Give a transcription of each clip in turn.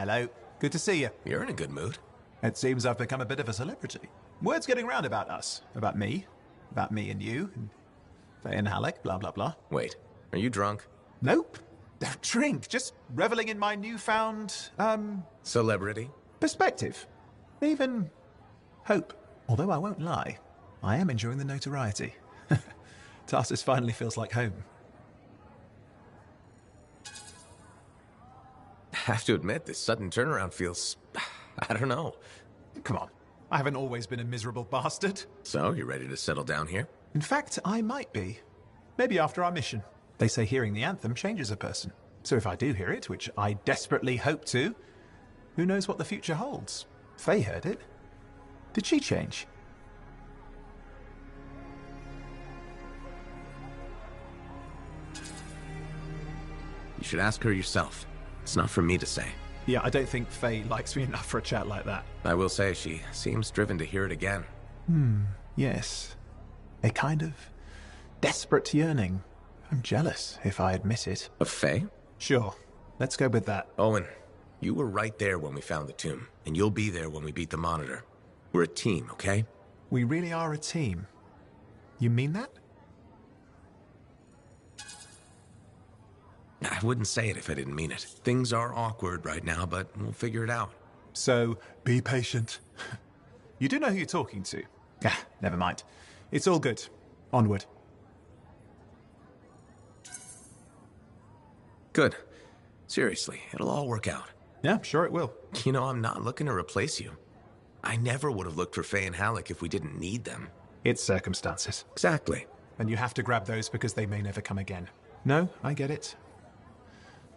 Hello. Good to see you. You're in a good mood. It seems I've become a bit of a celebrity. Word's getting round about us. About me and you, and Faye and Halleck, blah, blah, blah. Wait, are you drunk? Nope. Don't drink. Just reveling in my newfound, Celebrity? perspective. Even hope. Although I won't lie, I am enjoying the notoriety. Tarsus finally feels like home. I have to admit, this sudden turnaround feels... I don't know. Come on. I haven't always been a miserable bastard. So, you ready to settle down here? In fact, I might be. Maybe after our mission. They say hearing the anthem changes a person. So if I do hear it, which I desperately hope to, who knows what the future holds? Faye heard it. Did she change? You should ask her yourself. It's not for me to say. Yeah, I don't think Faye likes me enough for a chat like that. I will say she seems driven to hear it again. Yes. A kind of desperate yearning. I'm jealous, if I admit it. Of Faye? Sure. Let's go with that. Owen, you were right there when we found the tomb, and you'll be there when we beat the Monitor. We're a team, okay? We really are a team. You mean that? I wouldn't say it if I didn't mean it. Things are awkward right now, but we'll figure it out. So, be patient. You do know who you're talking to. Ah, never mind. It's all good. Onward. Good. Seriously, it'll all work out. Yeah, sure it will. You know, I'm not looking to replace you. I never would have looked for Faye and Halleck if we didn't need them. It's circumstances. Exactly. And you have to grab those because they may never come again. No, I get it.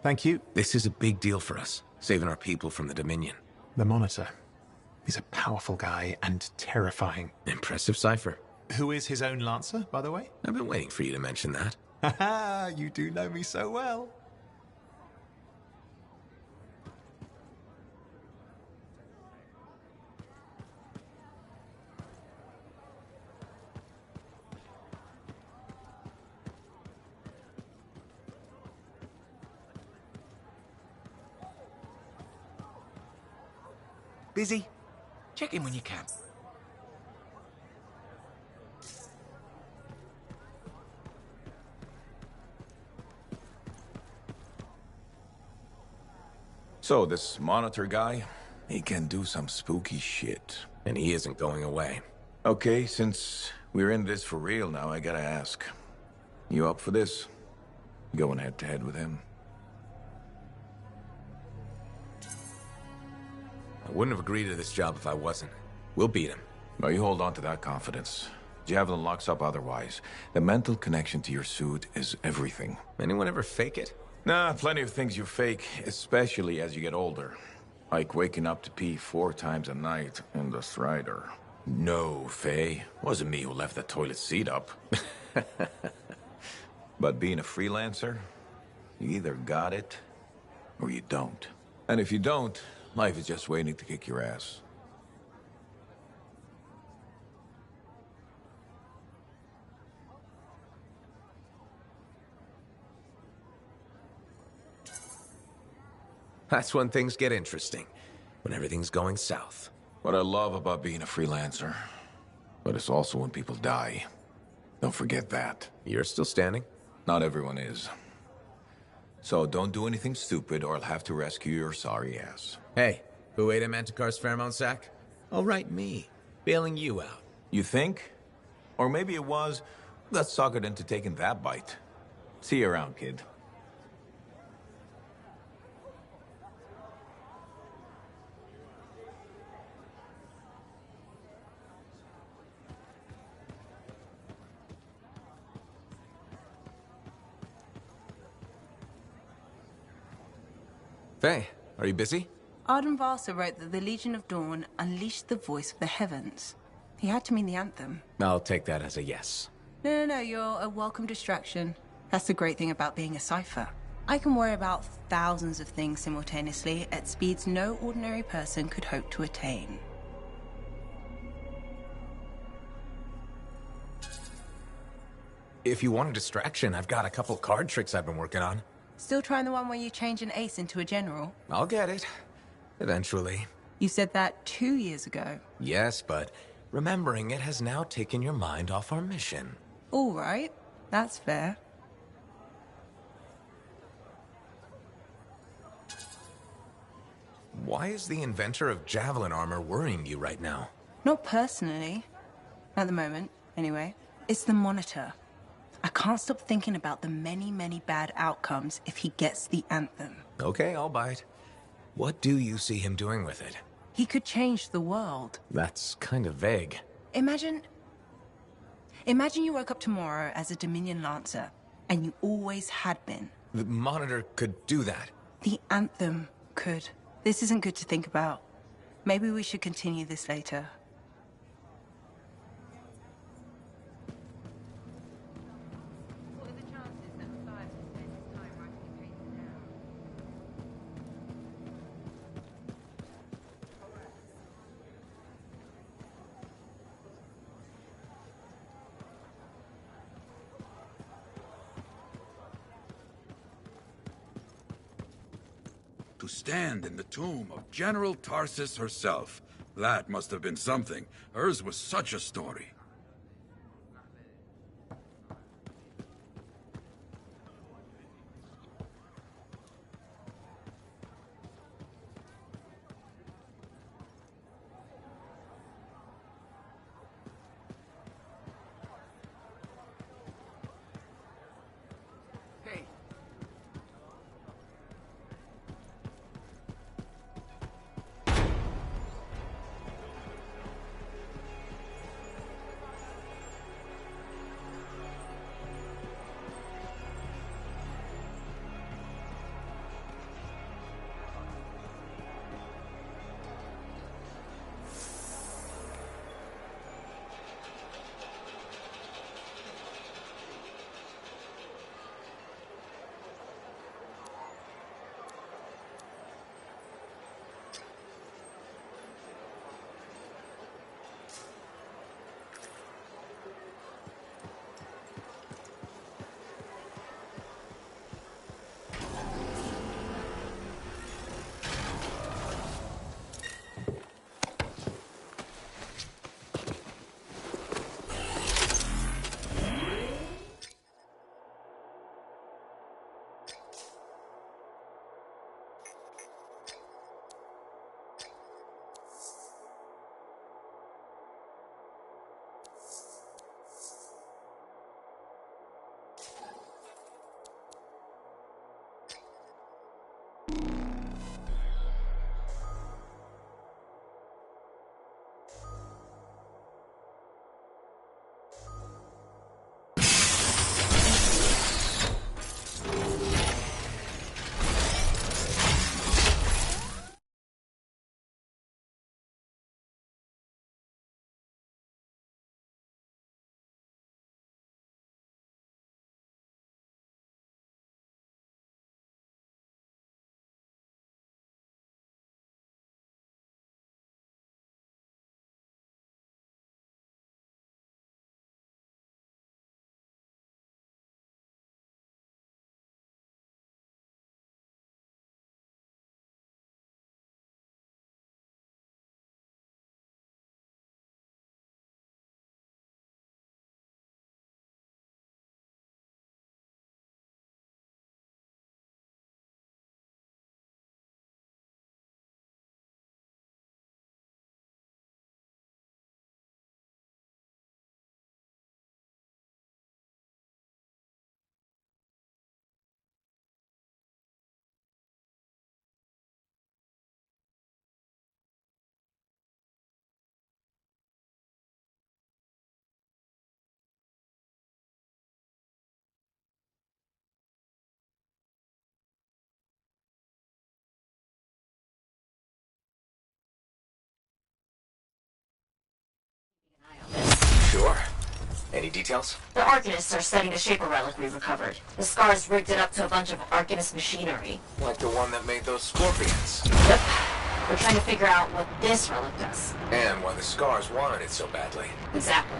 Thank you. This is a big deal for us, saving our people from the Dominion. The Monitor. He's a powerful guy and terrifying. Impressive cipher. Who is his own Lancer, by the way? I've been waiting for you to mention that. Haha, you do know me so well. Busy? Check in when you can. So, this Monitor guy, he can do some spooky shit. And he isn't going away. Okay, since we're in this for real now, I gotta ask. You up for this? Going head-to-head with him? I wouldn't have agreed to this job if I wasn't. We'll beat him. No, you hold on to that confidence. Javelin locks up otherwise. The mental connection to your suit is everything. Anyone ever fake it? Nah, plenty of things you fake, especially as you get older. Like waking up to pee 4 times a night in the Strider. No, Faye. Wasn't me who left the toilet seat up. But being a freelancer, you either got it, or you don't. And if you don't, life is just waiting to kick your ass. That's when things get interesting. When everything's going south. What I love about being a freelancer, but it's also when people die. Don't forget that. You're still standing? Not everyone is. So don't do anything stupid or I'll have to rescue your sorry ass. Hey, who ate a Manticar's pheromone sac? Oh, right, me. Bailing you out. You think? Or maybe it was, got suckered into taking that bite. See you around, kid. Faye, are you busy? Arden Varsa wrote that the Legion of Dawn unleashed the voice of the heavens. He had to mean the anthem. I'll take that as a yes. No, you're a welcome distraction. That's the great thing about being a cipher. I can worry about thousands of things simultaneously at speeds no ordinary person could hope to attain. If you want a distraction, I've got a couple card tricks I've been working on. Still trying the one where you change an ace into a general? I'll get it. Eventually. You said that 2 years ago. Yes, but remembering it has now taken your mind off our mission. All right, that's fair. Why is the inventor of javelin armor worrying you right now? Not personally. At the moment, anyway. It's the monitor. I can't stop thinking about the many, many bad outcomes if he gets the Anthem. Okay, I'll bite. What do you see him doing with it? He could change the world. That's kind of vague. Imagine you woke up tomorrow as a Dominion Lancer, and you always had been. The monitor could do that. The Anthem could. This isn't good to think about. Maybe we should continue this later. To stand in the tomb of General Tarsis herself. That must have been something. Hers was such a story. Hey, Sure. Any details? The Arcanists are studying the Shaper relic we recovered. The Scars rigged it up to a bunch of Arcanist machinery. Like the one that made those scorpions. Yep. We're trying to figure out what this relic does. And why the Scars wanted it so badly. Exactly.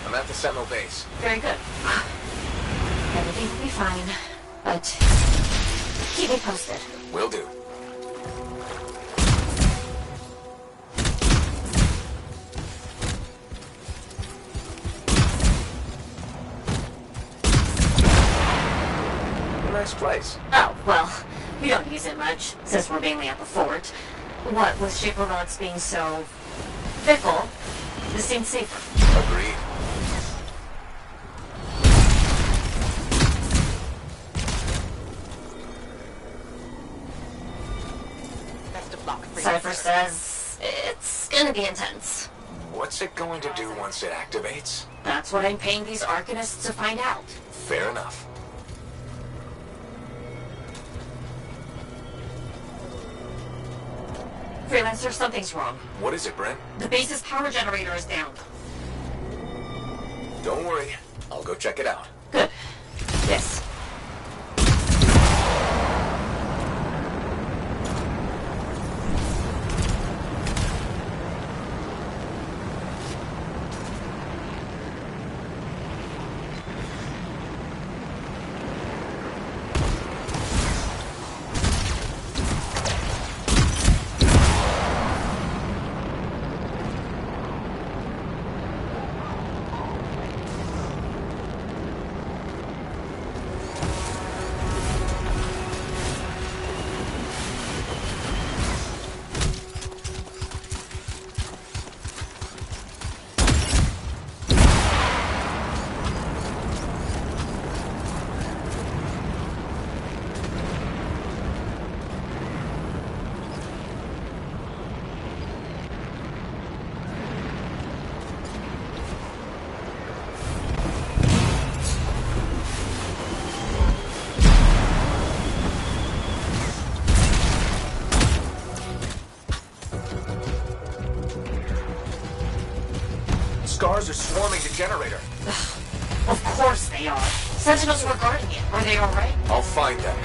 I'm at the Sentinel base. Very good. Everything will be fine, but keep me posted. Will do. Nice place. Oh, well, we don't use it much, since we're mainly at the fort. What with Shaper relics being so fickle, this seems safer. Agreed. Cypher says it's gonna be intense. What's it going to do once it activates? That's what I'm paying these Arcanists to find out. Fair enough. Freelancer, something's wrong. What is it, Brent? The base's power generator is down. Don't worry. I'll go check it out. Good. Yes. Scars are swarming the generator. Of course they are. Sentinels were guarding it. Are they alright? I'll find them.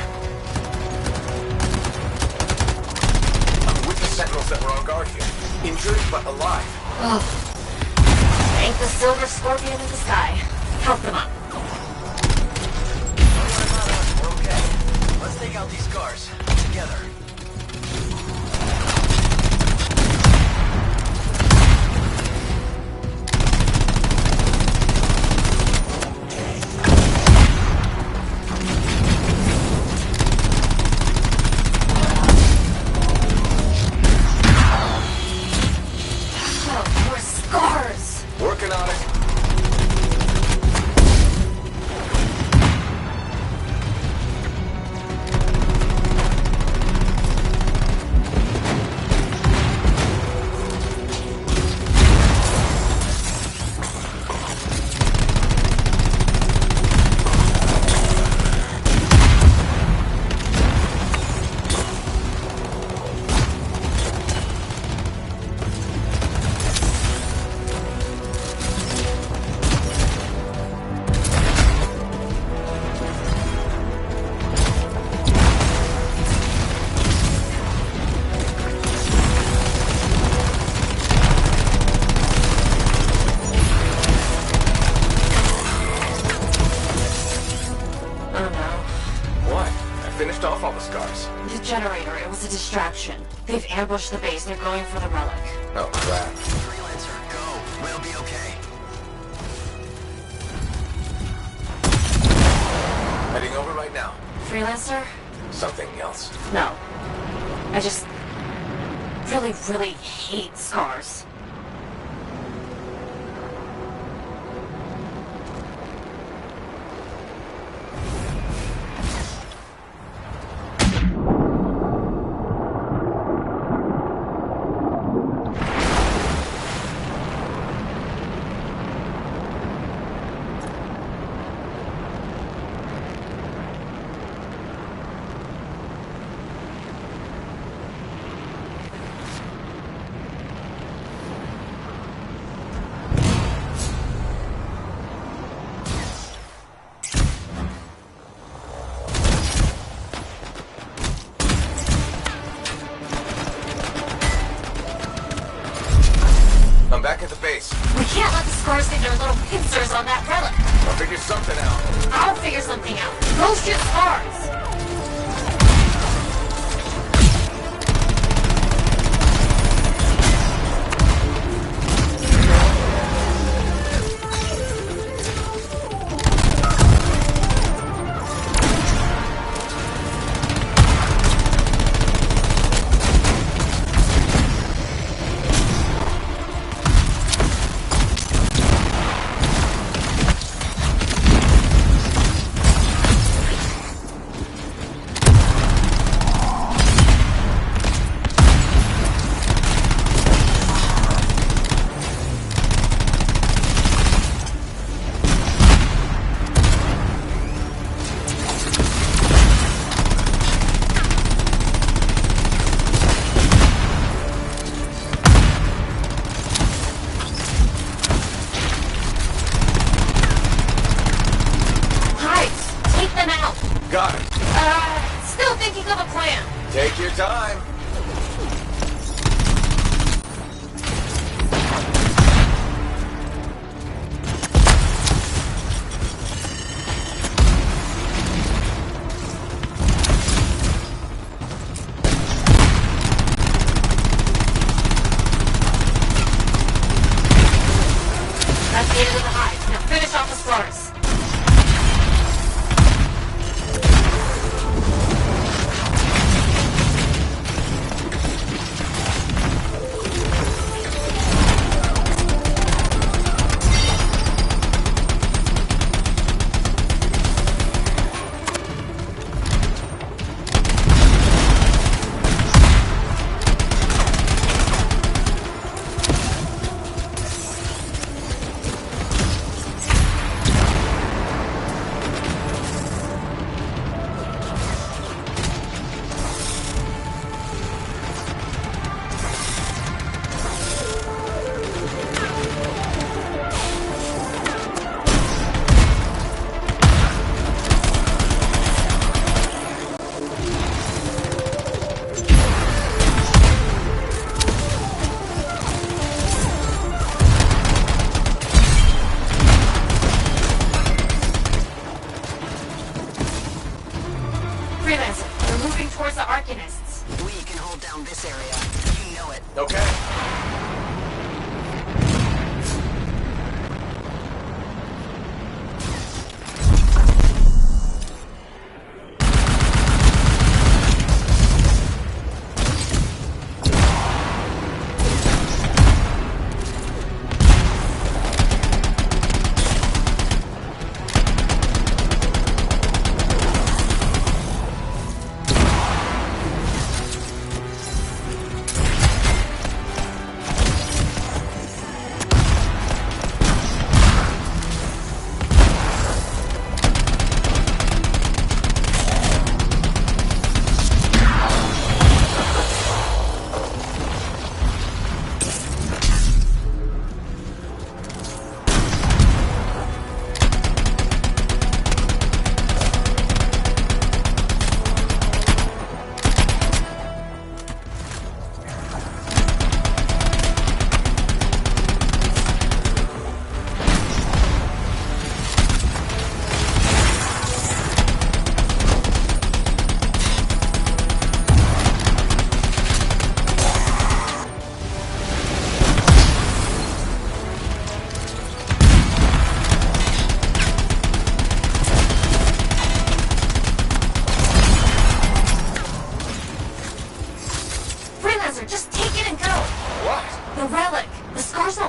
I'm with the Sentinels that were on guard here. Injured, but alive. Ugh. Thank the silver scorpion in the sky. Help them up. We're okay. Let's take out these scars. Together. They've ambushed the base. They're going for the relic. Oh, crap. Freelancer, go. We'll be okay. Heading over right now. Freelancer? Something else? No. I just really, really hate scars. pincers on that relic. I'll figure something out. I'll figure something out. Go shoot scars. Got it. Still thinking of a plan. Take your time. That's the end of the hive. Now finish off the scars. Okay.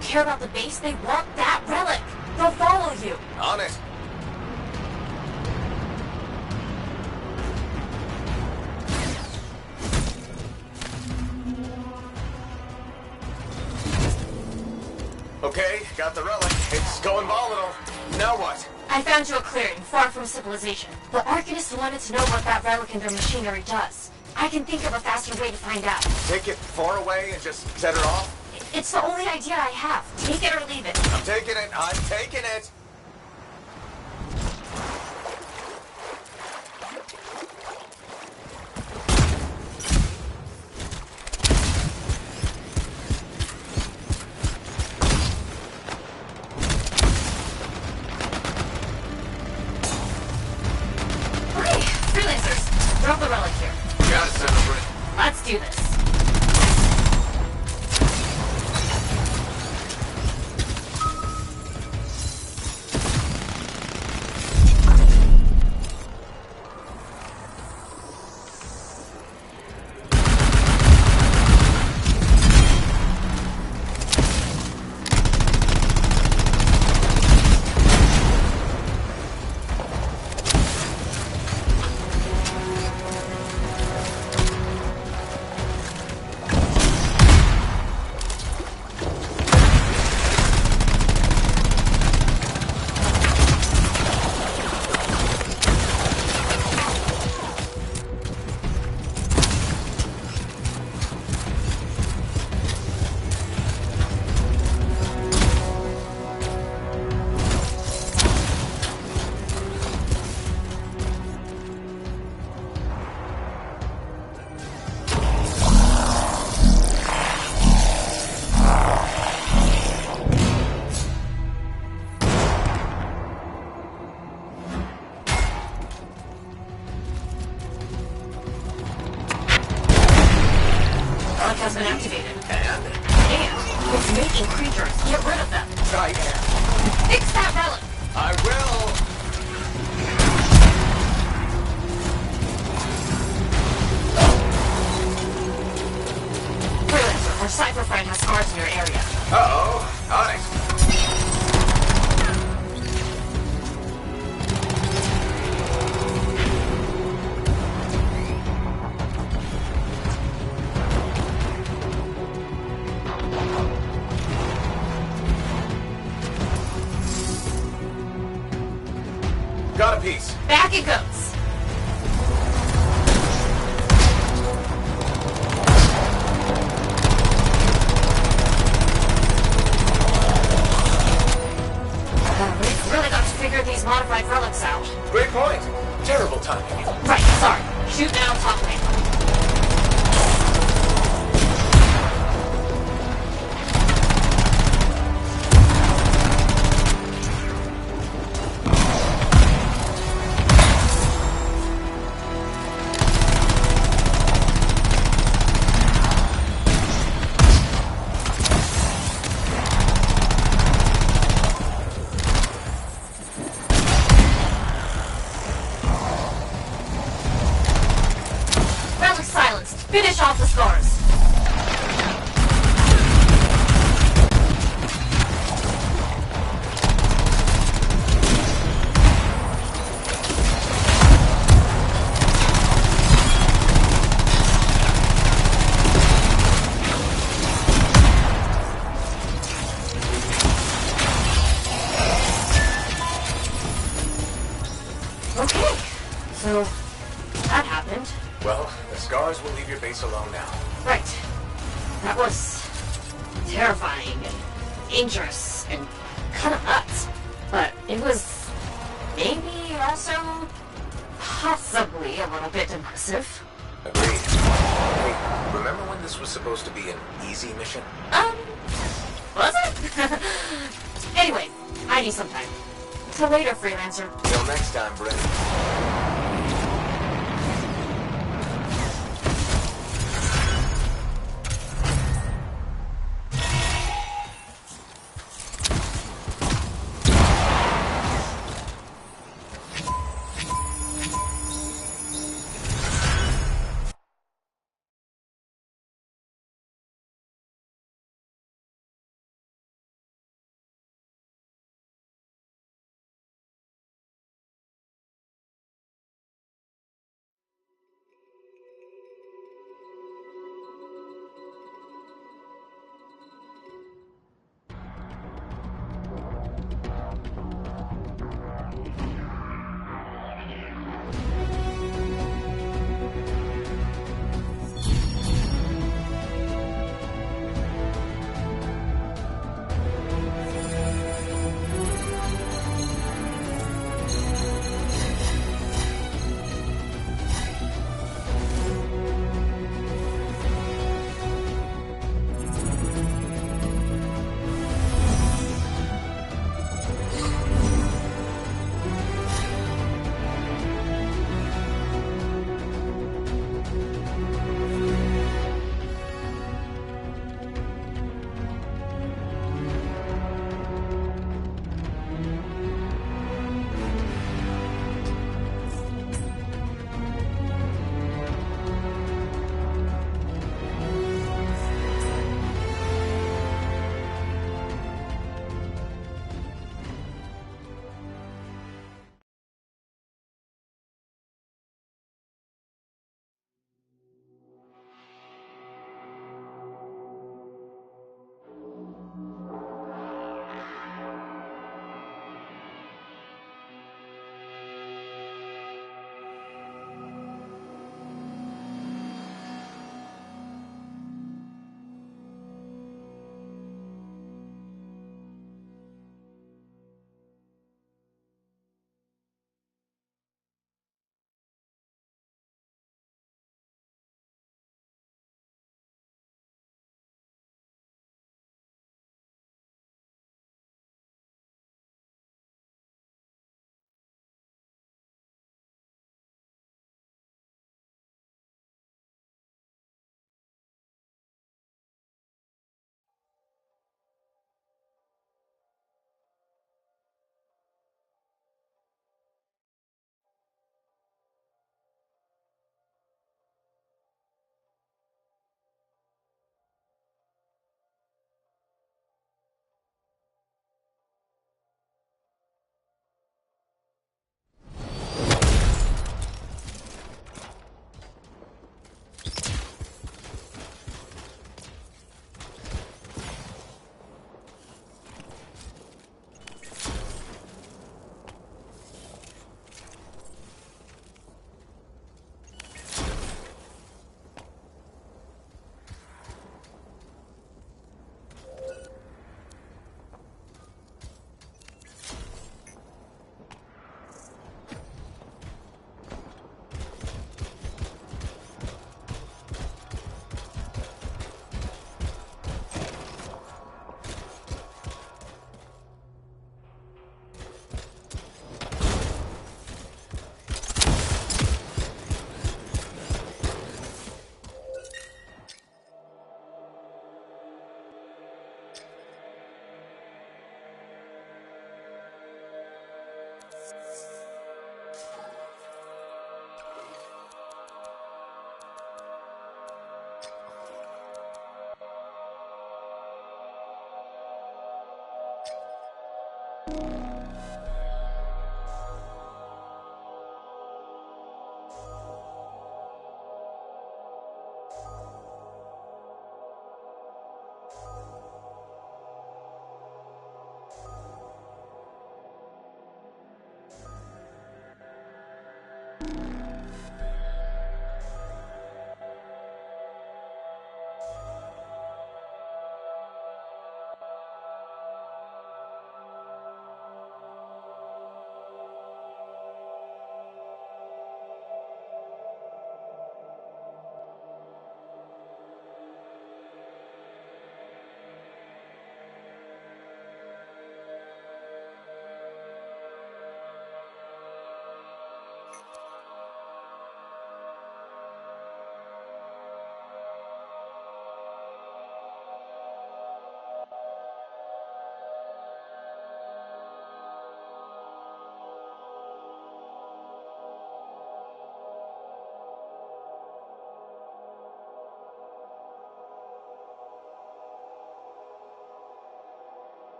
Care about the base, they want that relic. They'll follow you. On it. Okay, got the relic. It's going volatile. Now what? I found you a clearing, far from civilization. The Arcanists wanted to know what that relic and their machinery does. I can think of a faster way to find out. Take it far away and just set her off? It's the only idea I have. Take it or leave it. I'm taking it. I'm taking it. drop the relic here. Got it, Senator. Let's do this. Has been activated. And it's making creatures. Get rid of them. Right. Fix that relic. I will. Freelancer, our cypher friend has scars in your area. Uh-oh. On it. Got a piece. Back it goes. We've really got to figure these modified relics out. Great point. Terrible timing. Right, sorry. Shoot now, top lane. Finish off the scars. Okay, so that happened. Well, the scars will leave your base alone now. Right. That was terrifying and dangerous and kind of nuts. But it was maybe also possibly a little bit impressive. Agreed. Hey, remember when this was supposed to be an easy mission? Was it? Anyway, I need some time. Till later, freelancer. Till next time, Brett.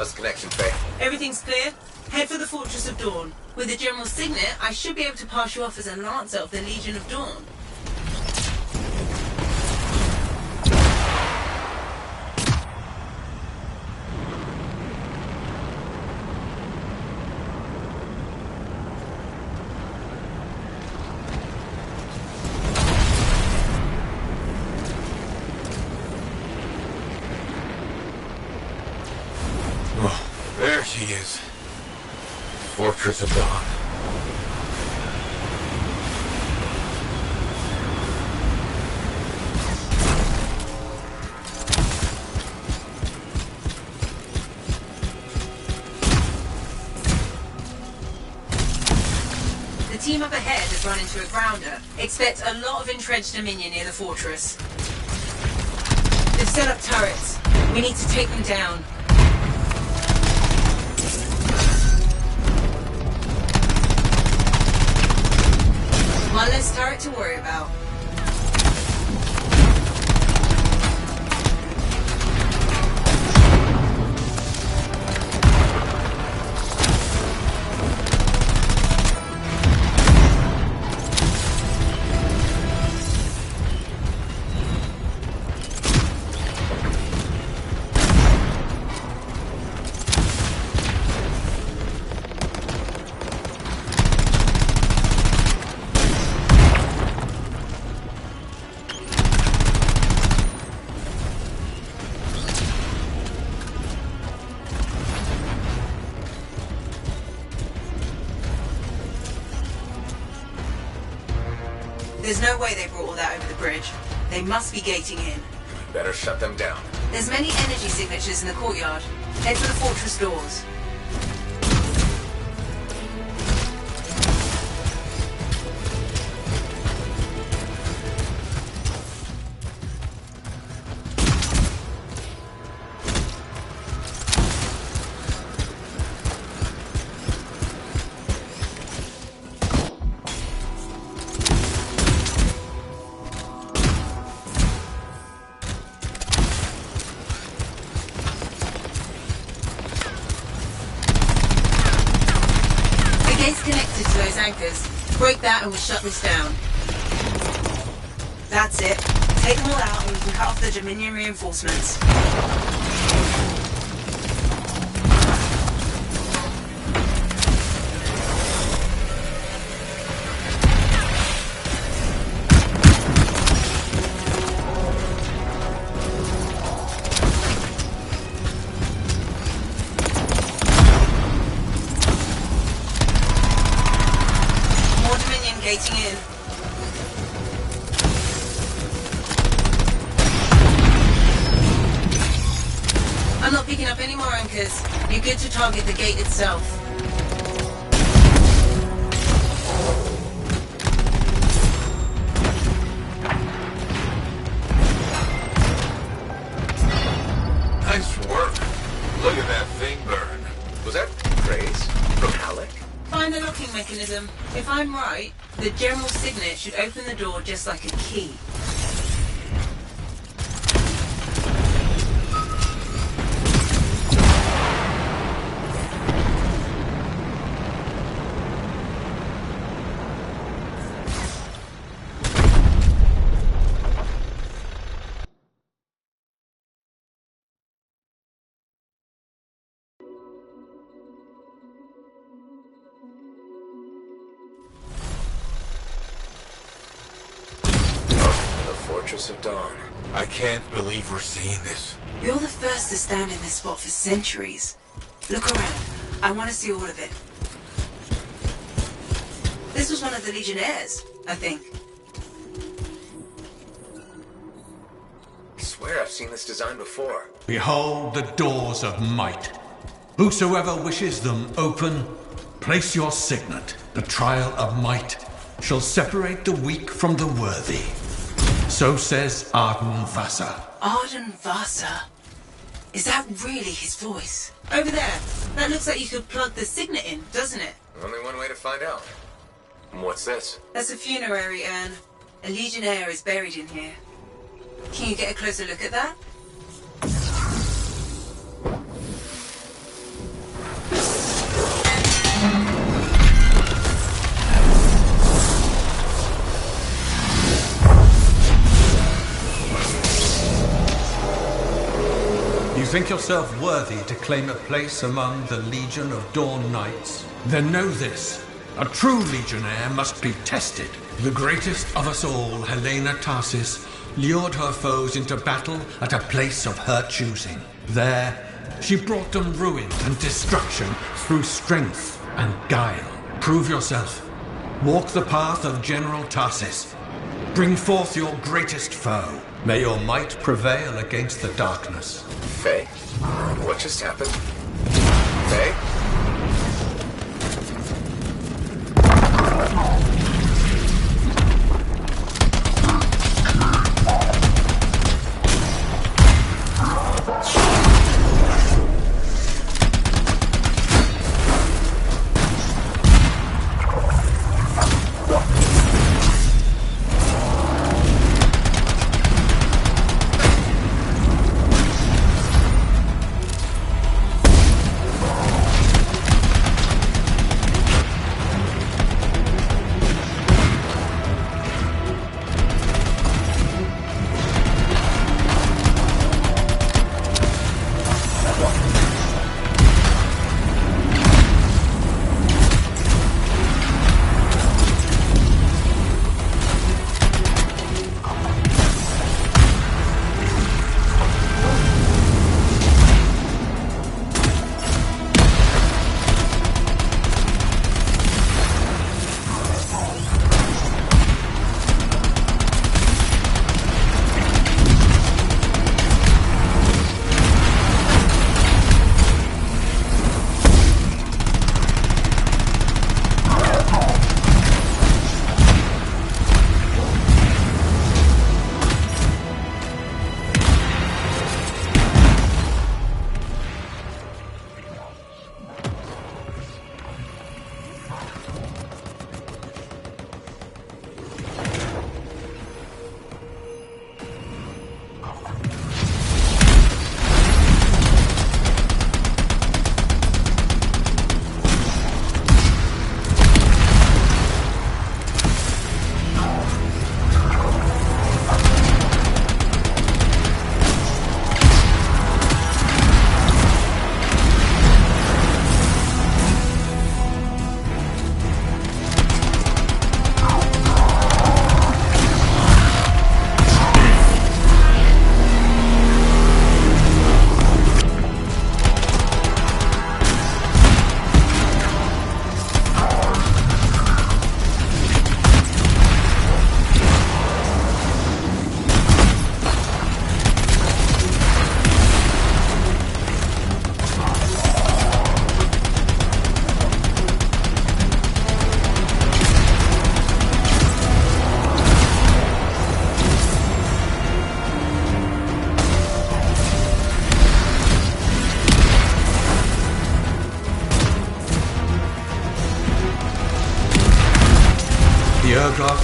How's the connection, Faye? Everything's clear. Head for the Fortress of Dawn. With the General's signet, I should be able to pass you off as a Lancer of the Legion of Dawn. There she is. Fortress of Dawn. The team up ahead has run into a grounder. Expect a lot of entrenched Dominion near the fortress. They've set up turrets. We need to take them down. One less turret to worry about. There's no way they brought all that over the bridge. They must be gating in. Better shut them down. There's many energy signatures in the courtyard. Head for the fortress doors. Connected to those anchors. Break that and we'll shut this down. That's it. Take them all out and we can cut off the Dominion reinforcements. Gating in. I'm not picking up any more anchors. You're good to target the gate itself. Nice work. Look at that thing burn. Was that praise from Alec? Find the locking mechanism. If I'm right, the General's signet should open the door just like a key. Fortress of Dawn. I can't believe we're seeing this. You're the first to stand in this spot for centuries. Look around. I want to see all of it. This was one of the Legionnaires, I think. I swear I've seen this design before. Behold the doors of might. Whosoever wishes them open, place your signet. The trial of might shall separate the weak from the worthy. So says Arden Vasa. Arden Vasa? Is that really his voice? Over there. That looks like you could plug the signet in, doesn't it? Only one way to find out. What's this? That's a funerary urn. A Legionnaire is buried in here. Can you get a closer look at that? think yourself worthy to claim a place among the Legion of Dawn Knights? Then know this. A true legionnaire must be tested. The greatest of us all, Helena Tarsis, lured her foes into battle at a place of her choosing. There, she brought them ruin and destruction through strength and guile. Prove yourself. Walk the path of General Tarsis. Bring forth your greatest foe. May your might prevail against the darkness. Faye? What just happened? Faye?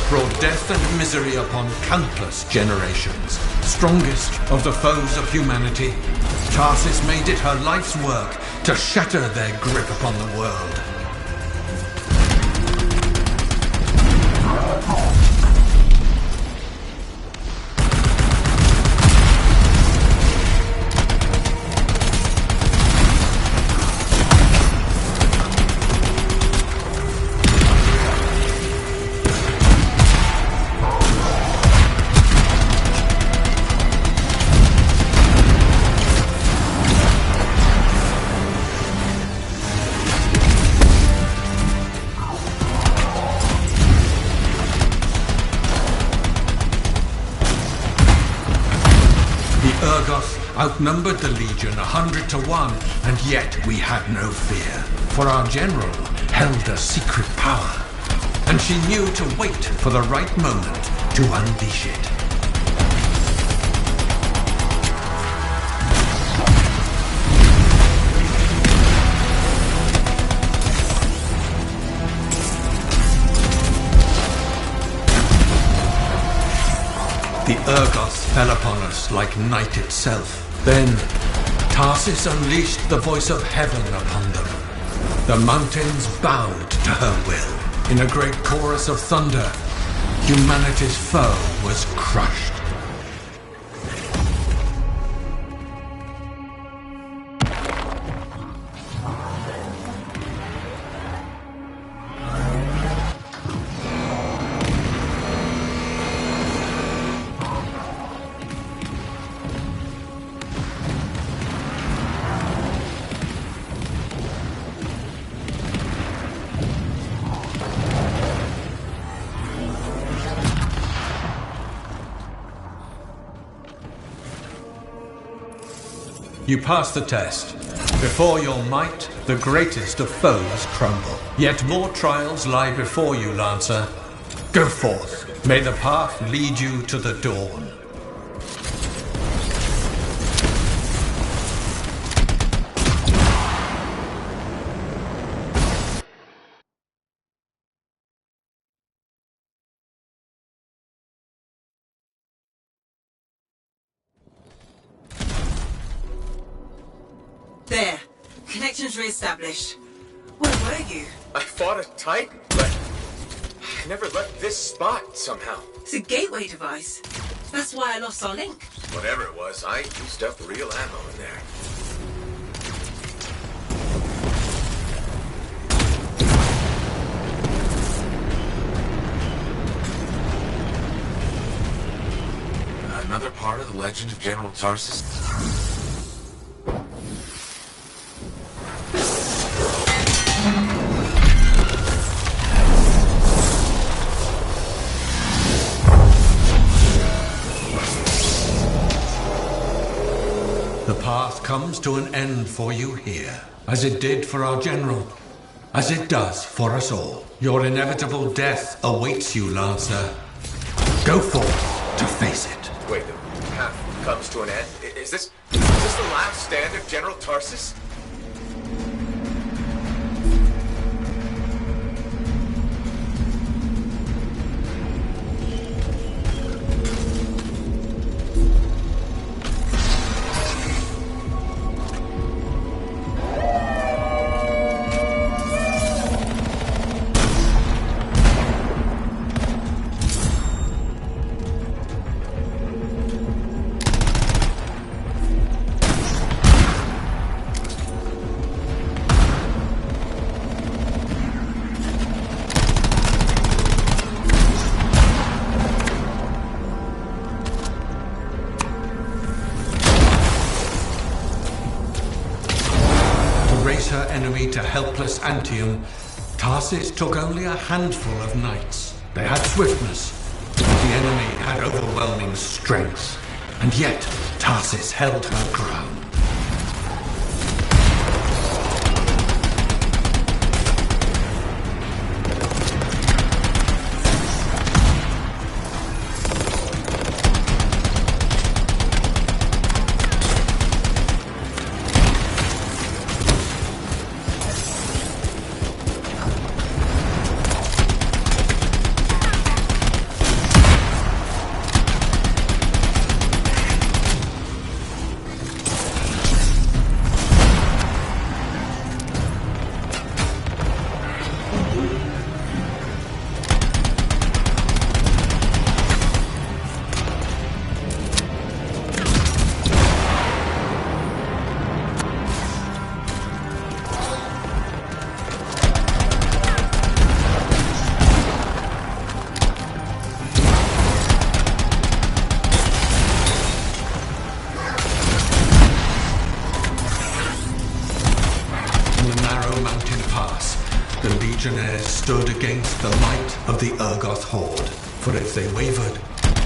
Brought death and misery upon countless generations. Strongest of the foes of humanity, Tarsis made it her life's work to shatter their grip upon the world. Outnumbered the Legion 100 to 1, and yet we had no fear. For our general held a secret power, and she knew to wait for the right moment to unleash it. The Urgos fell upon us like night itself. Then, Tarsis unleashed the voice of heaven upon them. The mountains bowed to her will. In a great chorus of thunder, humanity's foe was. was crushed. You pass the test. Before your might, the greatest of foes crumble. Yet more trials lie before you, Lancer. Go forth. May the path lead you to the dawn. There. Connections re-established. Where were you? I fought a Titan, but I never left this spot somehow. It's a gateway device. That's why I lost our link. Whatever it was, I used up real ammo in there. Another part of the legend of General Tarsus? The path comes to an end for you here, as it did for our general, as it does for us all. Your inevitable death awaits you, Lancer. Go forth to face it. Wait, the path comes to an end? Is this the last stand of General Tarsus? Her enemy to helpless Anthem, Tarsus took only a handful of knights. They had swiftness, but the enemy had overwhelming strength, and yet Tarsus held her ground. Stood against the might of the Urgoth horde. For if they wavered,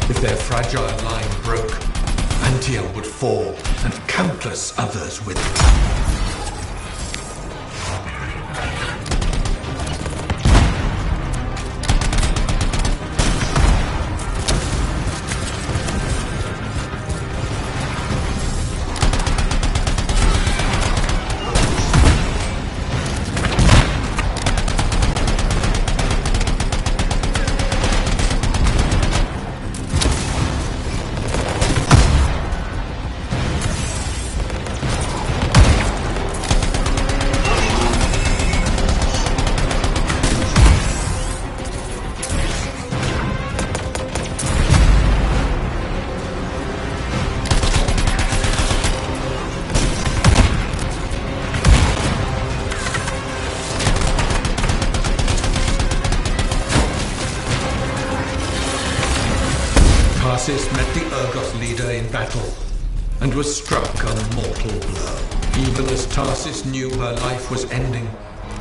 if their fragile line broke, Anthem would fall, and countless others with it. Tarsus met the Urgoth leader in battle, and was struck a mortal blow. Even as Tarsus knew her life was ending,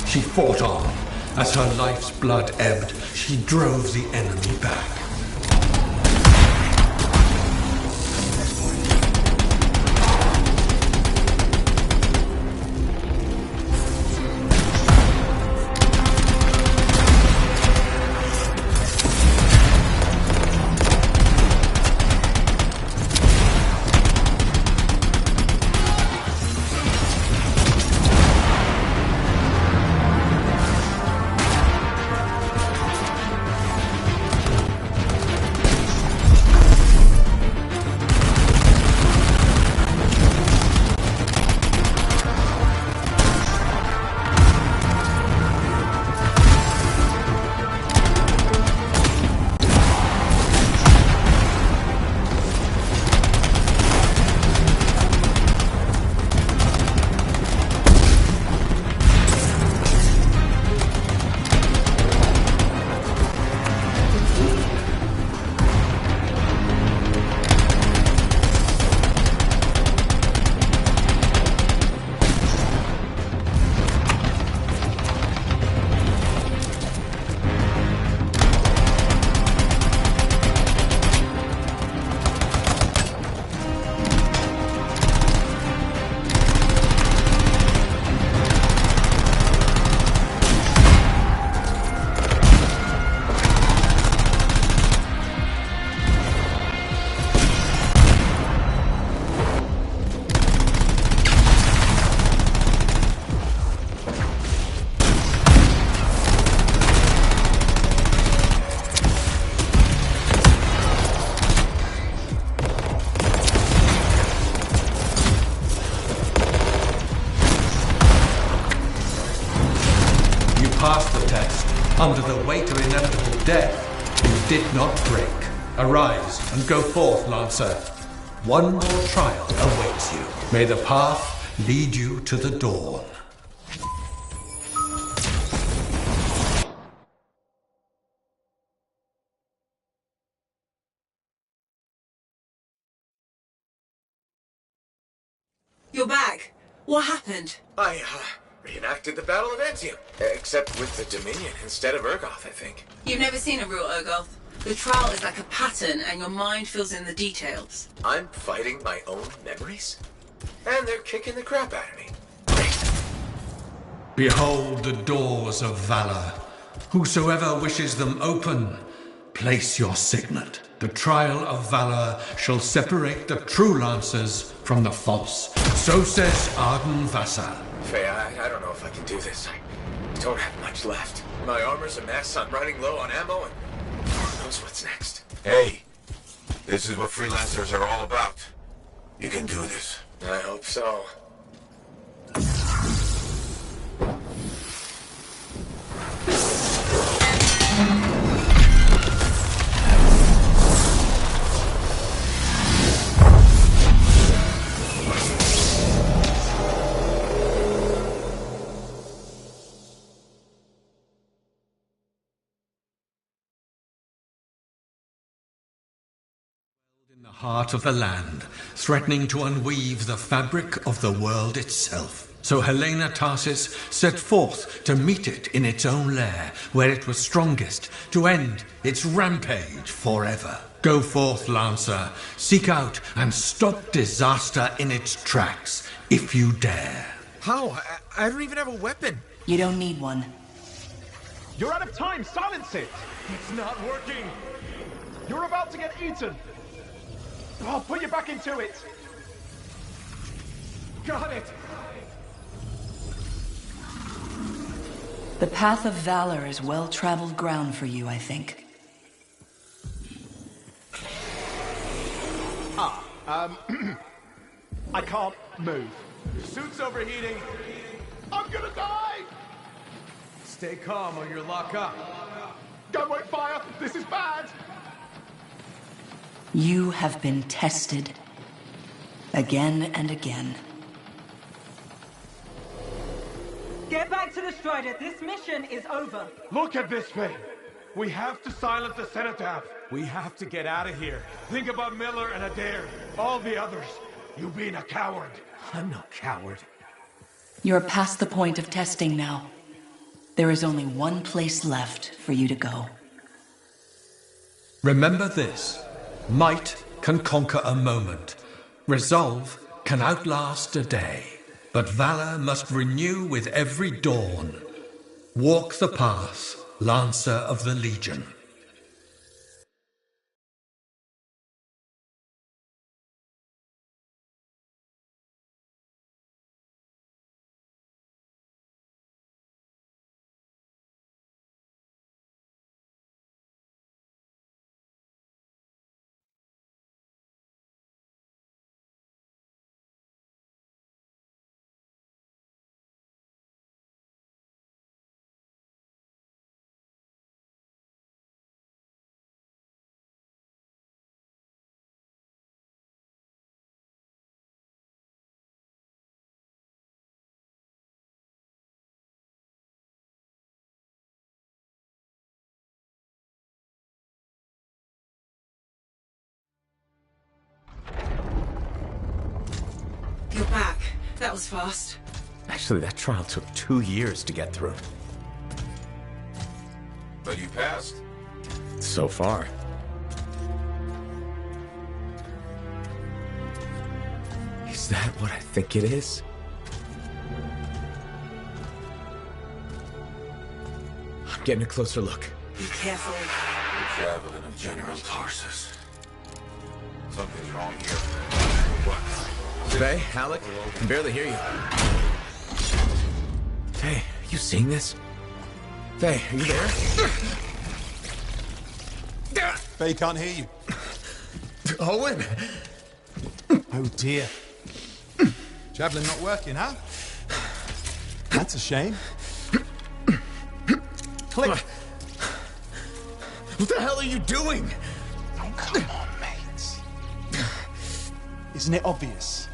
she fought on. As her life's blood ebbed, she drove the enemy back. passed the test, under the weight of inevitable death, you did not break. Arise and go forth, Lancer. One more trial awaits you. May the path lead you to the dawn. You're back. What happened? I, reenacted the Battle of Anthem. Except with the Dominion instead of Urgoth, I think. You've never seen a real Urgoth. The trial is like a pattern, and your mind fills in the details. I'm fighting my own memories? And they're kicking the crap out of me. Great. Behold the doors of valor. Whosoever wishes them open, place your signet. The trial of valor shall separate the true lancers from the false. So says Arden Vassar. Faye, I don't know if I can do this. I don't have much left. My armor's a mess, I'm running low on ammo, and Lord knows what's next. Hey, this is what freelancers are all about. You can do this. I hope so. In the heart of the land, threatening to unweave the fabric of the world itself. So Helena Tarsis set forth to meet it in its own lair, where it was strongest, to end its rampage forever. Go forth, Lancer, seek out and stop disaster in its tracks, if you dare. How? I don't even have a weapon. You don't need one. You're out of time! Silence it! It's not working! You're about to get eaten! I'll put you back into it! Got it! The path of valor is well-traveled ground for you, I think. I can't move. Suit's overheating. I'm gonna die! Stay calm or you'll lock up. Go wait fire! This is bad! You have been tested. Again and again. Get back to the Strider. This mission is over. Look at this thing! We have to silence the Cenotaph. We have to get out of here. Think about Miller and Adair. All the others. You being a coward. I'm no coward. You're past the point of testing now. There is only one place left for you to go. Remember this. Might can conquer a moment. Resolve can outlast a day. But valor must renew with every dawn. Walk the path, Lancer of the Legion. You're back. That was fast. Actually, that trial took 2 years to get through. But you passed. So far. Is that what I think it is? I'm getting a closer look. Be careful. The javelin of General Tarsus. Something's wrong here. What? Faye, Alec, I can barely hear you. Faye, are you seeing this? Faye, are you there? Faye can't hear you. Owen! Oh dear. Javelin not working, huh? That's a shame. click. What the hell are you doing? Oh, come on, mate. Isn't it obvious?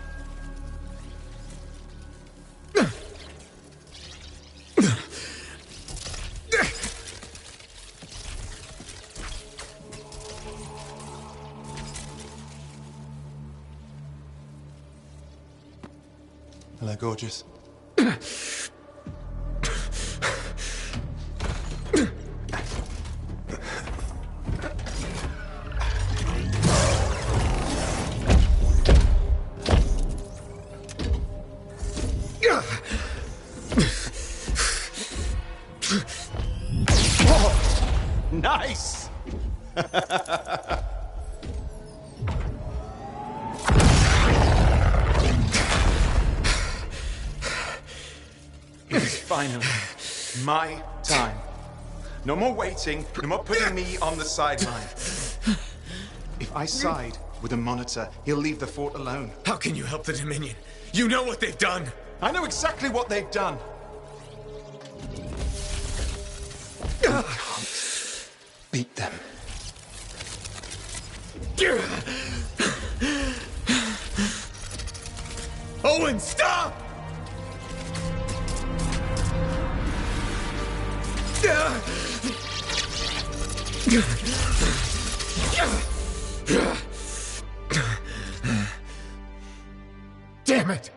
Hello, gorgeous. Nice! It's finally my time. No more waiting, no more putting me on the sideline. If I side with the Monitor, he'll leave the fort alone. How can you help the Dominion? You know what they've done! I know exactly what they've done. We can't beat them. Owen, stop! Damn it!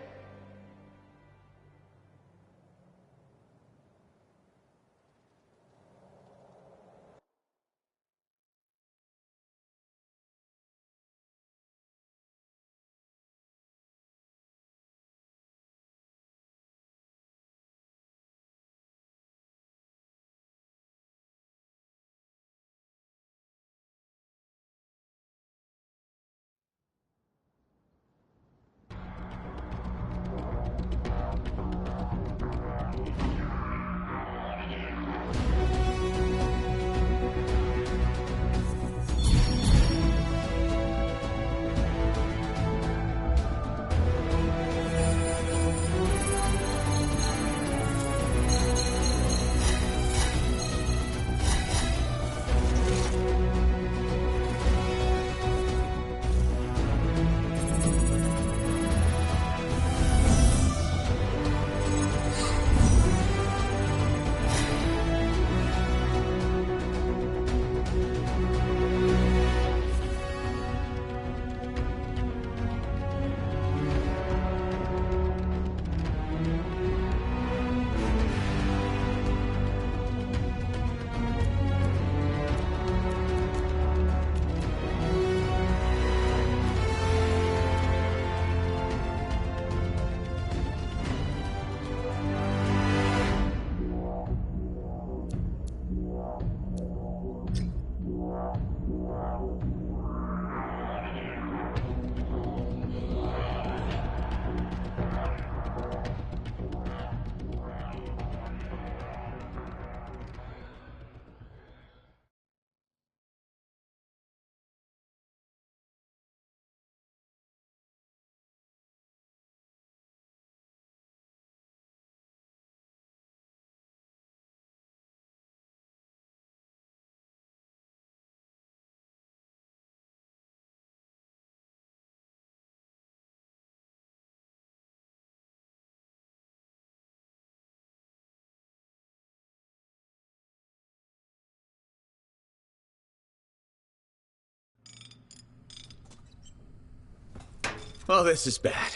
Oh, this is bad.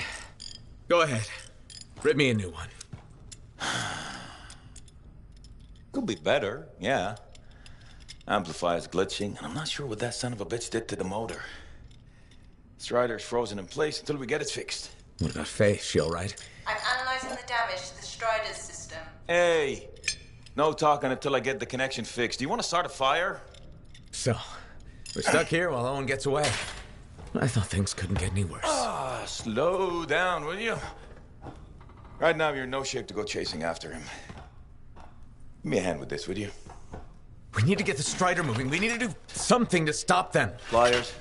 Go ahead. Rip me a new one. Could be better, yeah. Amplifier's glitching, and I'm not sure what that son of a bitch did to the motor. Strider's frozen in place until we get it fixed. What about Faye? She all right? I'm analyzing the damage to the Strider's system. Hey, no talking until I get the connection fixed. Do you want to start a fire? So, we're stuck here while Owen gets away. I thought things couldn't get any worse. Slow down, will you? Right now, you're in no shape to go chasing after him. Give me a hand with this, would you? We need to get the Strider moving. We need to do something to stop them. Flyers.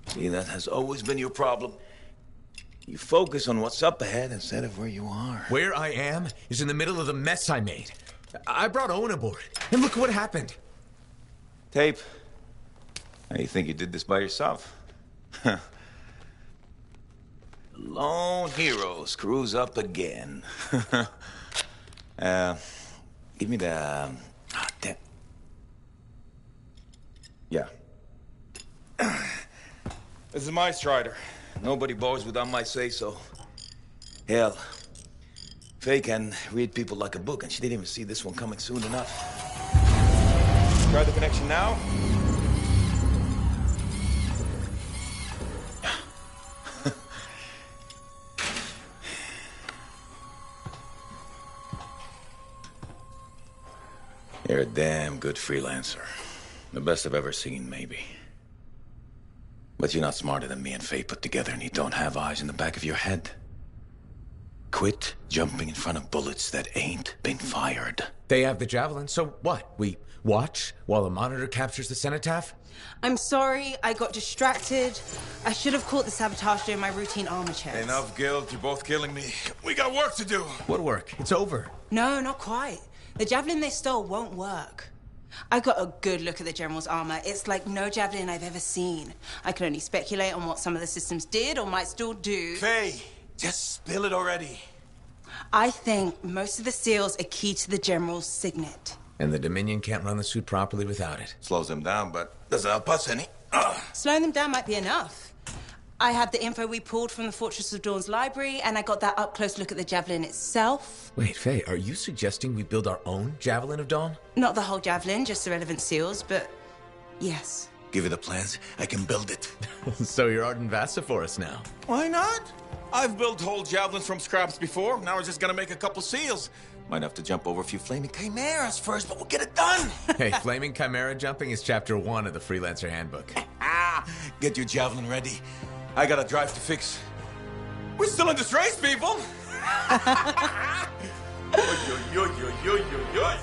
See, that has always been your problem. You focus on what's up ahead instead of where you are. Where I am is in the middle of the mess I made. I brought Owen aboard, and look what happened. Tape. Now, you think you did this by yourself? Lone hero screws up again. Give me the... damn. Yeah. This is my Strider. Nobody boards without my say-so. Hell, Faye can read people like a book, and she didn't even see this one coming soon enough. Try the connection now. You're a damn good freelancer. The best I've ever seen, maybe. But you're not smarter than me and Faye put together, and you don't have eyes in the back of your head. Quit jumping in front of bullets that ain't been fired. They have the javelin, so what? We watch while the monitor captures the cenotaph? I'm sorry, I got distracted. I should have caught the sabotage during my routine armor checks. Enough guilt, you're both killing me. We got work to do. What work? It's over. No, not quite. The javelin they stole won't work. I got a good look at the General's armor. It's like no javelin I've ever seen. I can only speculate on what some of the systems did or might still do. Faye, just spill it already. I think most of the seals are key to the General's signet. And the Dominion can't run the suit properly without it. Slows them down, but doesn't help us any. Slowing them down might be enough. I have the info we pulled from the Fortress of Dawn's library, and I got that up-close look at the javelin itself. Wait, Faye, are you suggesting we build our own Javelin of Dawn? Not the whole javelin, just the relevant seals, but yes. Give you the plans, I can build it. So you're Arden Vassa for us now. Why not? I've built whole javelins from scraps before. Now we're just gonna make a couple seals. Might have to jump over a few flaming chimeras first, but we'll get it done. Hey, flaming chimera jumping is chapter 1 of the Freelancer Handbook. Get your javelin ready. I got a drive to fix. We're still in this race, people. Oy, oy, oy, oy, oy, oy, oy.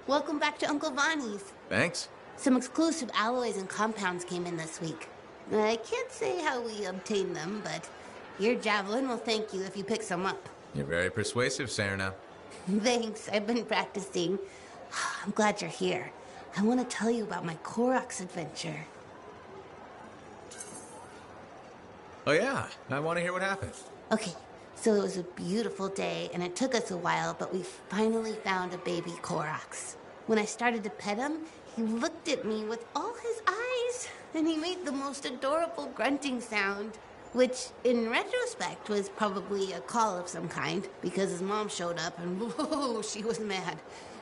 Welcome back to Uncle Vonnie's. Thanks. Some exclusive alloys and compounds came in this week. I can't say how we obtained them, but your javelin will thank you if you pick some up. You're very persuasive, Serena. Thanks, I've been practicing. I'm glad you're here. I want to tell you about my Koroks adventure. Oh yeah, I want to hear what happened. Okay, so it was a beautiful day, and it took us a while, but we finally found a baby Koroks. When I started to pet him, he looked at me with all his eyes, and he made the most adorable grunting sound, which, in retrospect, was probably a call of some kind, because his mom showed up, and whoa, she was mad.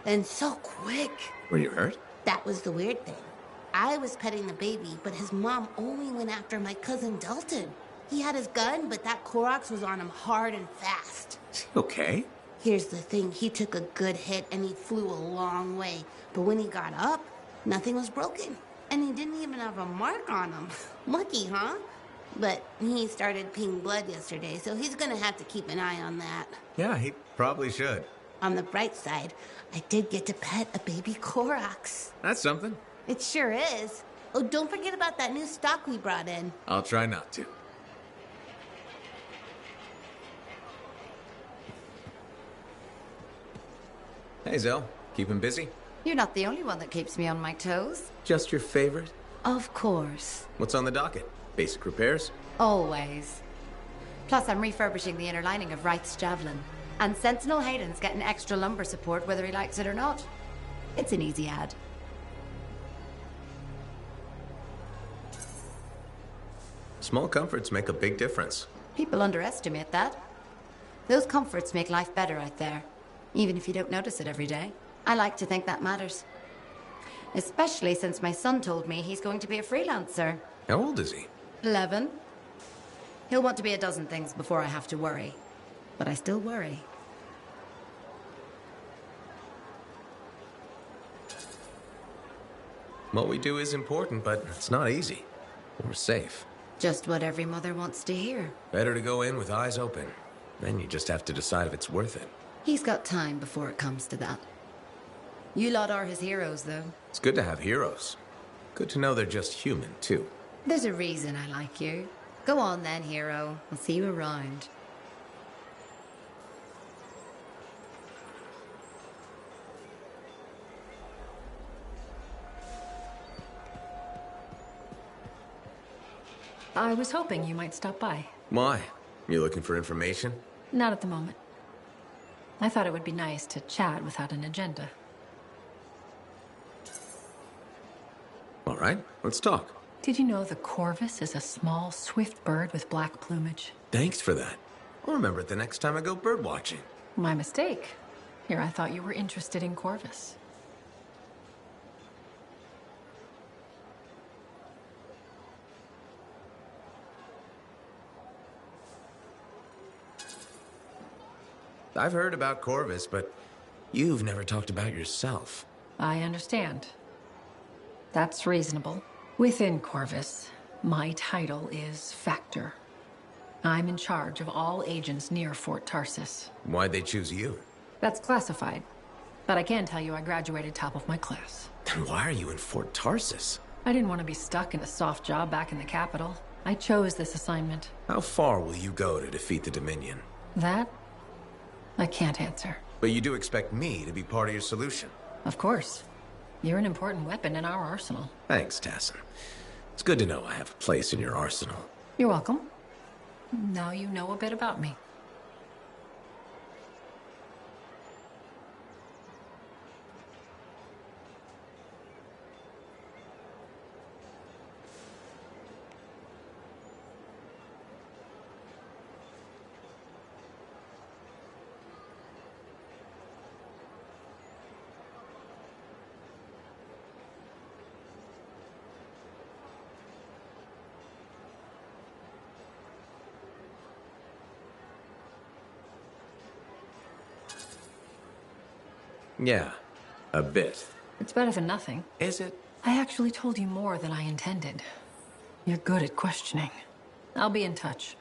And so quick. Were you hurt? That was the weird thing. I was petting the baby, but his mom only went after my cousin Dalton. He had his gun, but that Koroks was on him hard and fast. Okay. Here's the thing, he took a good hit and he flew a long way. But when he got up, nothing was broken. And he didn't even have a mark on him. Lucky, huh? But he started peeing blood yesterday, so he's gonna have to keep an eye on that. Yeah, he probably should. On the bright side, I did get to pet a baby Koroks. That's something. It sure is. Oh, don't forget about that new stock we brought in. I'll try not to. Hey, Zell. Keeping busy? You're not the only one that keeps me on my toes. Just your favorite? Of course. What's on the docket? Basic repairs? Always. Plus, I'm refurbishing the inner lining of Wright's javelin. And Sentinel Hayden's getting extra lumbar support whether he likes it or not. It's an easy ad. Small comforts make a big difference. People underestimate that. Those comforts make life better out there, even if you don't notice it every day. I like to think that matters. Especially since my son told me he's going to be a freelancer. How old is he? 11. He'll want to be a dozen things before I have to worry. But I still worry. What we do is important, but it's not easy. Or safe. Just what every mother wants to hear. Better to go in with eyes open. Then you just have to decide if it's worth it. He's got time before it comes to that. You lot are his heroes, though. It's good to have heroes. Good to know they're just human, too. There's a reason I like you. Go on then, hero. I'll see you around. I was hoping you might stop by. Why? You looking for information? Not at the moment. I thought it would be nice to chat without an agenda. All right, let's talk. Did you know the corvus is a small, swift bird with black plumage? Thanks for that. I'll remember it the next time I go bird watching. My mistake. Here, I thought you were interested in corvus. I've heard about Corvus, but you've never talked about yourself. I understand. That's reasonable. Within Corvus, my title is Factor. I'm in charge of all agents near Fort Tarsis. Why'd they choose you? That's classified. But I can tell you I graduated top of my class. Then why are you in Fort Tarsis? I didn't want to be stuck in a soft job back in the capital. I chose this assignment. How far will you go to defeat the Dominion? That? I can't answer. But you do expect me to be part of your solution? Of course. You're an important weapon in our arsenal. Thanks, Tassin. It's good to know I have a place in your arsenal. You're welcome. Now you know a bit about me. Yeah, a bit. It's better than nothing. Is it? I actually told you more than I intended. You're good at questioning. I'll be in touch.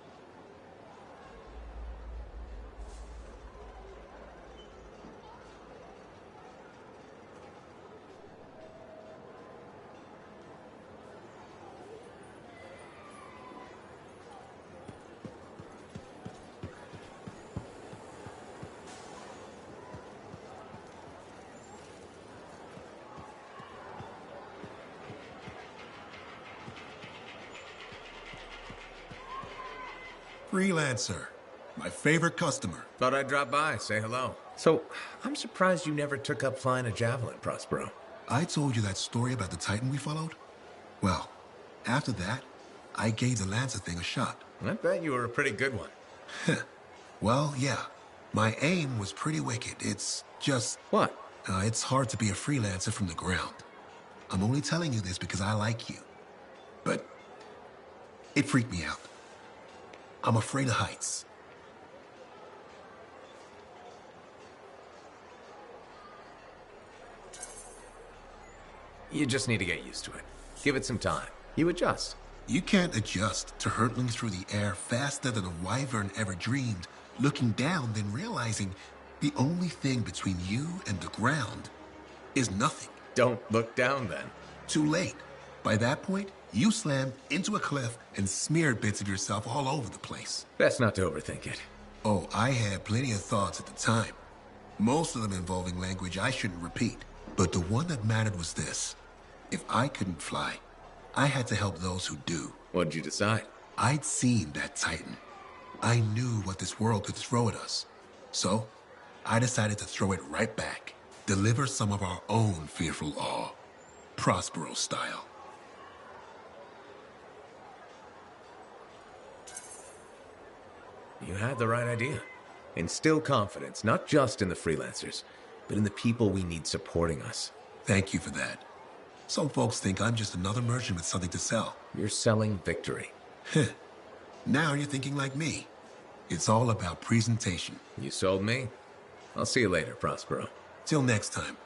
Freelancer. My favorite customer. Thought I'd drop by, say hello. So, I'm surprised you never took up flying a javelin, Prospero. I told you that story about the Titan we followed? Well, after that, I gave the Lancer thing a shot. I bet you were a pretty good one. Well, yeah. My aim was pretty wicked. It's just... What? It's hard to be a freelancer from the ground. I'm only telling you this because I like you. But it freaked me out. I'm afraid of heights. You just need to get used to it. Give it some time. You adjust. You can't adjust to hurtling through the air faster than a wyvern ever dreamed, looking down, then realizing the only thing between you and the ground is nothing. Don't look down, then. Too late. By that point, you slammed into a cliff and smeared bits of yourself all over the place. Best not to overthink it. Oh, I had plenty of thoughts at the time. Most of them involving language I shouldn't repeat. But the one that mattered was this. If I couldn't fly, I had to help those who do. What'd you decide? I'd seen that Titan. I knew what this world could throw at us. So, I decided to throw it right back. Deliver some of our own fearful awe. Prospero style. You had the right idea. Instill confidence, not just in the freelancers, but in the people we need supporting us. Thank you for that. Some folks think I'm just another merchant with something to sell. You're selling victory. Now you're thinking like me. It's all about presentation. You sold me. I'll see you later, Prospero. Till next time.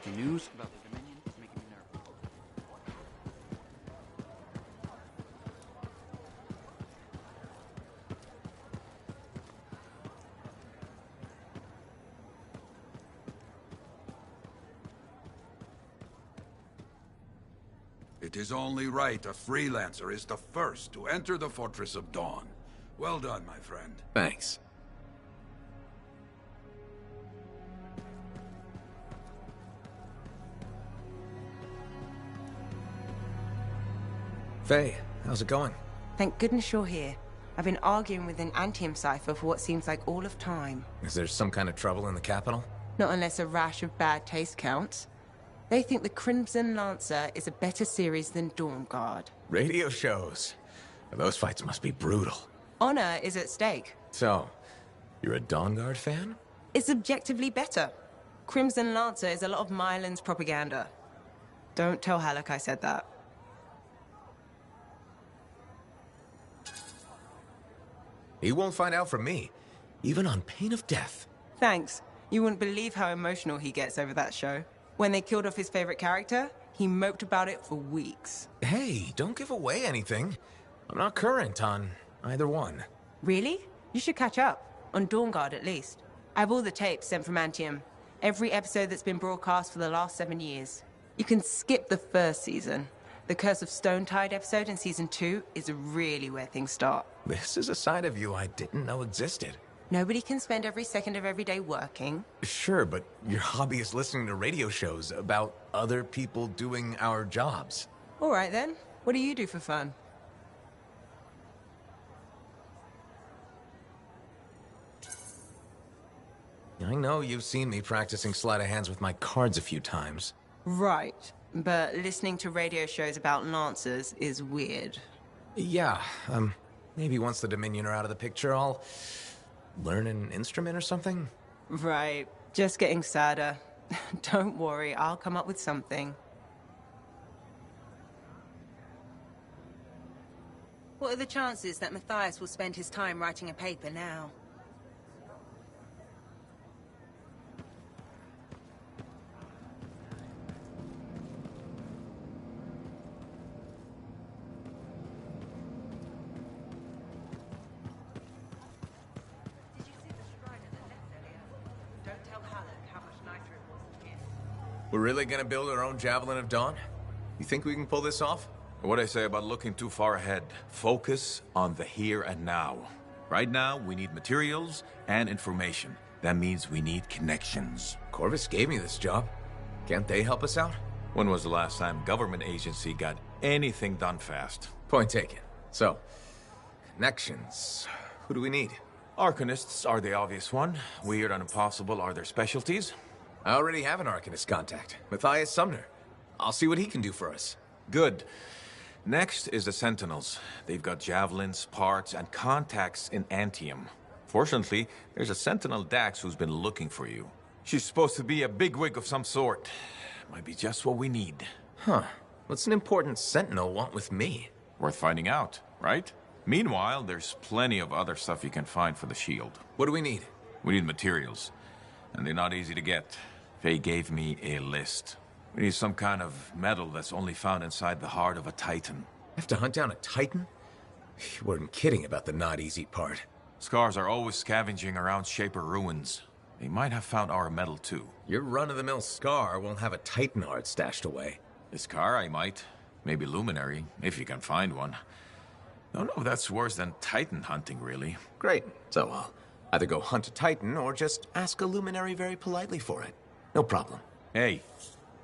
The news about the Dominion is making me nervous. It is only right a freelancer is the first to enter the Fortress of Dawn. Well done, my friend. Thanks. Faye, how's it going? Thank goodness you're here. I've been arguing with an Anthem cipher for what seems like all of time. Is there some kind of trouble in the capital? Not unless a rash of bad taste counts. They think the Crimson Lancer is a better series than Dawn Guard. Radio shows. Those fights must be brutal. Honor is at stake. So, you're a Dawn Guard fan? It's objectively better. Crimson Lancer is a lot of Mylan's propaganda. Don't tell Halleck I said that. He won't find out from me, even on pain of death. Thanks. You wouldn't believe how emotional he gets over that show. When they killed off his favorite character, he moped about it for weeks. Hey, don't give away anything. I'm not current on either one. Really? You should catch up. On Dawn Guard, at least. I have all the tapes sent from Anthem. Every episode that's been broadcast for the last 7 years. You can skip the first season. The Curse of Stonetide episode in Season 2 is really where things start. This is a side of you I didn't know existed. Nobody can spend every second of every day working. Sure, but your hobby is listening to radio shows about other people doing our jobs. All right then. What do you do for fun? I know you've seen me practicing sleight of hands with my cards a few times. Right. But listening to radio shows about Lancers is weird. Yeah, maybe once the Dominion are out of the picture, I'll learn an instrument or something? Right. Just getting sadder. Don't worry, I'll come up with something. What are the chances that Matthias will spend his time writing a paper now? We're really gonna build our own Javelin of Dawn? You think we can pull this off? What I say about looking too far ahead. Focus on the here and now. Right now, we need materials and information. That means we need connections. Corvus gave me this job. Can't they help us out? When was the last time government agency got anything done fast? Point taken. So, connections. Who do we need? Arcanists are the obvious one. Weird and impossible are their specialties. I already have an Arcanist contact, Matthias Sumner. I'll see what he can do for us. Good. Next is the Sentinels. They've got javelins, parts, and contacts in Anthem. Fortunately, there's a Sentinel Dax who's been looking for you. She's supposed to be a bigwig of some sort. Might be just what we need. Huh. What's an important Sentinel want with me? Worth finding out, right? Meanwhile, there's plenty of other stuff you can find for the shield. What do we need? We need materials. And they're not easy to get. Faye gave me a list. We need some kind of metal that's only found inside the heart of a Titan. Have to hunt down a Titan? You weren't kidding about the not easy part. Scars are always scavenging around Shaper ruins. They might have found our metal too. Your run-of-the-mill Scar won't have a Titan heart stashed away. The Scar I might. Maybe Luminary, if you can find one. Don't know if that's worse than Titan hunting, really. Great. So I'll either go hunt a Titan or just ask a Luminary very politely for it. No problem. Hey,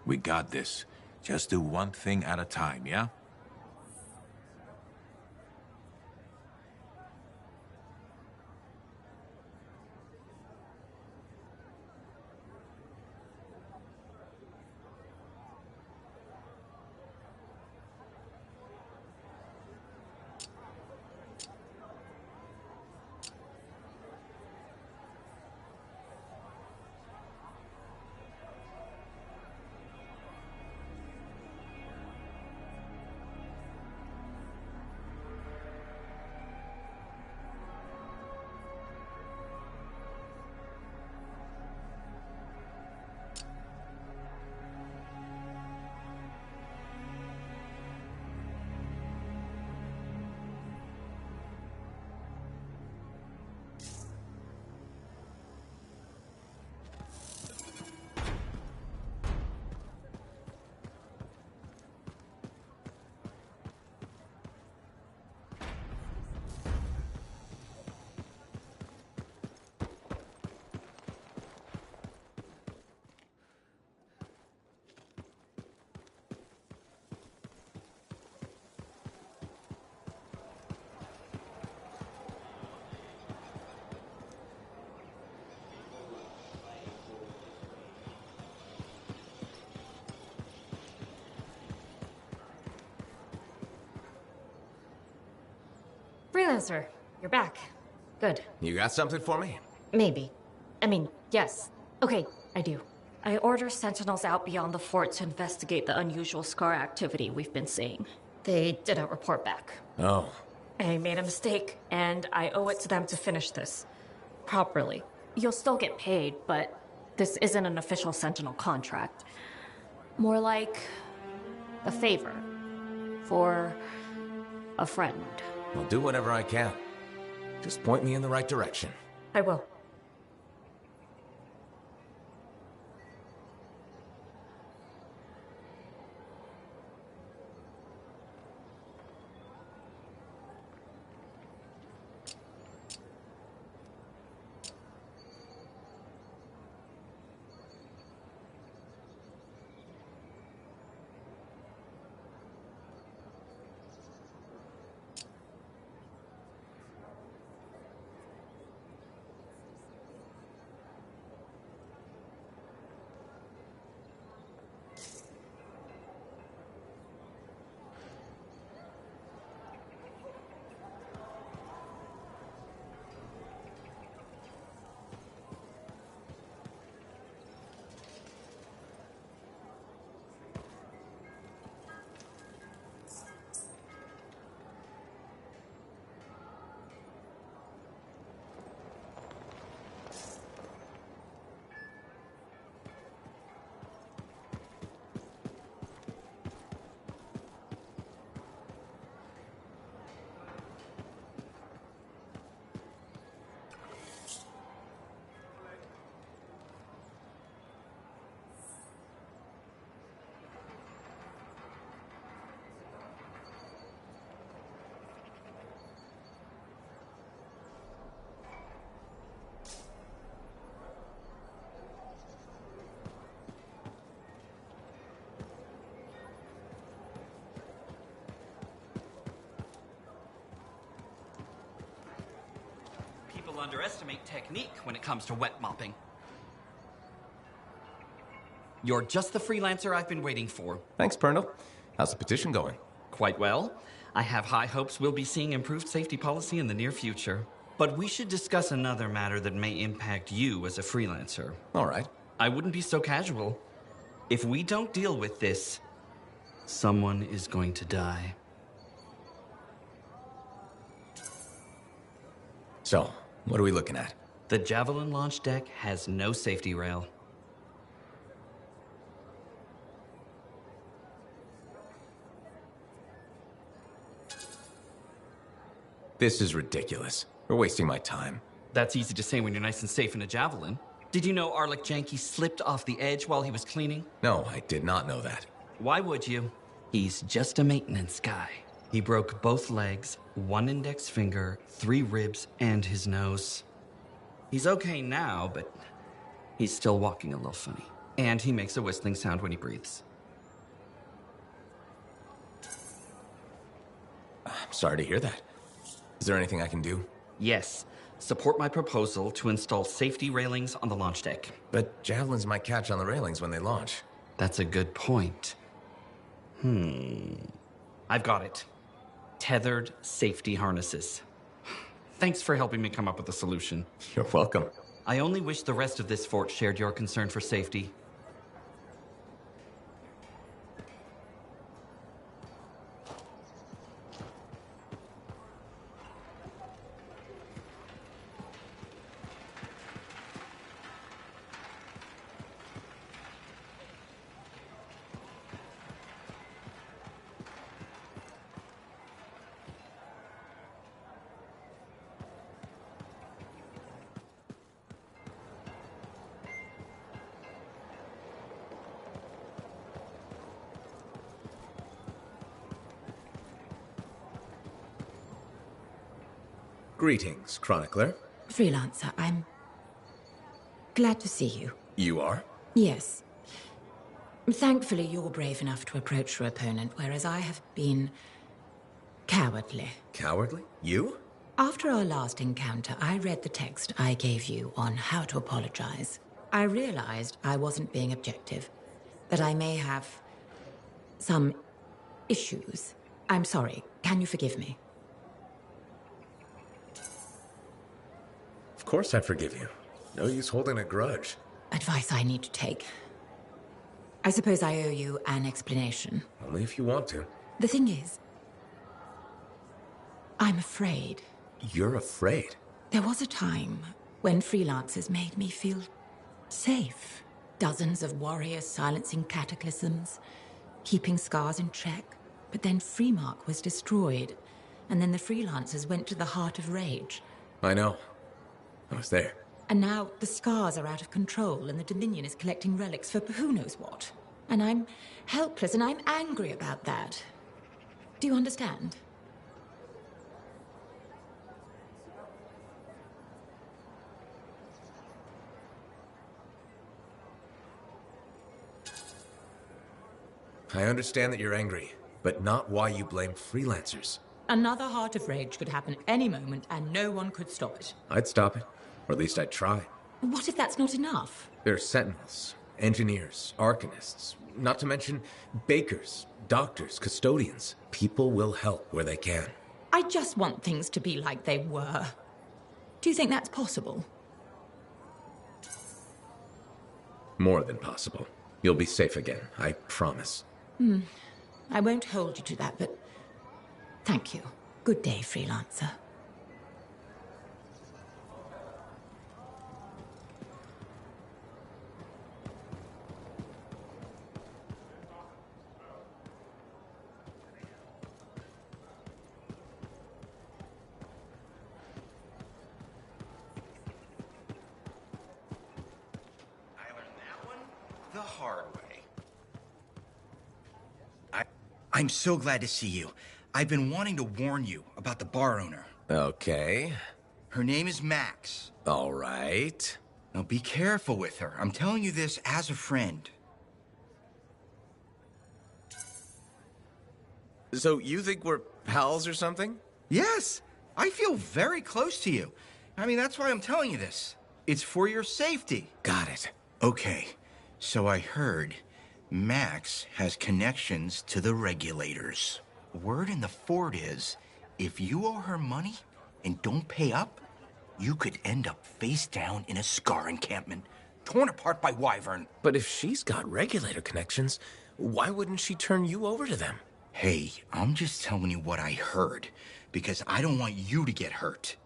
we got this. Just do one thing at a time, yeah? Freelancer, you're back. Good. You got something for me? Maybe. I mean, yes. Okay, I do. I order sentinels out beyond the fort to investigate the unusual Scar activity we've been seeing. They didn't report back. Oh. I made a mistake, and I owe it to them to finish this properly. You'll still get paid, but this isn't an official sentinel contract. More like a favor for a friend. I'll do whatever I can. Just point me in the right direction. I will. people underestimate technique when it comes to wet mopping. You're just the freelancer I've been waiting for. Thanks, Pernal. How's the petition going? Quite well. I have high hopes we'll be seeing improved safety policy in the near future. But we should discuss another matter that may impact you as a freelancer. All right. I wouldn't be so casual. If we don't deal with this, someone is going to die. So, what are we looking at? The Javelin launch deck has no safety rail. This is ridiculous. We're wasting my time. That's easy to say when you're nice and safe in a Javelin. Did you know Arlik Janky slipped off the edge while he was cleaning? No, I did not know that. Why would you? He's just a maintenance guy. He broke both legs, 1 index finger, 3 ribs, and his nose. He's okay now, but he's still walking a little funny. And he makes a whistling sound when he breathes. I'm sorry to hear that. Is there anything I can do? Yes. Support my proposal to install safety railings on the launch deck. But javelins might catch on the railings when they launch. That's a good point. I've got it. Tethered safety harnesses. Thanks for helping me come up with a solution. You're welcome. I only wish the rest of this fort shared your concern for safety. Greetings, Chronicler. Freelancer, I'm glad to see you. You are? Yes. Thankfully, you're brave enough to approach your opponent, whereas I have been cowardly. Cowardly? You? After our last encounter, I read the text I gave you on how to apologize. I realized I wasn't being objective, that I may have some issues. I'm sorry. Can you forgive me? Of course I forgive you. No use holding a grudge. Advice I need to take. I suppose I owe you an explanation. Only if you want to. The thing is, I'm afraid. You're afraid? There was a time when freelancers made me feel safe. Dozens of warriors silencing cataclysms, keeping scars in check. But then Freemark was destroyed, and then the freelancers went to the heart of rage. I know. I was there. And now the scars are out of control, and the Dominion is collecting relics for who knows what. And I'm helpless, and I'm angry about that. Do you understand? I understand that you're angry, but not why you blame freelancers. Another heart of rage could happen at any moment, and no one could stop it. I'd stop it. Or at least I'd try. What if that's not enough? There are sentinels, engineers, arcanists, not to mention bakers, doctors, custodians. People will help where they can. I just want things to be like they were. Do you think that's possible? More than possible. You'll be safe again, I promise. I won't hold you to that, but thank you. Good day, freelancer. The hard way. I'm so glad to see you. I've been wanting to warn you about the bar owner. Okay. Her name is Max. All right. Now be careful with her. I'm telling you this as a friend. So you think we're pals or something? Yes. I feel very close to you. I mean, that's why I'm telling you this. It's for your safety. Got it. Okay, so I heard Max has connections to the regulators. Word in the fort is, if you owe her money and don't pay up, you could end up face down in a Scar encampment, torn apart by Wyvern. But if she's got regulator connections, why wouldn't she turn you over to them? Hey, I'm just telling you what I heard, because I don't want you to get hurt.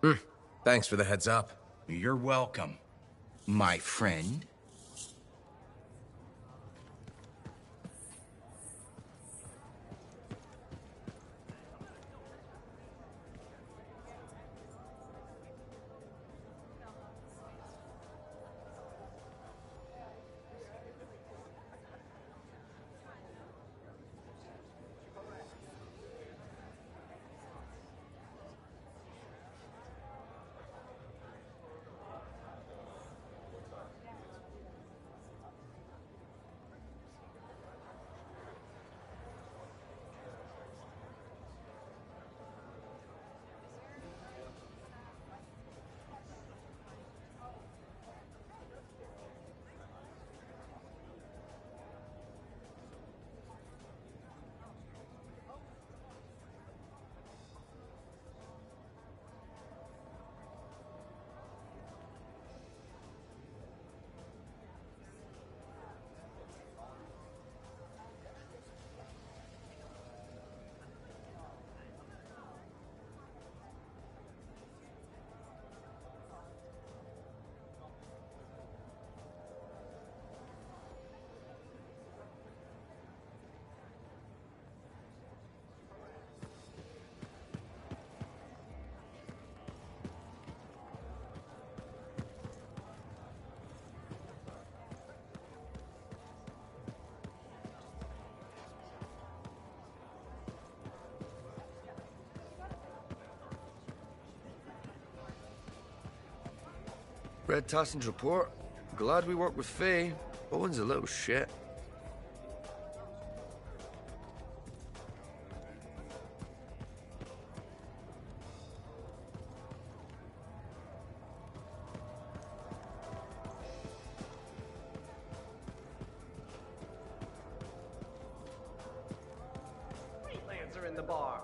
Thanks for the heads up. You're welcome, my friend. Red Tossing's report. Glad we worked with Faye. Owen's a little shit. Freelancer in the bar.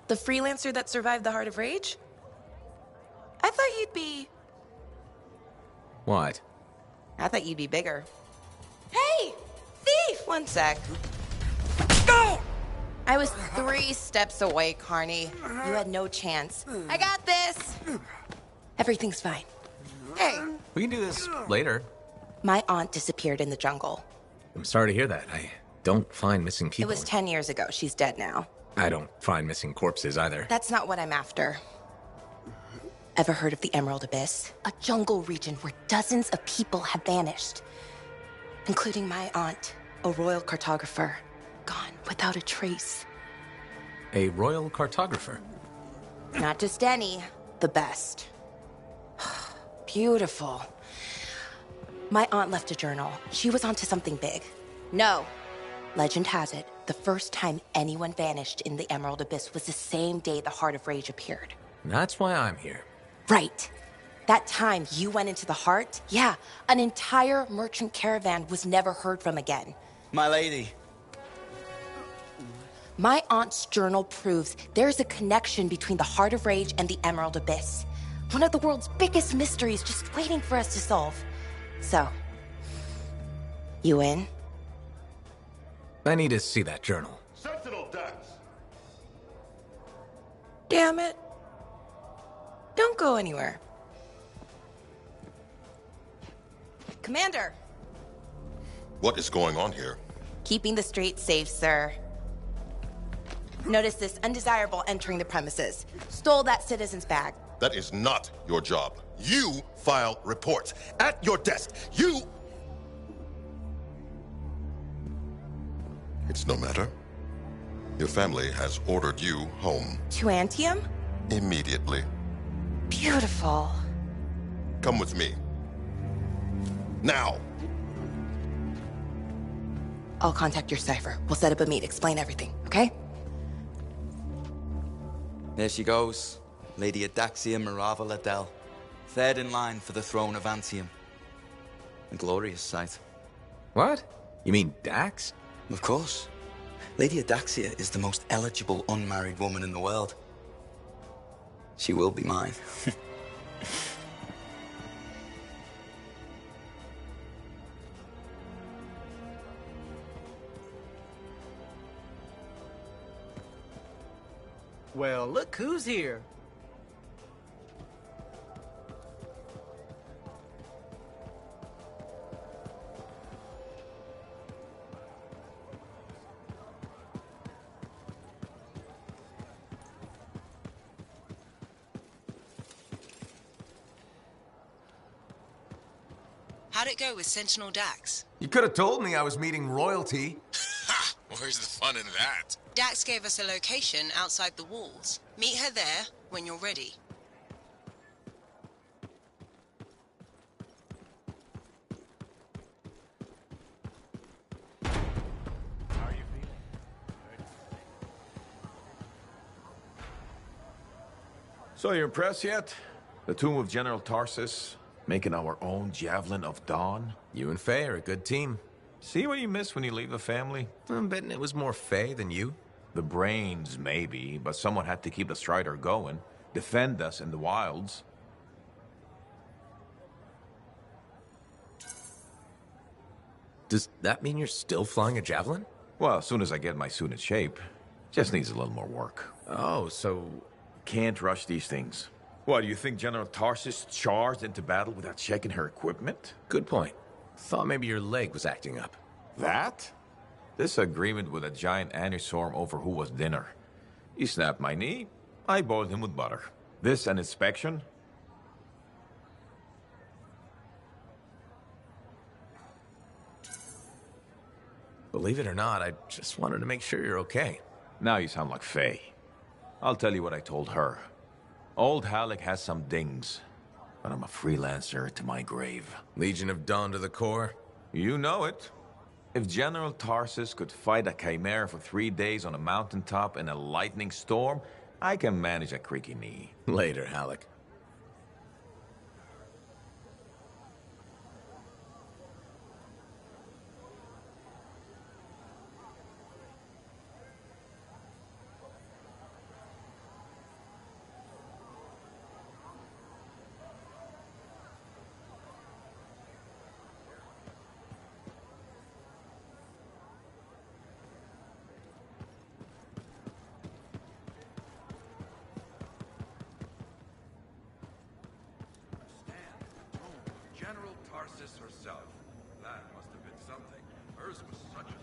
The freelancer that survived the Heart of Rage? I thought you'd be... What? I thought you'd be bigger. Hey! Thief! One sec. I was 3 steps away, Carney. You had no chance. I got this! Everything's fine. Hey! We can do this later. My aunt disappeared in the jungle. I'm sorry to hear that. I don't find missing It people. was 10 years ago. She's dead now. I don't find missing corpses either. That's not what I'm after. Ever heard of the Emerald Abyss? A jungle region where dozens of people have vanished. Including my aunt, a royal cartographer. Gone without a trace. A royal cartographer? Not just any, the best. Beautiful. My aunt left a journal. She was onto something big. No. Legend has it, the first time anyone vanished in the Emerald Abyss was the same day the Heart of Rage appeared. That's why I'm here. Right. That time you went into the Heart, yeah, an entire merchant caravan was never heard from again. My lady. My aunt's journal proves there's a connection between the Heart of Rage and the Emerald Abyss. One of the world's biggest mysteries just waiting for us to solve. So, you in? I need to see that journal. Sentinel decks. Damn it. Don't go anywhere. Commander! What is going on here? Keeping the streets safe, sir. Notice this undesirable entering the premises. Stole that citizen's bag. That is not your job. You file reports. At your desk, you... It's no matter. Your family has ordered you home. To Anthem? Immediately. Beautiful. Come with me. Now! I'll contact your cipher. We'll set up a meet, explain everything, okay? There she goes. Lady Adaxia Mirava Ladell. Third in line for the throne of Anthem. A glorious sight. What? You mean Dax? Of course. Lady Adaxia is the most eligible unmarried woman in the world. She will be mine. Well, look who's here. How'd it go with Sentinel Dax? You could have told me I was meeting royalty. Ha! Where's the fun in that? Dax gave us a location outside the walls. Meet her there when you're ready. How are you feeling? So you impressed yet? The tomb of General Tarsus, making our own Javelin of Dawn? You and Faye are a good team. See what you miss when you leave the family? I'm betting it was more Faye than you. The brains, maybe, but someone had to keep the Strider going. Defend us in the wilds. Does that mean you're still flying a Javelin? Well, as soon as I get my suit in shape. Just needs a little more work. Oh, so... Can't rush these things. What, do you think General Tarsus charged into battle without checking her equipment? Good point. Thought maybe your leg was acting up. That? This agreement with a giant aneurysm over who was dinner. He snapped my knee, I boiled him with butter. This an inspection? Believe it or not, I just wanted to make sure you're okay. Now you sound like Faye. I'll tell you what I told her. Old Halleck has some dings, but I'm a freelancer to my grave. Legion of Dawn to the core? You know it. If General Tarsus could fight a chimera for 3 days on a mountaintop in a lightning storm, I can manage a creaky knee. Later, Halleck. General Tarsus herself. That must have been something. Hers was such a story.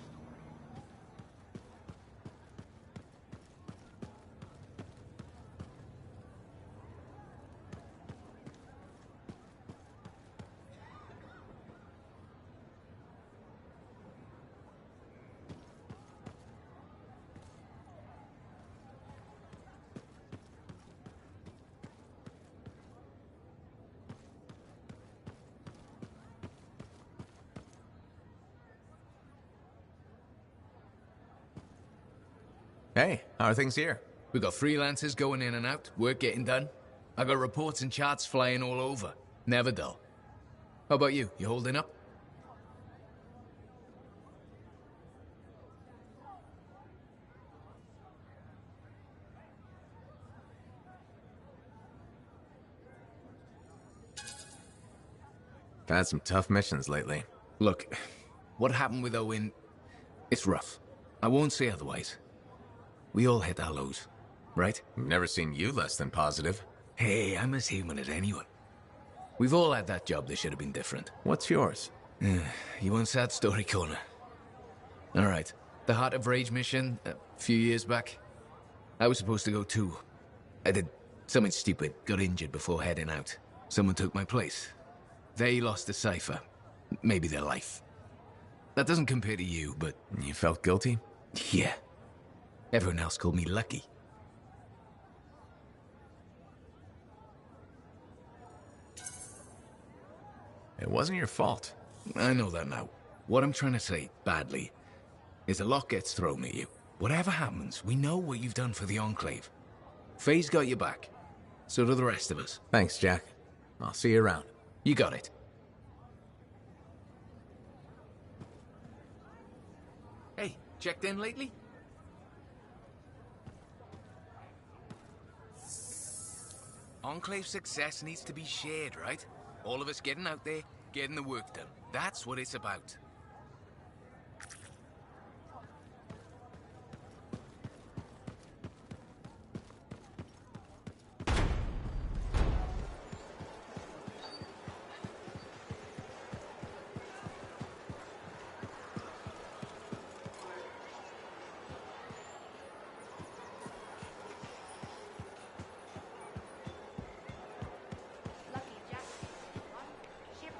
Hey, how are things here? We got freelancers going in and out, work getting done. I got reports and charts flying all over. Never dull. How about you? You holding up? I've had some tough missions lately. Look, what happened with Owen, it's rough. I won't say otherwise. We all hit our lows, right? Never seen you less than positive. Hey, I'm as human as anyone. We've all had that job that should have been different. What's yours? You want sad story corner? Alright, the Heart of Rage mission, a few years back. I was supposed to go too. I did something stupid, got injured before heading out. Someone took my place. They lost the cipher. Maybe their life. That doesn't compare to you, but... You felt guilty? Yeah. Everyone else called me lucky. It wasn't your fault. I know that now. What I'm trying to say, badly, is a lot gets thrown at you. Whatever happens, we know what you've done for the Enclave. Faye's got your back. So do the rest of us. Thanks, Jack. I'll see you around. You got it. Hey, checked in lately? Enclave success needs to be shared, right? All of us getting out there, getting the work done. That's what it's about.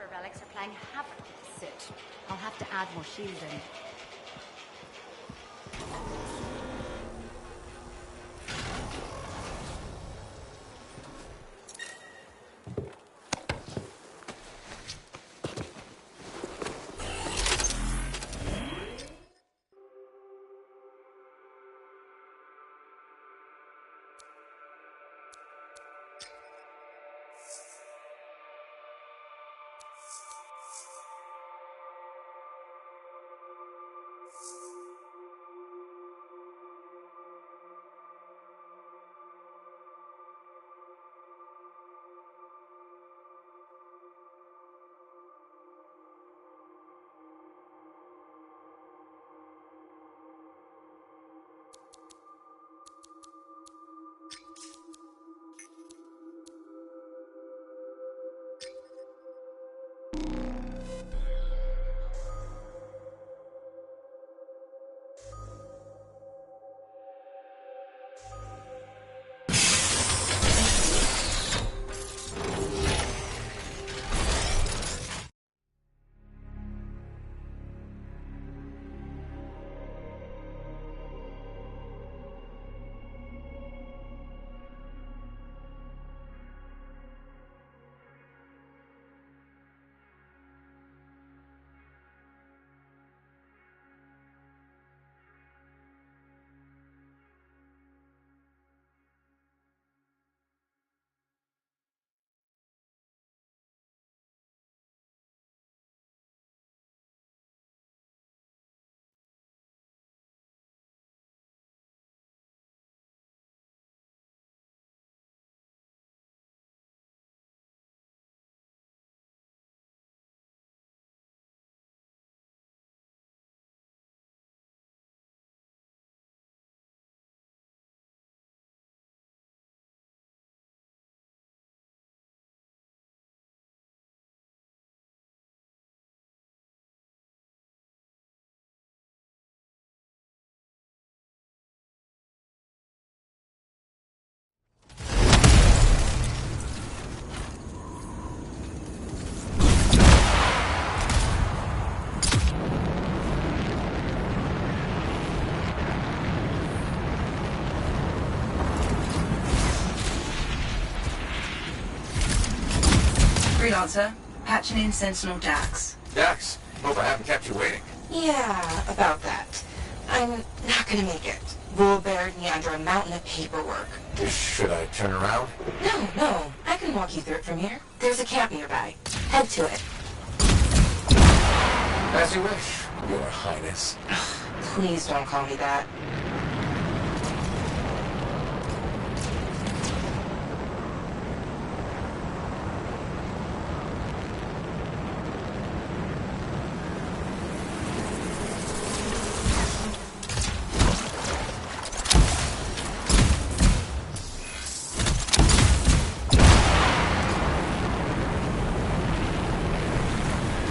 Relics are playing havoc. Sit. I'll have to add more shielding. Freelancer, patching in Sentinel Dax. Dax, hope I haven't kept you waiting. Yeah, about that. I'm not gonna make it. Bull buried me under a mountain of paperwork. Should I turn around? No, I can walk you through it from here. There's a camp nearby. Head to it. As you wish, Your Highness. Please don't call me that.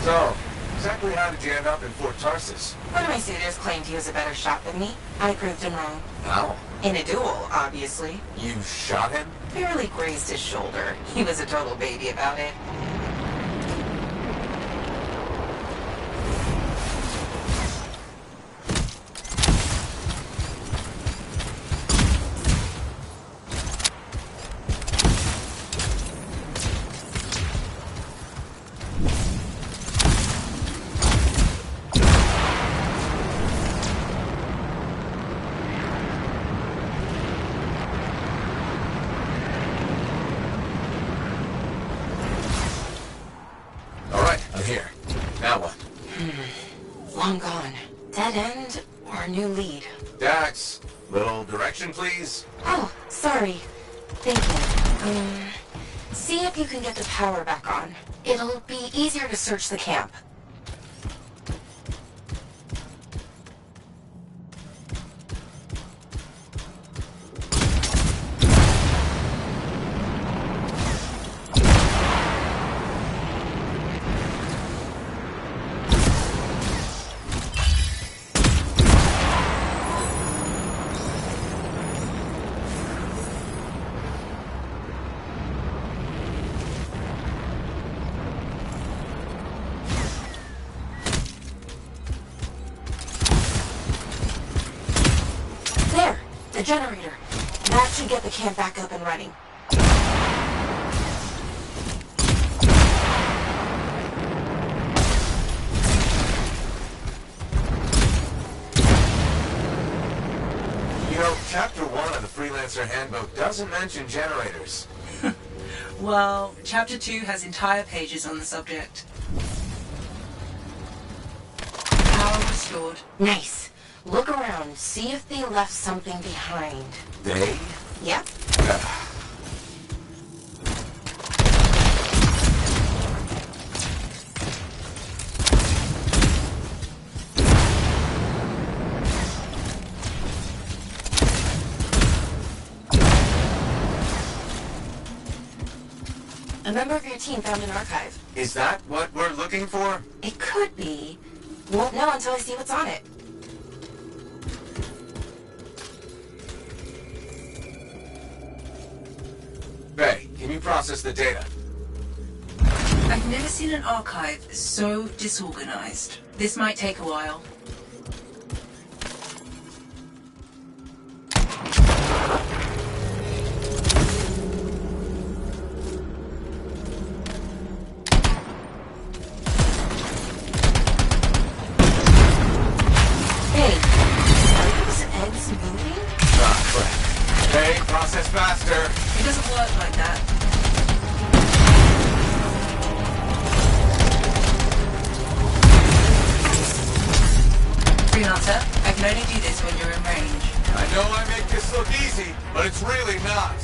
So, exactly how did you end up in Fort Tarsus? One of my suitors claimed he was a better shot than me. I proved him wrong. How? In a duel, obviously. You shot him? Barely grazed his shoulder. He was a total baby about it. Long gone. Dead end or new lead? Dax, little direction, please? Oh, sorry. Thank you. See if you can get the power back on. It'll be easier to search the camp. The generator. That should get the camp back up and running. You know, Chapter 1 of the Freelancer Handbook doesn't mention generators. Well, Chapter 2 has entire pages on the subject. Power restored. Nice. Look around, see if they left something behind. They? Yep. A member of your team found an archive. Is that what we're looking for? It could be. Won't know until I see what's on it. Ray, can you process the data? I've never seen an archive so disorganized. This might take a while. Hey, are those eggs moving? Ah, crap. Hey, process faster. It doesn't work like that. Freelancer, I can only do this when you're in range. I know I make this look easy, but it's really not.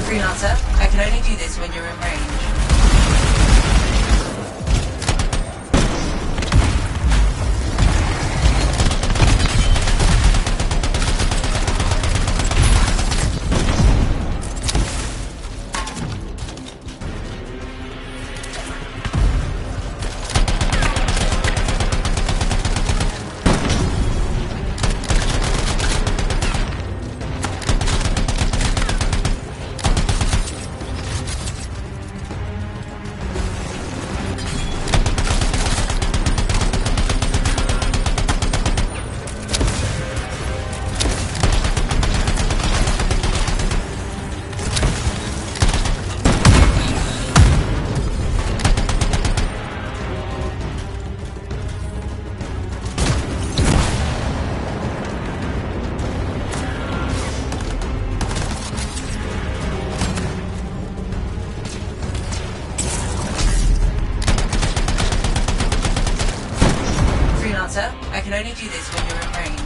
Freelancer, I can only do this when you're in range. I can only do this when you're in range.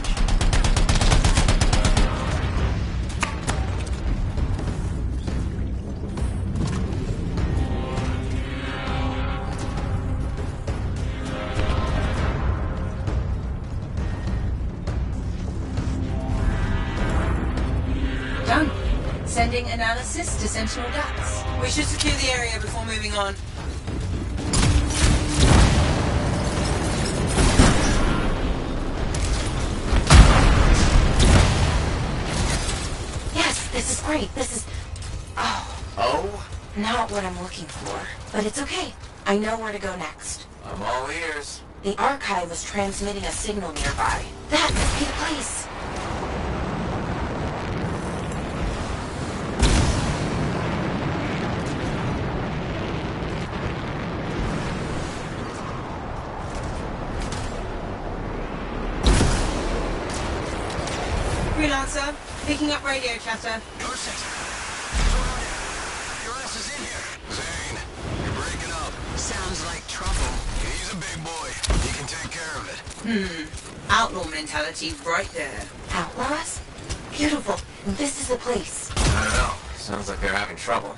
Done. Sending analysis to Sentinel DAX. We should secure the area before moving on. This is great. This is... Oh? Not what I'm looking for. But it's okay. I know where to go next. I'm all ears. The archive is transmitting a signal nearby. That must be the place. Freelancer, picking up radio chatter. Your ass is in here. Zane, you're breaking up. Sounds like trouble. He's a big boy. He can take care of it. Outlaw mentality right there. Outlaws? Beautiful. This is the place. I don't know. Sounds like they're having trouble.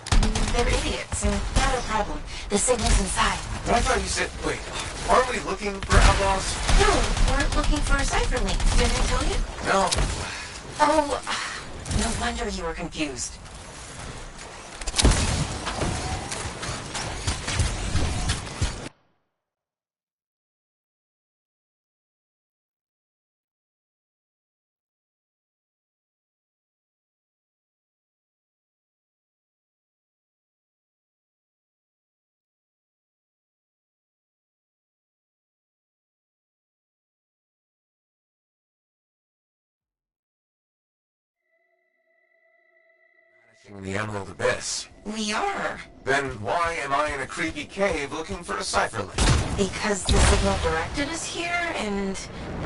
They're idiots. Not a problem. The signal's inside. I thought you said, wait, aren't we looking for outlaws? No, we're looking for a cipher link. Did I tell you? No. Oh, no wonder you were confused. In the Emerald Abyss. We are. Then why am I in a creepy cave looking for a cipher link? Because the signal directed us here, and...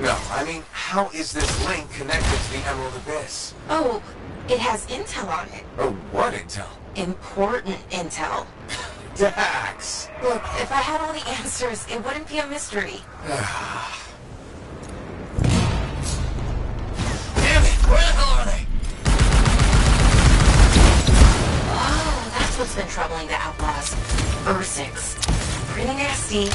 No, I mean, how is this link connected to the Emerald Abyss? Oh, it has intel on it. Oh, what intel? Important intel. Dax! Look, if I had all the answers, it wouldn't be a mystery. Damn it! Where the hell are they? Oh, that's what's been troubling the outlaws. Ursix. Pretty nasty.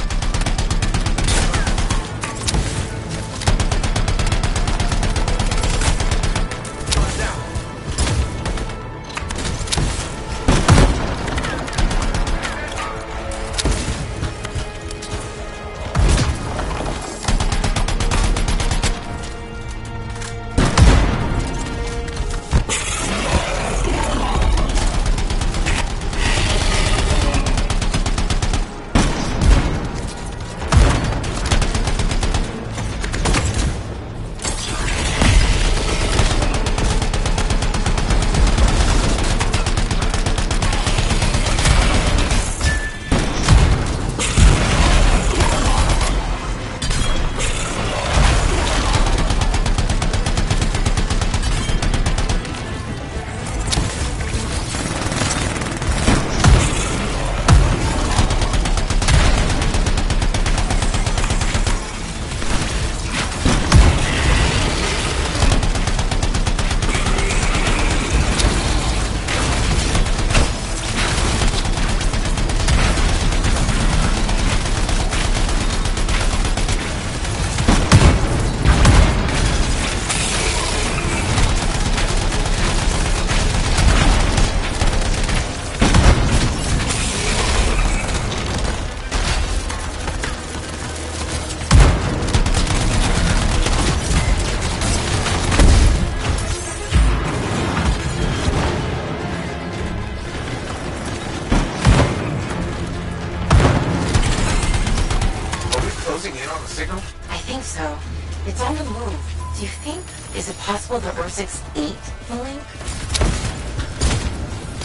The Ursix ate the link?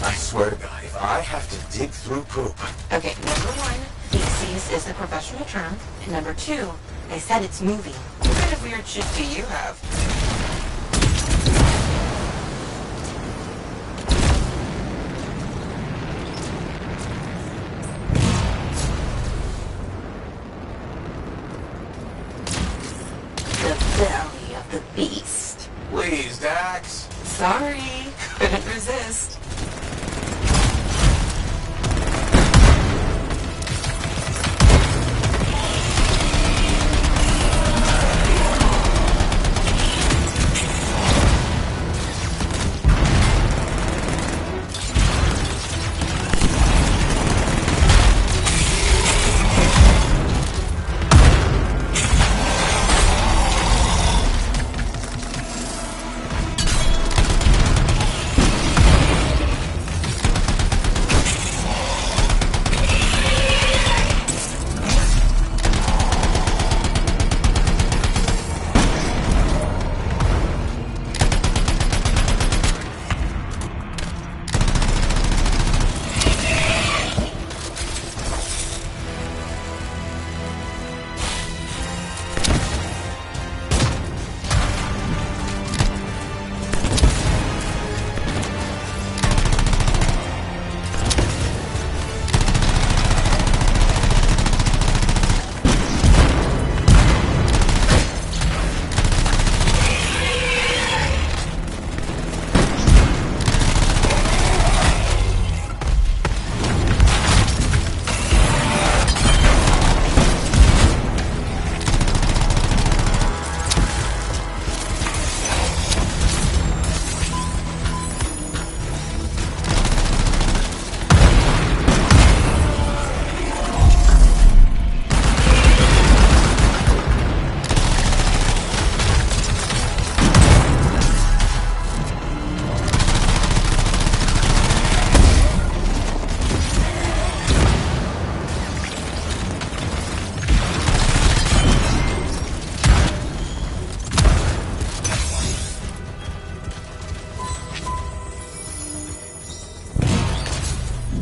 I swear to God, if I have to dig through poop... Okay, number one, feces is the professional term. And number two, they said it's moving. What kind of weird shit do you have? The belly of the beast. Please, Dax. Sorry, couldn't resist.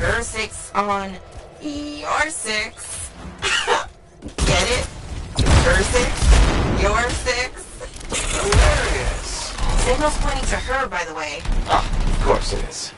her 6 on your 6. Get it? Her 6, your 6. Hilarious. Signal's pointing to her, by the way. Ah, of course it is.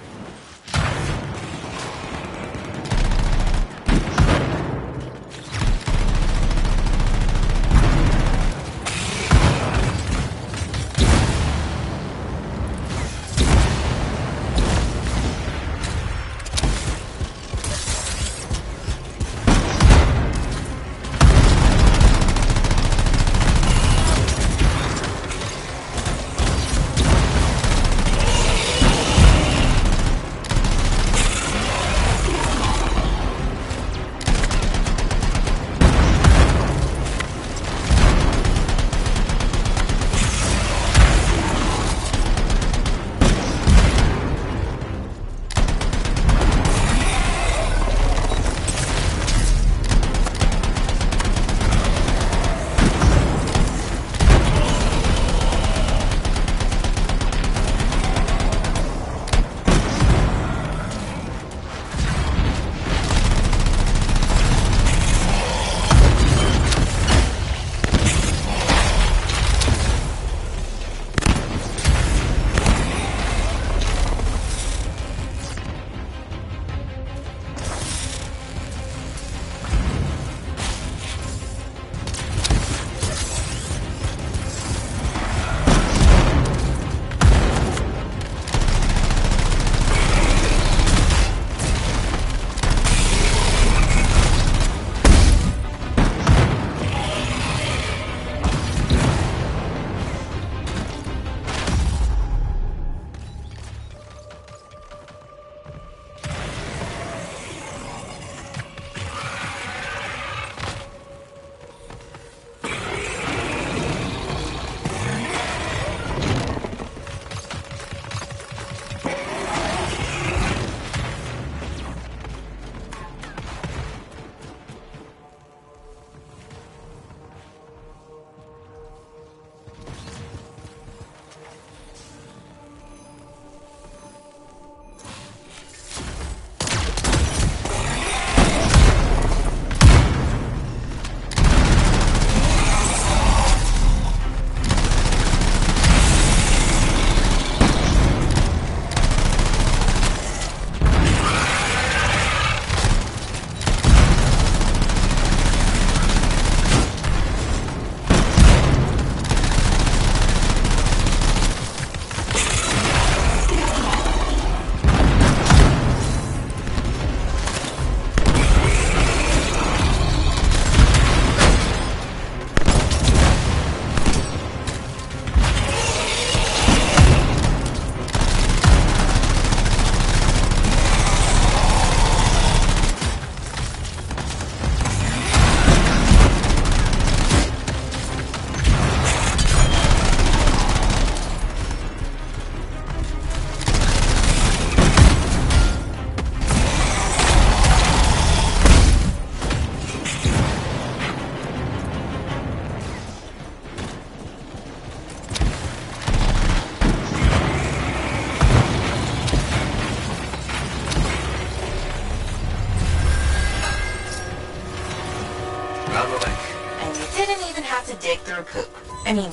dig through poop. I mean,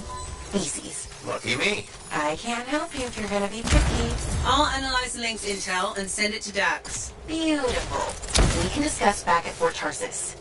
feces. Lucky me. I can't help you if you're gonna be picky. I'll analyze the link's intel and send it to Dax. Beautiful. We can discuss back at Fort Tarsus.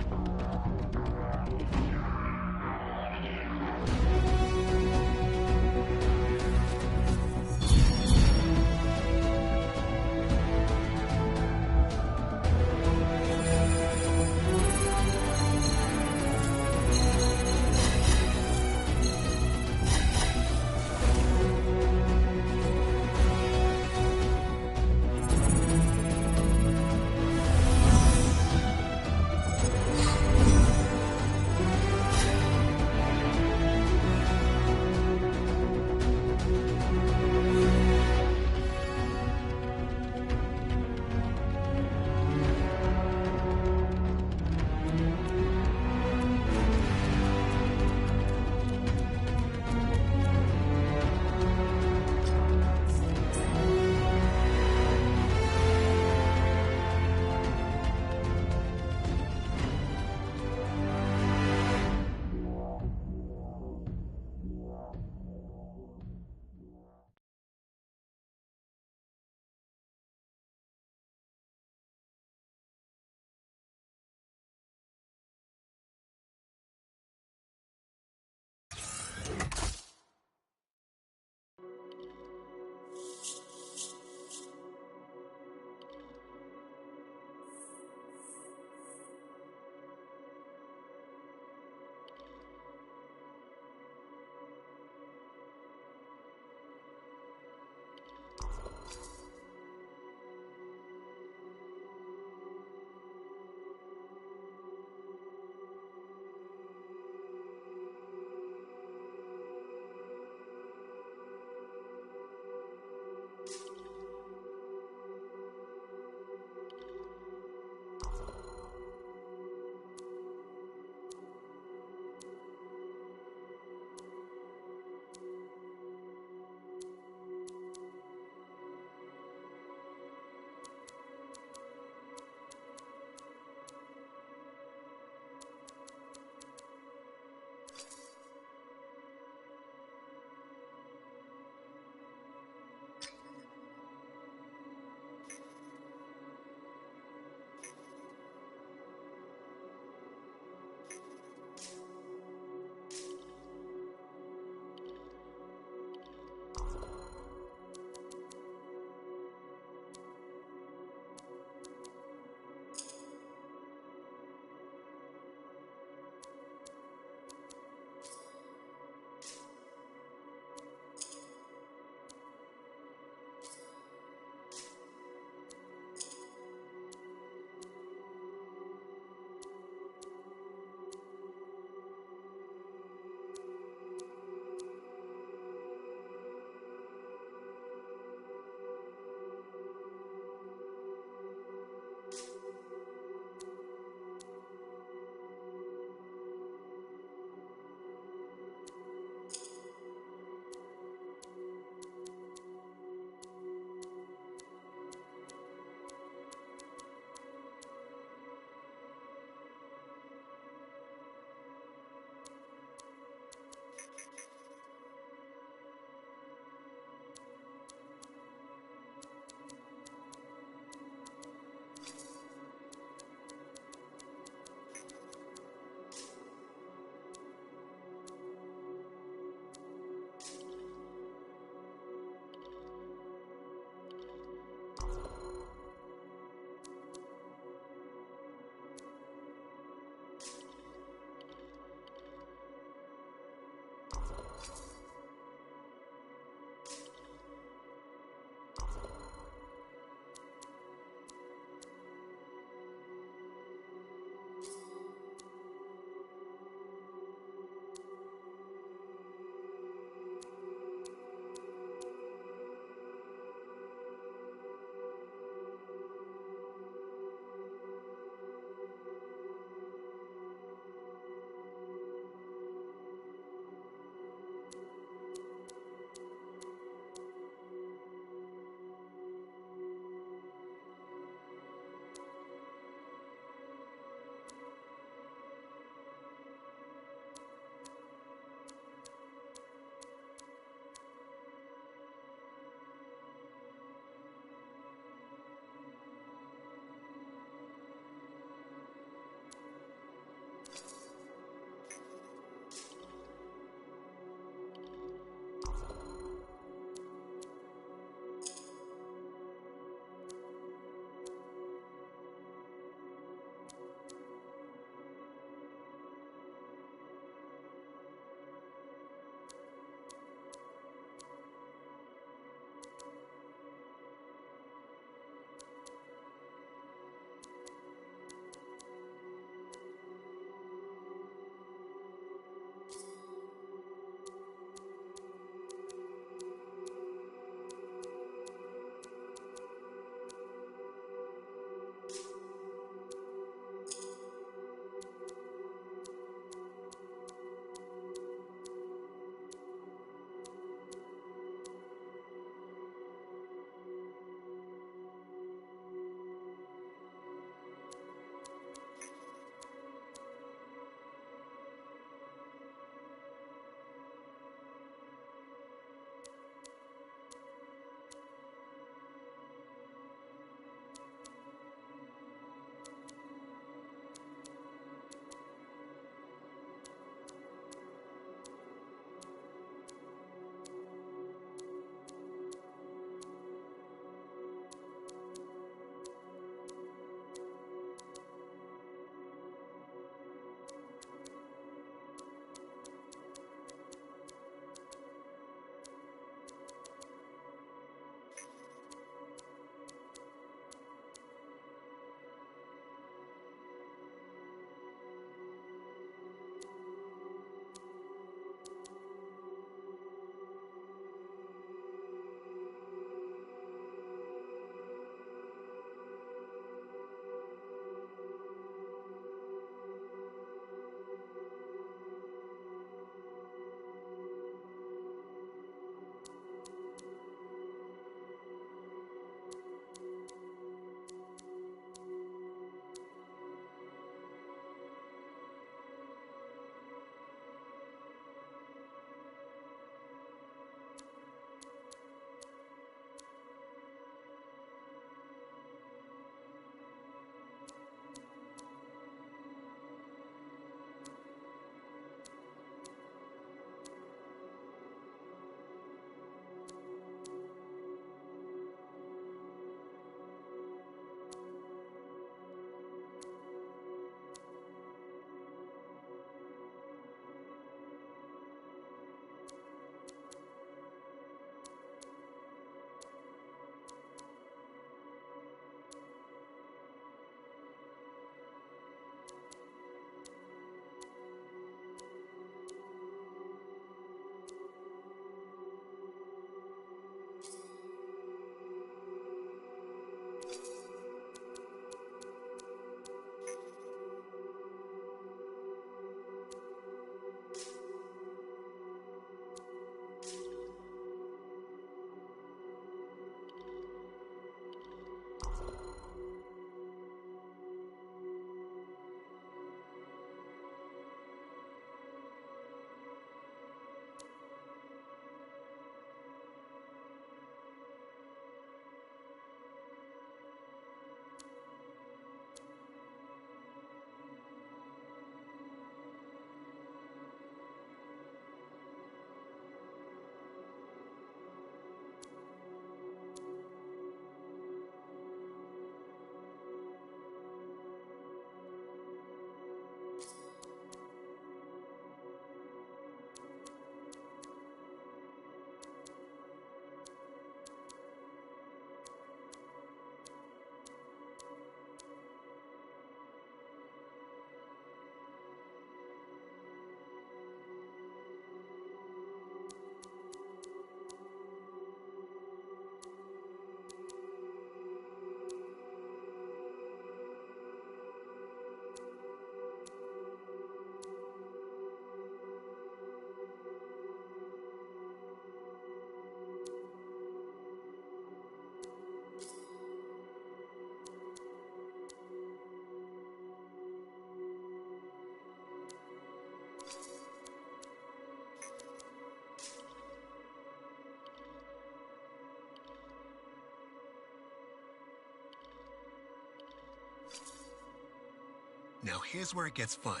Now here's where it gets fun.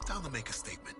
Time to make a statement.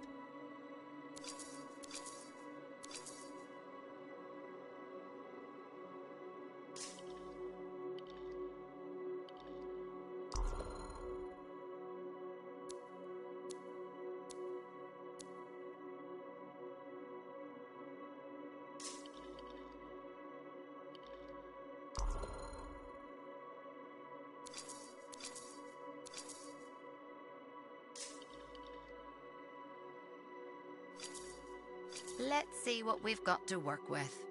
Let's see what we've got to work with.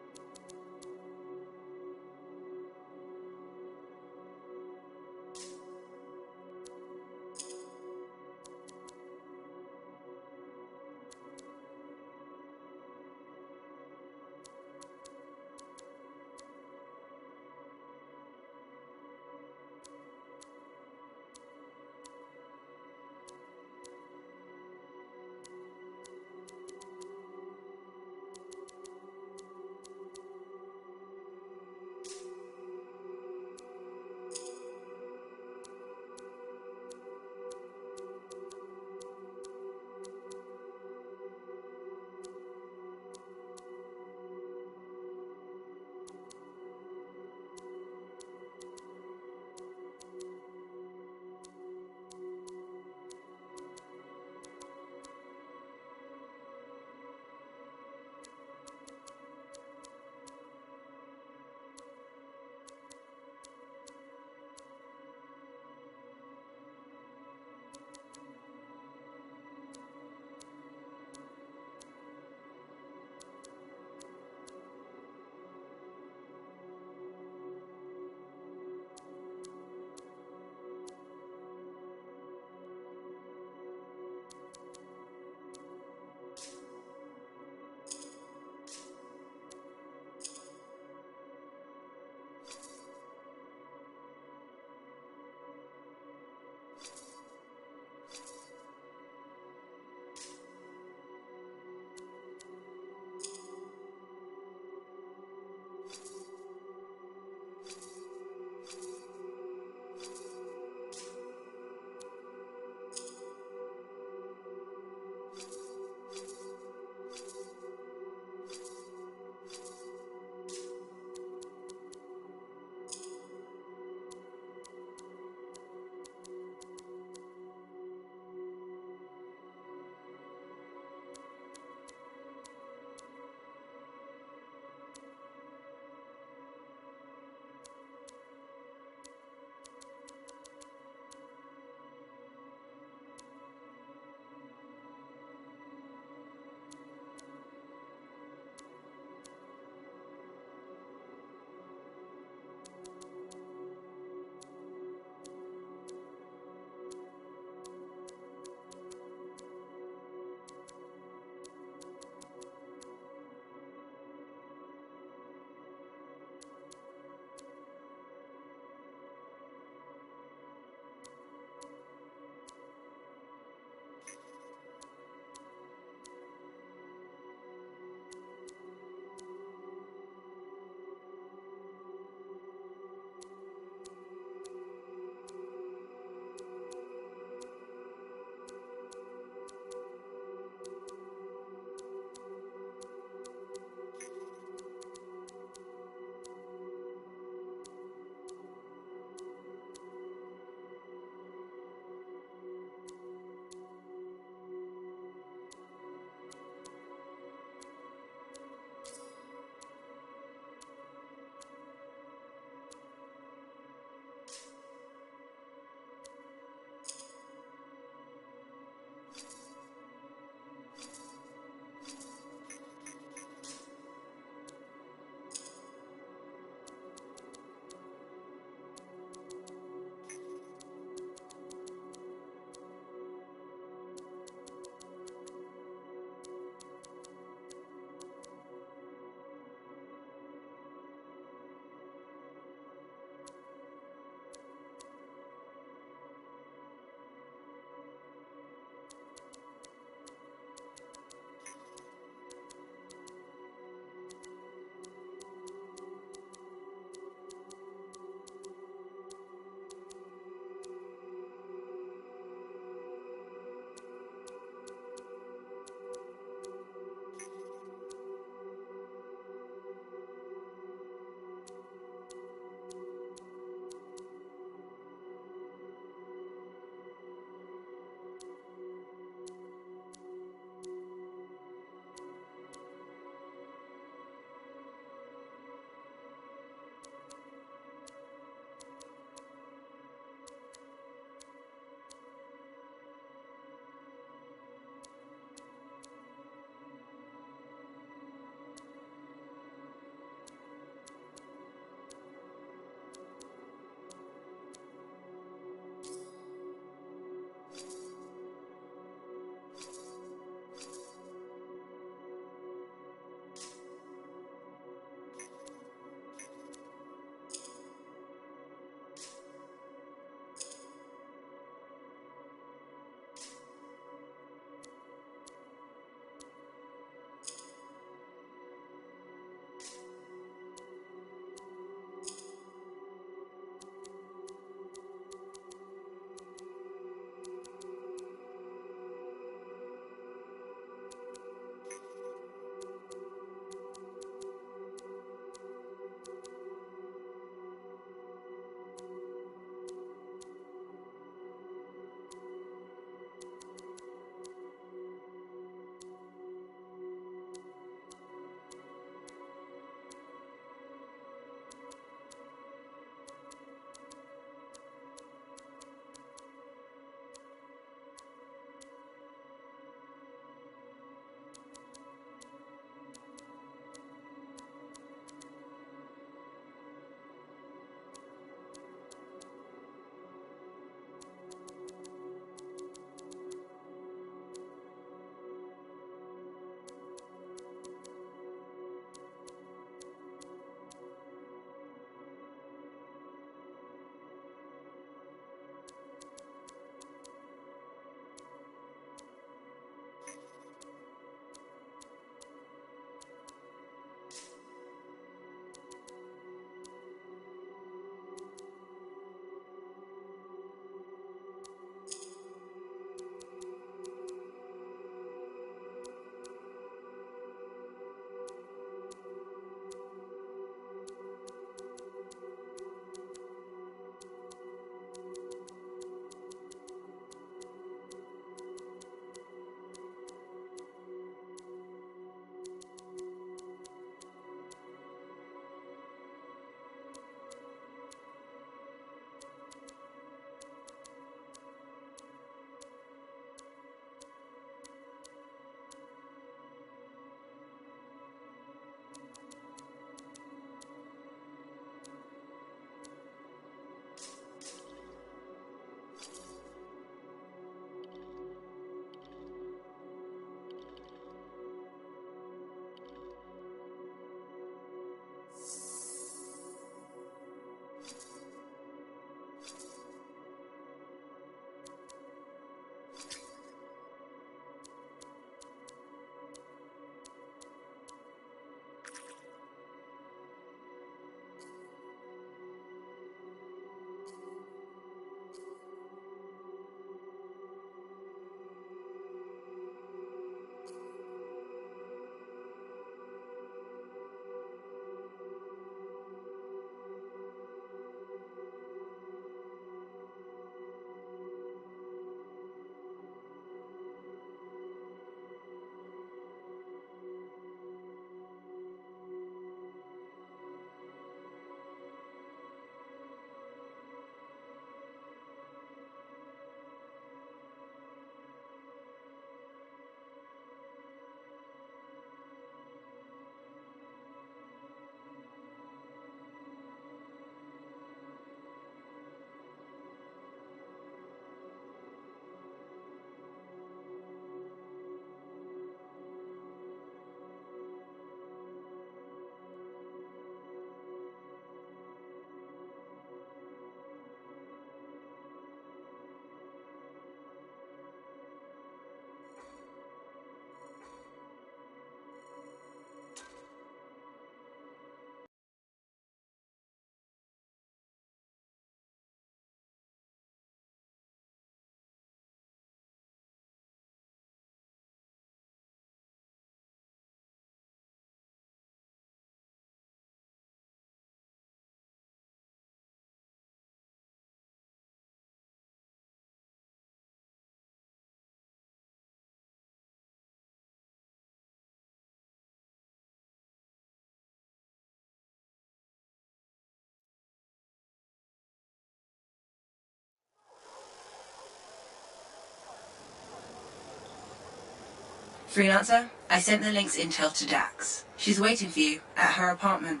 Freelancer, I sent the link's intel to Dax. She's waiting for you at her apartment.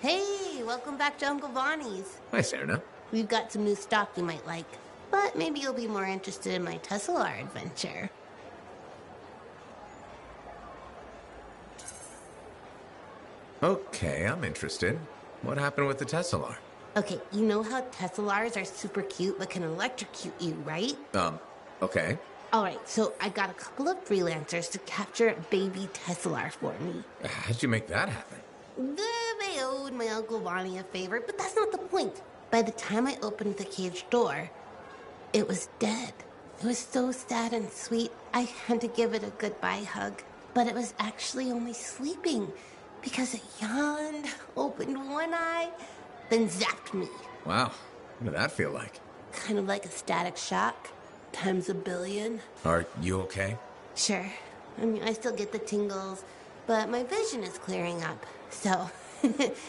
Hey, welcome back to Uncle Bonnie's. Hi, Serena. We've got some new stock you might like, but maybe you'll be more interested in my Tesselar adventure. Okay, I'm interested. What happened with the Tesselar? Okay, you know how Tessellars are super cute but can electrocute you, right? Okay. Alright, so I got a couple of freelancers to capture a baby Tesselar for me. How'd you make that happen? They owed my Uncle Bonnie a favor, but that's not the point. By the time I opened the cage door, it was dead. It was so sad and sweet, I had to give it a goodbye hug. But it was actually only sleeping, because it yawned, opened one eye, then zapped me. Wow, what did that feel like? Kind of like a static shock, times a billion. Are you okay? Sure. I mean, I still get the tingles, but my vision is clearing up, so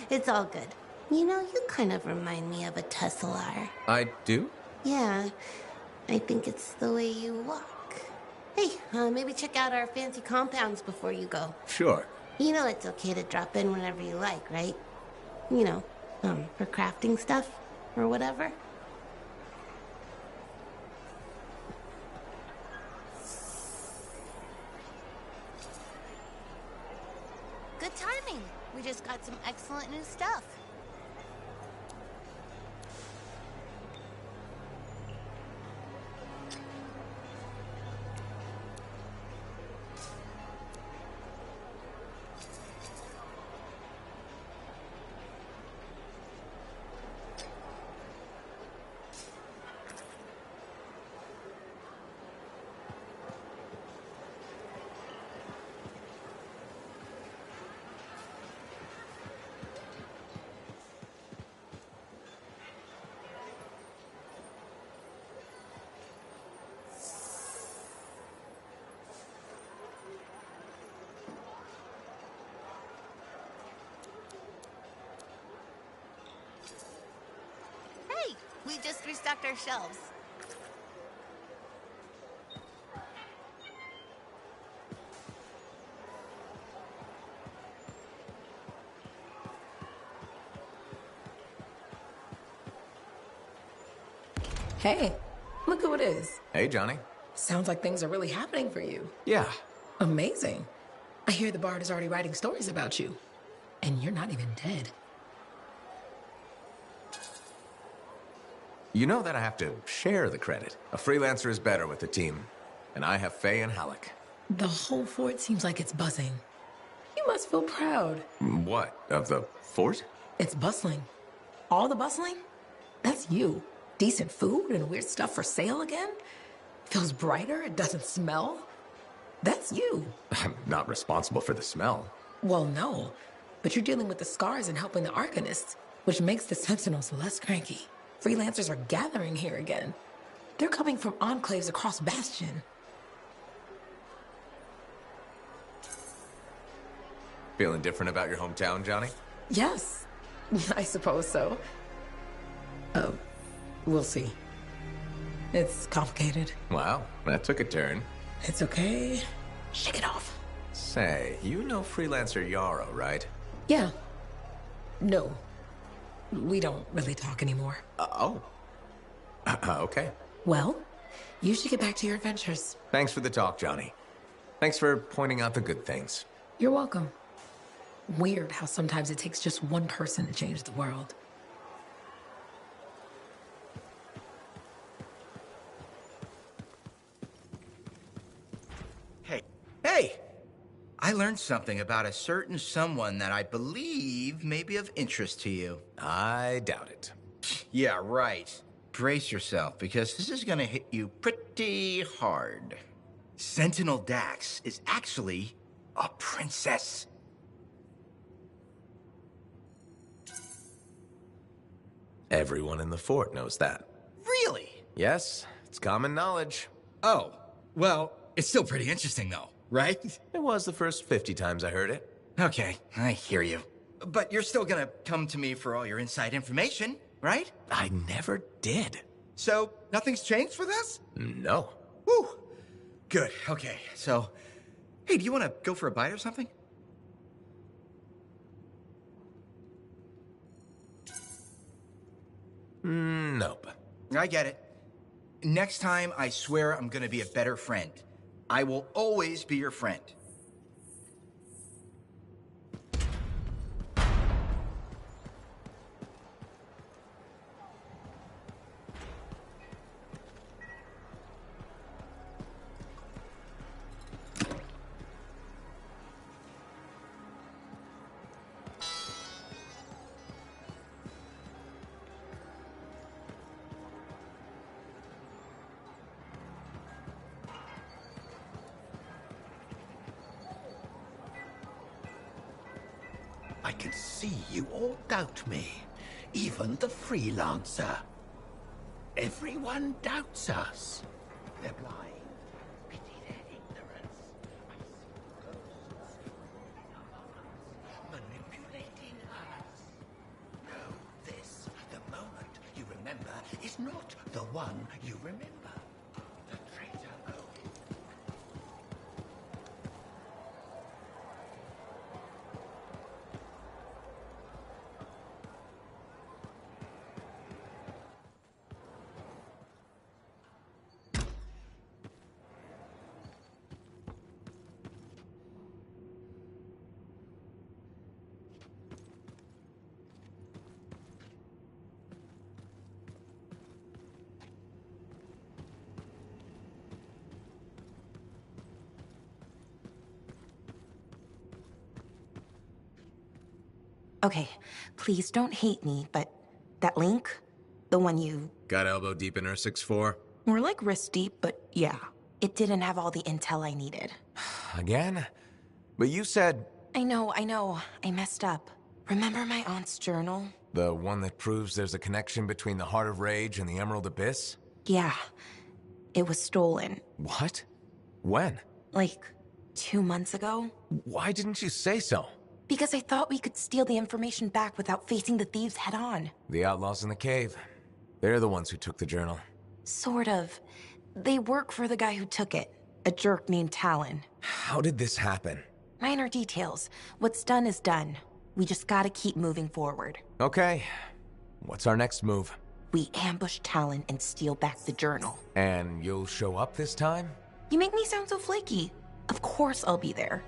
it's all good. You know, you kind of remind me of a Tesselar. I do? Yeah, I think it's the way you walk. Hey, maybe check out our fancy compounds before you go. Sure. You know it's okay to drop in whenever you like, right? You know, for crafting stuff or whatever. Good timing. We just got some excellent new stuff. We just restocked our shelves. Hey, look who it is. Hey, Johnny. Sounds like things are really happening for you. Yeah. Amazing. I hear the Bard is already writing stories about you. And you're not even dead. You know that I have to share the credit. A freelancer is better with the team. And I have Faye and Halleck. The whole fort seems like it's buzzing. You must feel proud. What? Of the fort? It's bustling. All the bustling? That's you. Decent food and weird stuff for sale again? Feels brighter, it doesn't smell? That's you. I'm not responsible for the smell. Well, no. But you're dealing with the scars and helping the Arcanists, which makes the Sentinels less cranky. Freelancers are gathering here again. They're coming from enclaves across Bastion. Feeling different about your hometown, Johnny? Yes, I suppose so. We'll see. It's complicated. Wow, that took a turn. It's okay. Shake it off. Say, you know freelancer Yarrow, right? Yeah. No. We don't really talk anymore. Okay. Well, you should get back to your adventures. Thanks for the talk, Johnny. Thanks for pointing out the good things. You're welcome. Weird how sometimes it takes just one person to change the world. Hey! I learned something about a certain someone that I believe may be of interest to you. I doubt it. Yeah, right. Brace yourself, because this is gonna hit you pretty hard. Sentinel Dax is actually a princess. Everyone in the fort knows that. Really? Yes, it's common knowledge. Oh, well, it's still pretty interesting though, right? It was the first 50 times I heard it. Okay, I hear you. But you're still gonna come to me for all your inside information, right? I never did. So, nothing's changed with us? No. Whew. Good, okay. So, hey, do you want to go for a bite or something? Nope. I get it. Next time, I swear I'm gonna be a better friend. I will always be your friend. I can see you all doubt me, even the freelancer. Everyone doubts us. They're blind. Pity their ignorance. Manipulating us. Know this, the moment you remember is not the one you remember. The traitor owes. Okay, please don't hate me, but that link, the one you... Got elbow deep in her 6'4"? More like wrist deep, but yeah. It didn't have all the intel I needed. Again? But you said... I know. I messed up. Remember my aunt's journal? The one that proves there's a connection between the Heart of Rage and the Emerald Abyss? Yeah. It was stolen. What? When? Like, 2 months ago? Why didn't you say so? Because I thought we could steal the information back without facing the thieves head on. The outlaws in the cave. They're the ones who took the journal. Sort of. They work for the guy who took it. A jerk named Talon. How did this happen? Minor details. What's done is done. We just gotta keep moving forward. Okay. What's our next move? We ambush Talon and steal back the journal. And you'll show up this time? You make me sound so flaky. Of course I'll be there.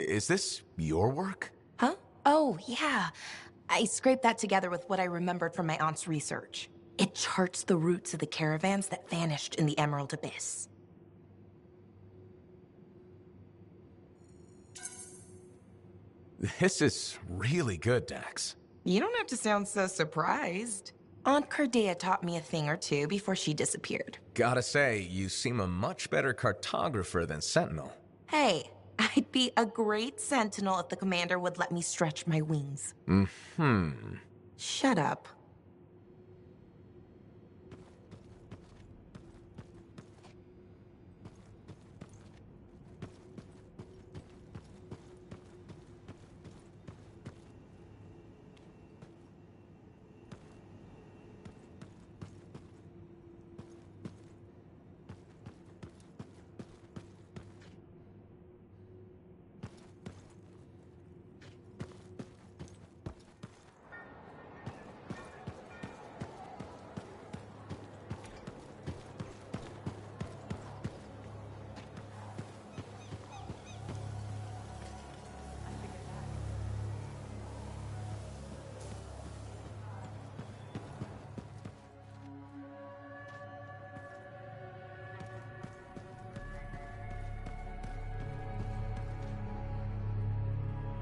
Is this your work? Huh? Oh, yeah. I scraped that together with what I remembered from my aunt's research. It charts the routes of the caravans that vanished in the Emerald Abyss. This is really good, Dax. You don't have to sound so surprised. Aunt Cordea taught me a thing or two before she disappeared. Gotta say, you seem a much better cartographer than Sentinel. Hey, I'd be a great sentinel if the commander would let me stretch my wings. Mm-hmm. Shut up.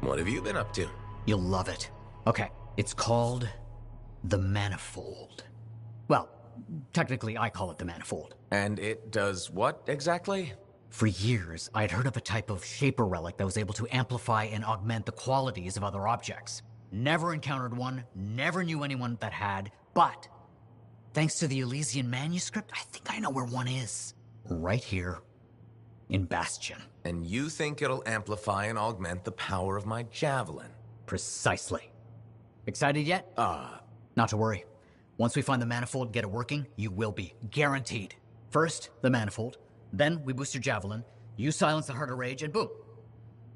What have you been up to? You'll love it. Okay, it's called the Manifold. Well, technically I call it the Manifold. And it does what exactly? For years, I'd heard of a type of shaper relic that was able to amplify and augment the qualities of other objects. Never encountered one, never knew anyone that had, but thanks to the Elysian manuscript, I think I know where one is. Right here in Bastion. And you think it'll amplify and augment the power of my javelin? Precisely. Excited yet? Not to worry. Once we find the Manifold and get it working, you will be. Guaranteed. First, the Manifold. Then, we boost your javelin. You silence the Heart of Rage, and boom.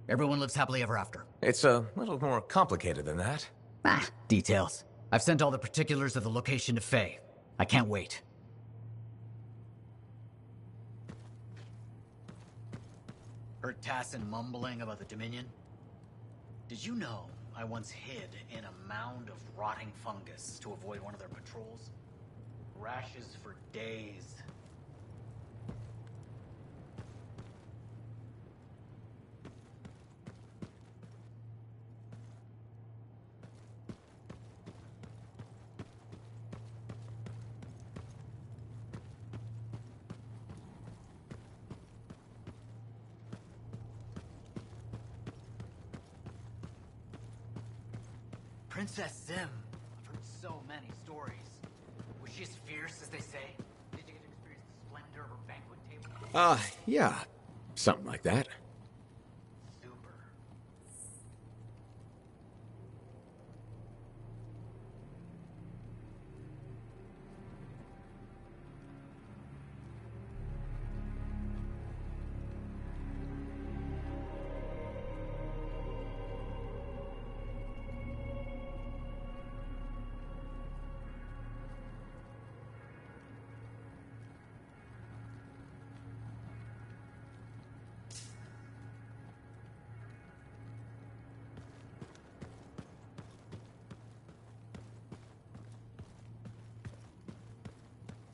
Everyone lives happily ever after. It's a little more complicated than that. Details. I've sent all the particulars of the location to Faye. I can't wait. Heard Tassin mumbling about the Dominion? Did you know I once hid in a mound of rotting fungus to avoid one of their patrols? Rashes for days. Princess Zim. I've heard so many stories. Was she as fierce as they say? Did you get to experience the splendor of her banquet table? Yeah. Something like that.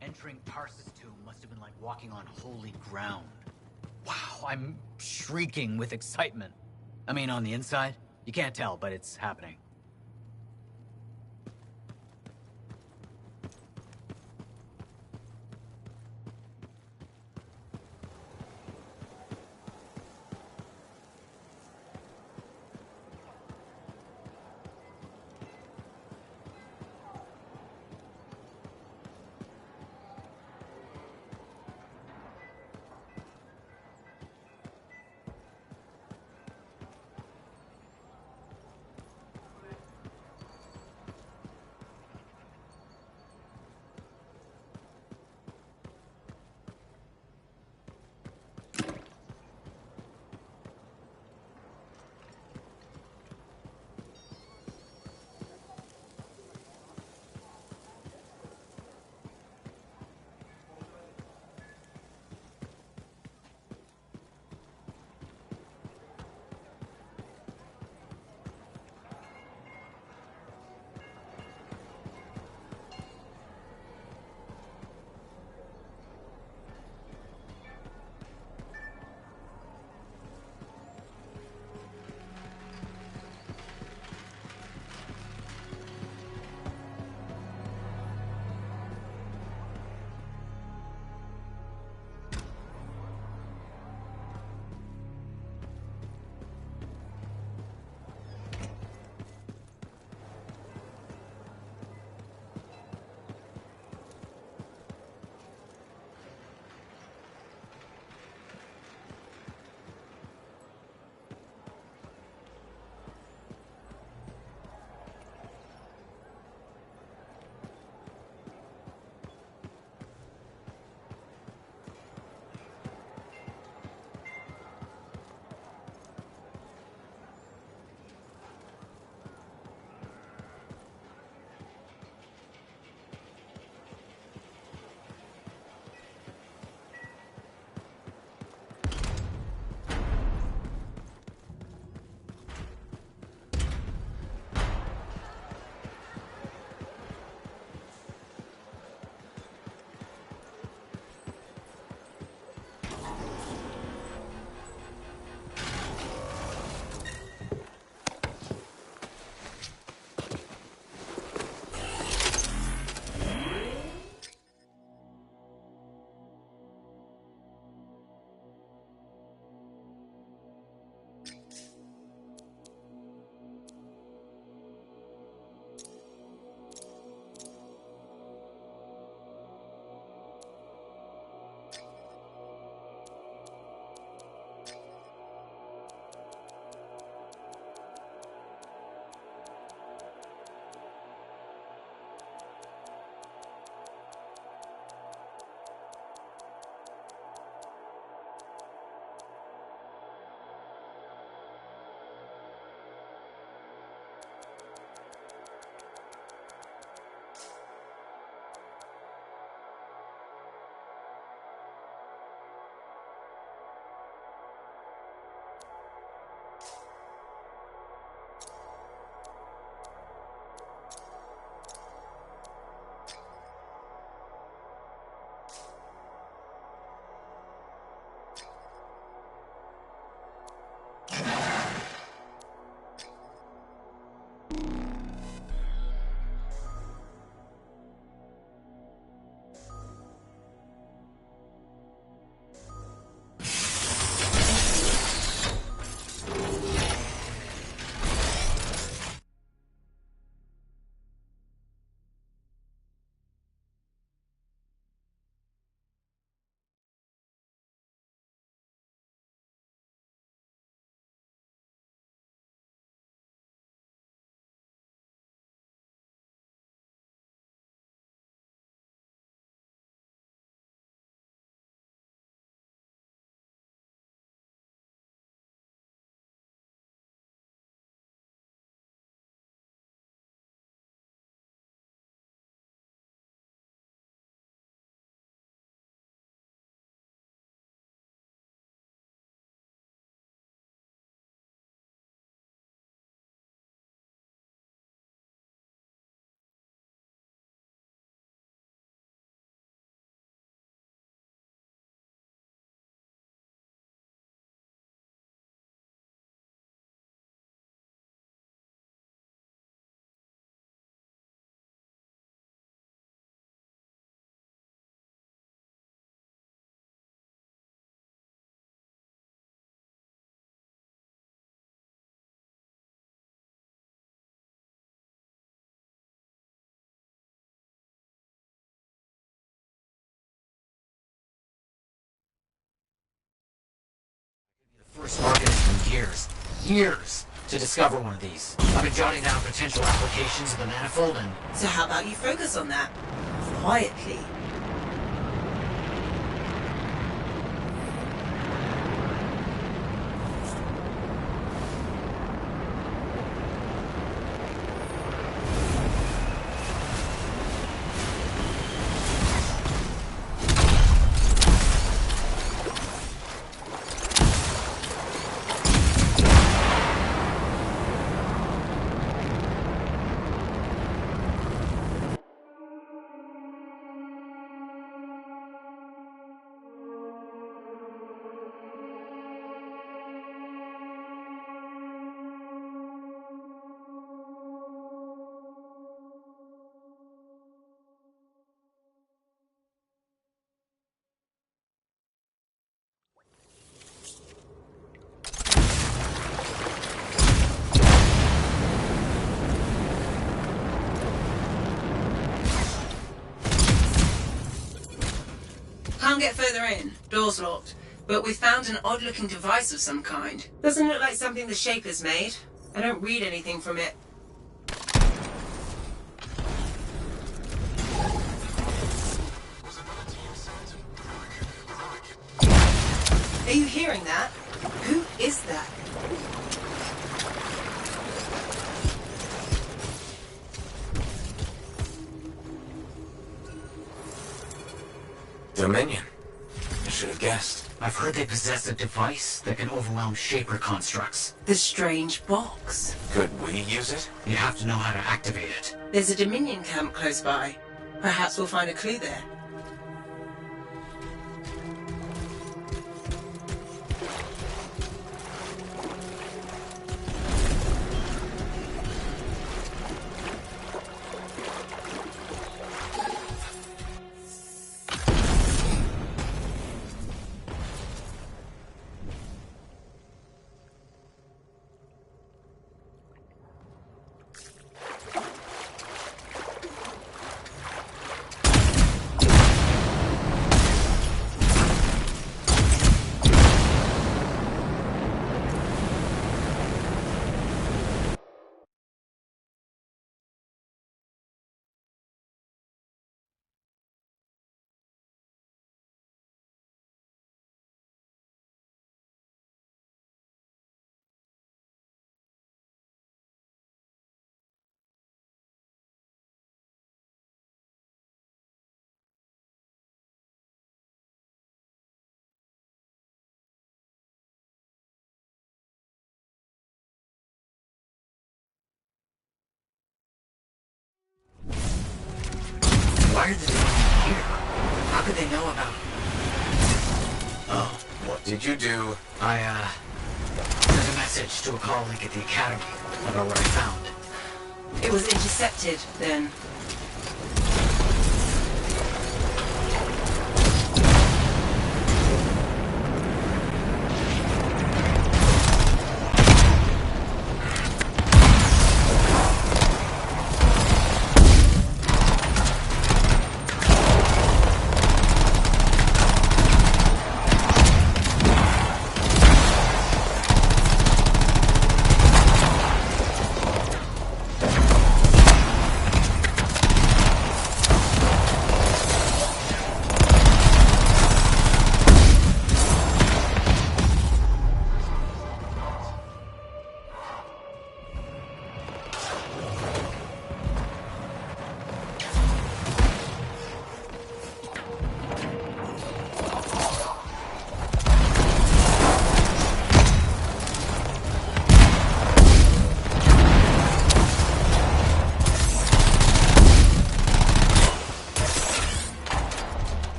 Entering Tarsus' tomb must have been like walking on holy ground. Wow, I'm shrieking with excitement. I mean, on the inside, you can't tell, but it's happening. We're sparking it for years. Years! To discover one of these. I've been jotting down potential applications of the manifold and... So how about you focus on that? Quietly. Can't get further in. Door's locked. But we found an odd-looking device of some kind. Doesn't look like something the Shaper's made. I don't read anything from it. Are you hearing that? Who is that? Dominion. I should have guessed. I've heard they possess a device that can overwhelm Shaper constructs. The strange box. Could we use it? You have to know how to activate it. There's a Dominion camp close by. Perhaps we'll find a clue there. Why are they here? How could they know about... Oh, what did you do? I, sent a message to a colleague at the Academy about what I found. It was intercepted, then.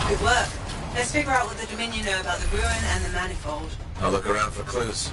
Good work. Let's figure out what the Dominion know about the ruin and the manifold. I'll look around for clues.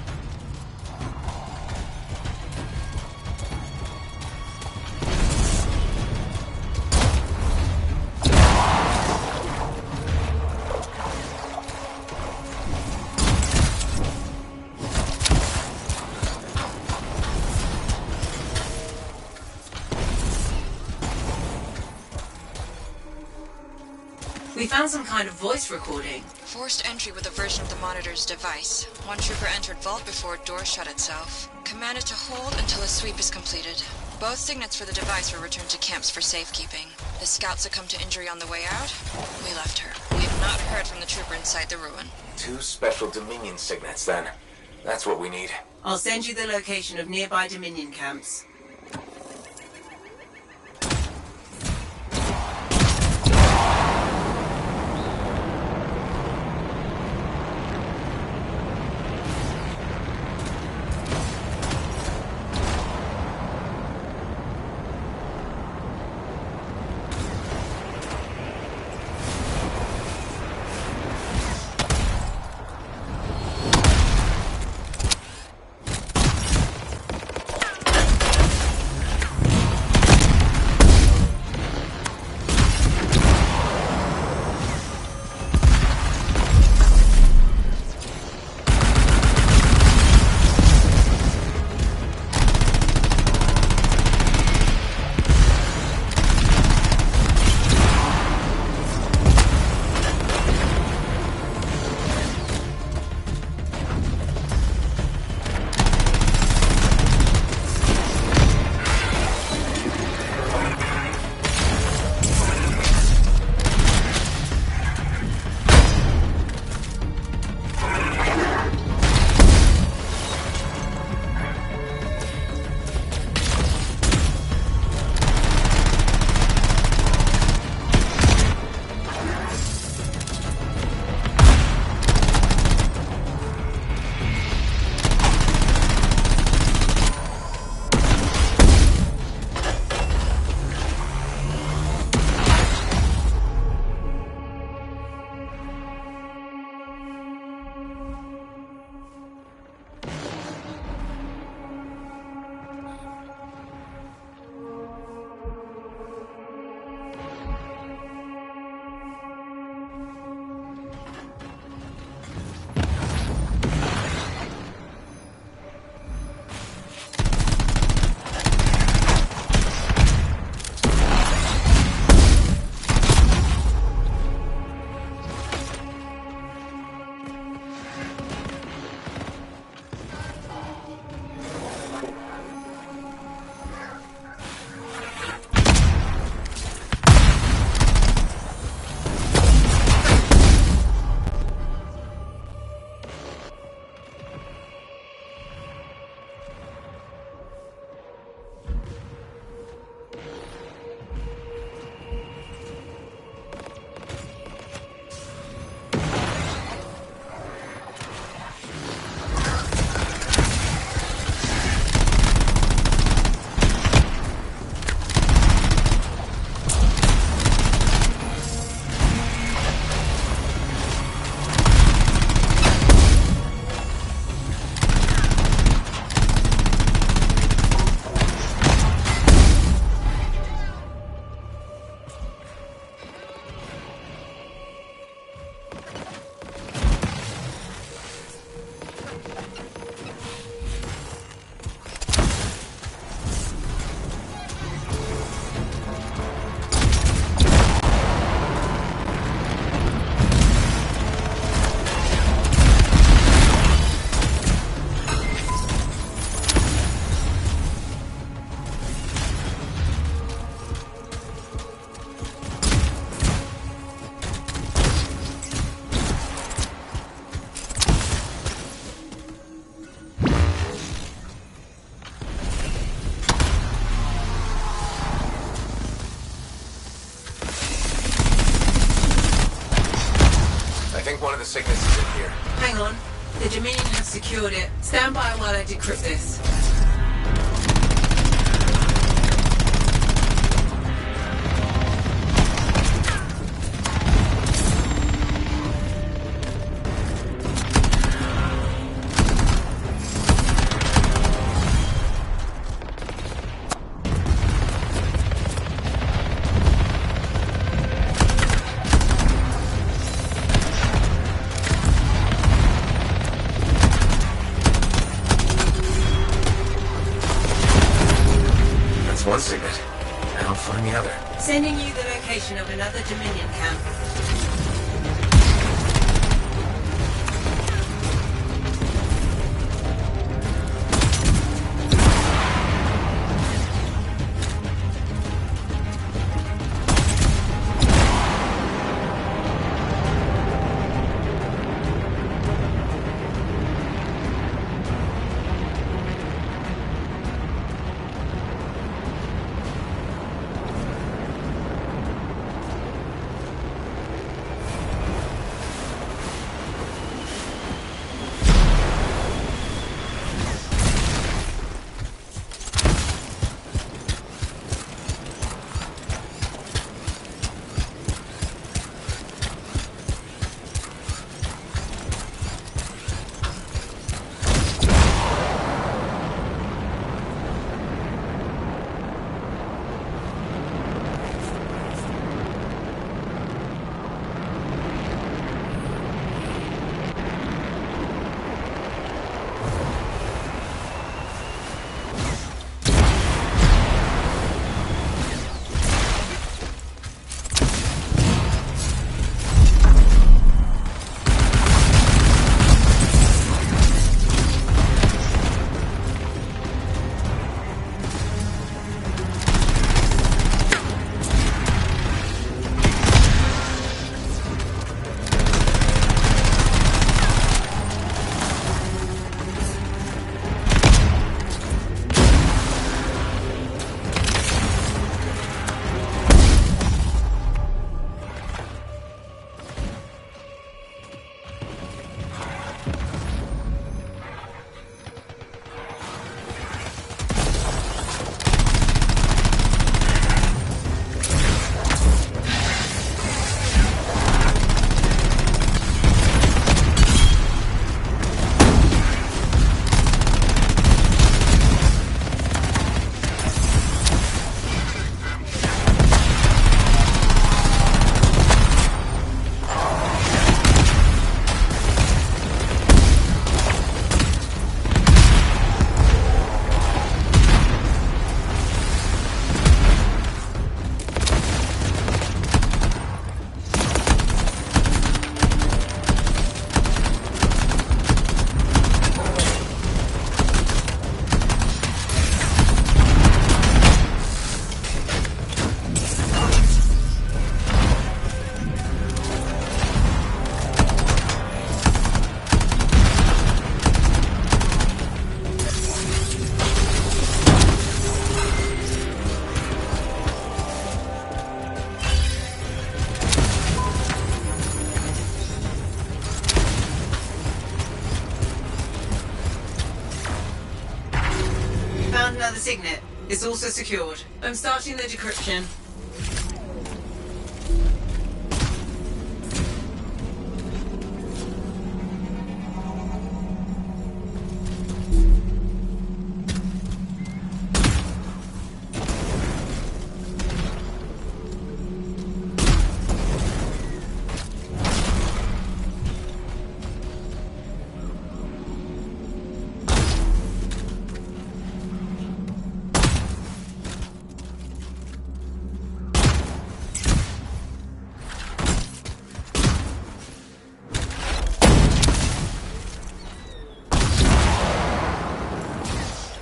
We found some kind of voice recording. Forced entry with a version of the monitor's device. One trooper entered vault before a door shut itself. Commanded to hold until a sweep is completed. Both signets for the device were returned to camps for safekeeping. The scout succumbed to injury on the way out. We left her. We have not heard from the trooper inside the ruin. 2 special Dominion signets, then. That's what we need. I'll send you the location of nearby Dominion camps. of the sickness is in here. Hang on. The Dominion have secured it. Stand by while I decrypt this. One signet. Now find the other. Sending you the location of another Dominion camp. signet. It's also secured. I'm starting the decryption.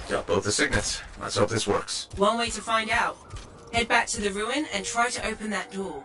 Got both the signets. Let's hope this works. One way to find out. Head back to the ruin and try to open that door.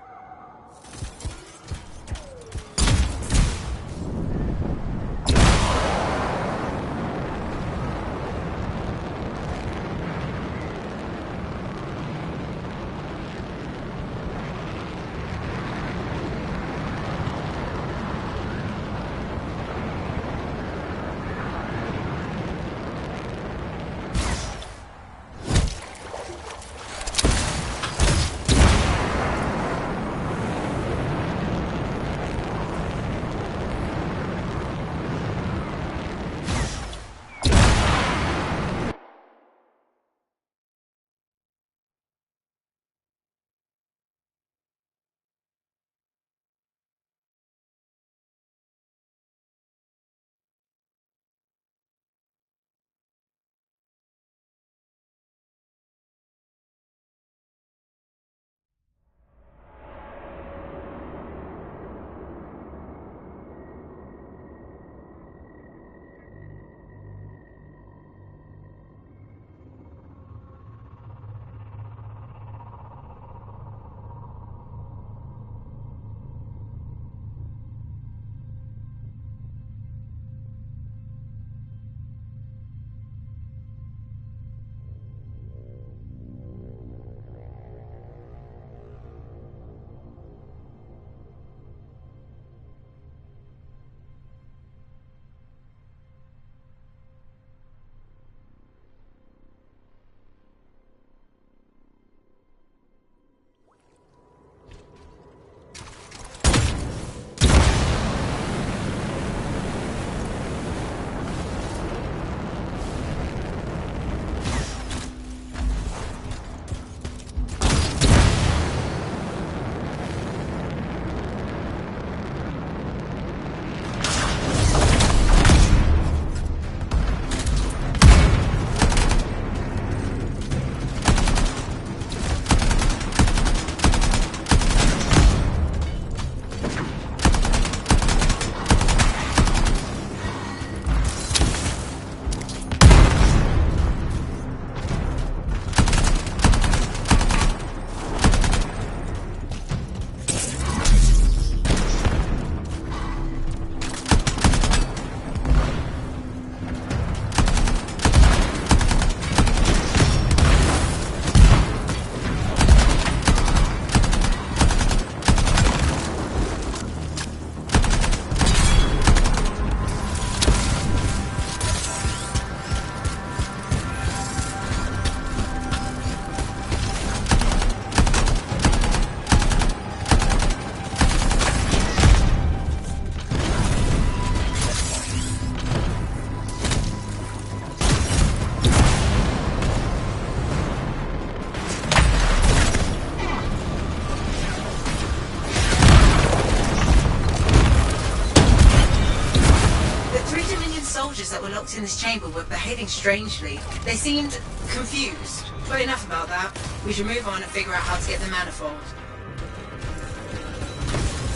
that were locked in this chamber were behaving strangely. They seemed confused. But enough about that. We should move on and figure out how to get the manifold.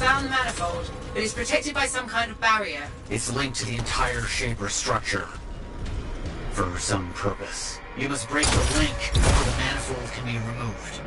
Found the manifold, but it's protected by some kind of barrier. It's linked to the entire Shaper structure. For some purpose. You must break the link before the manifold can be removed.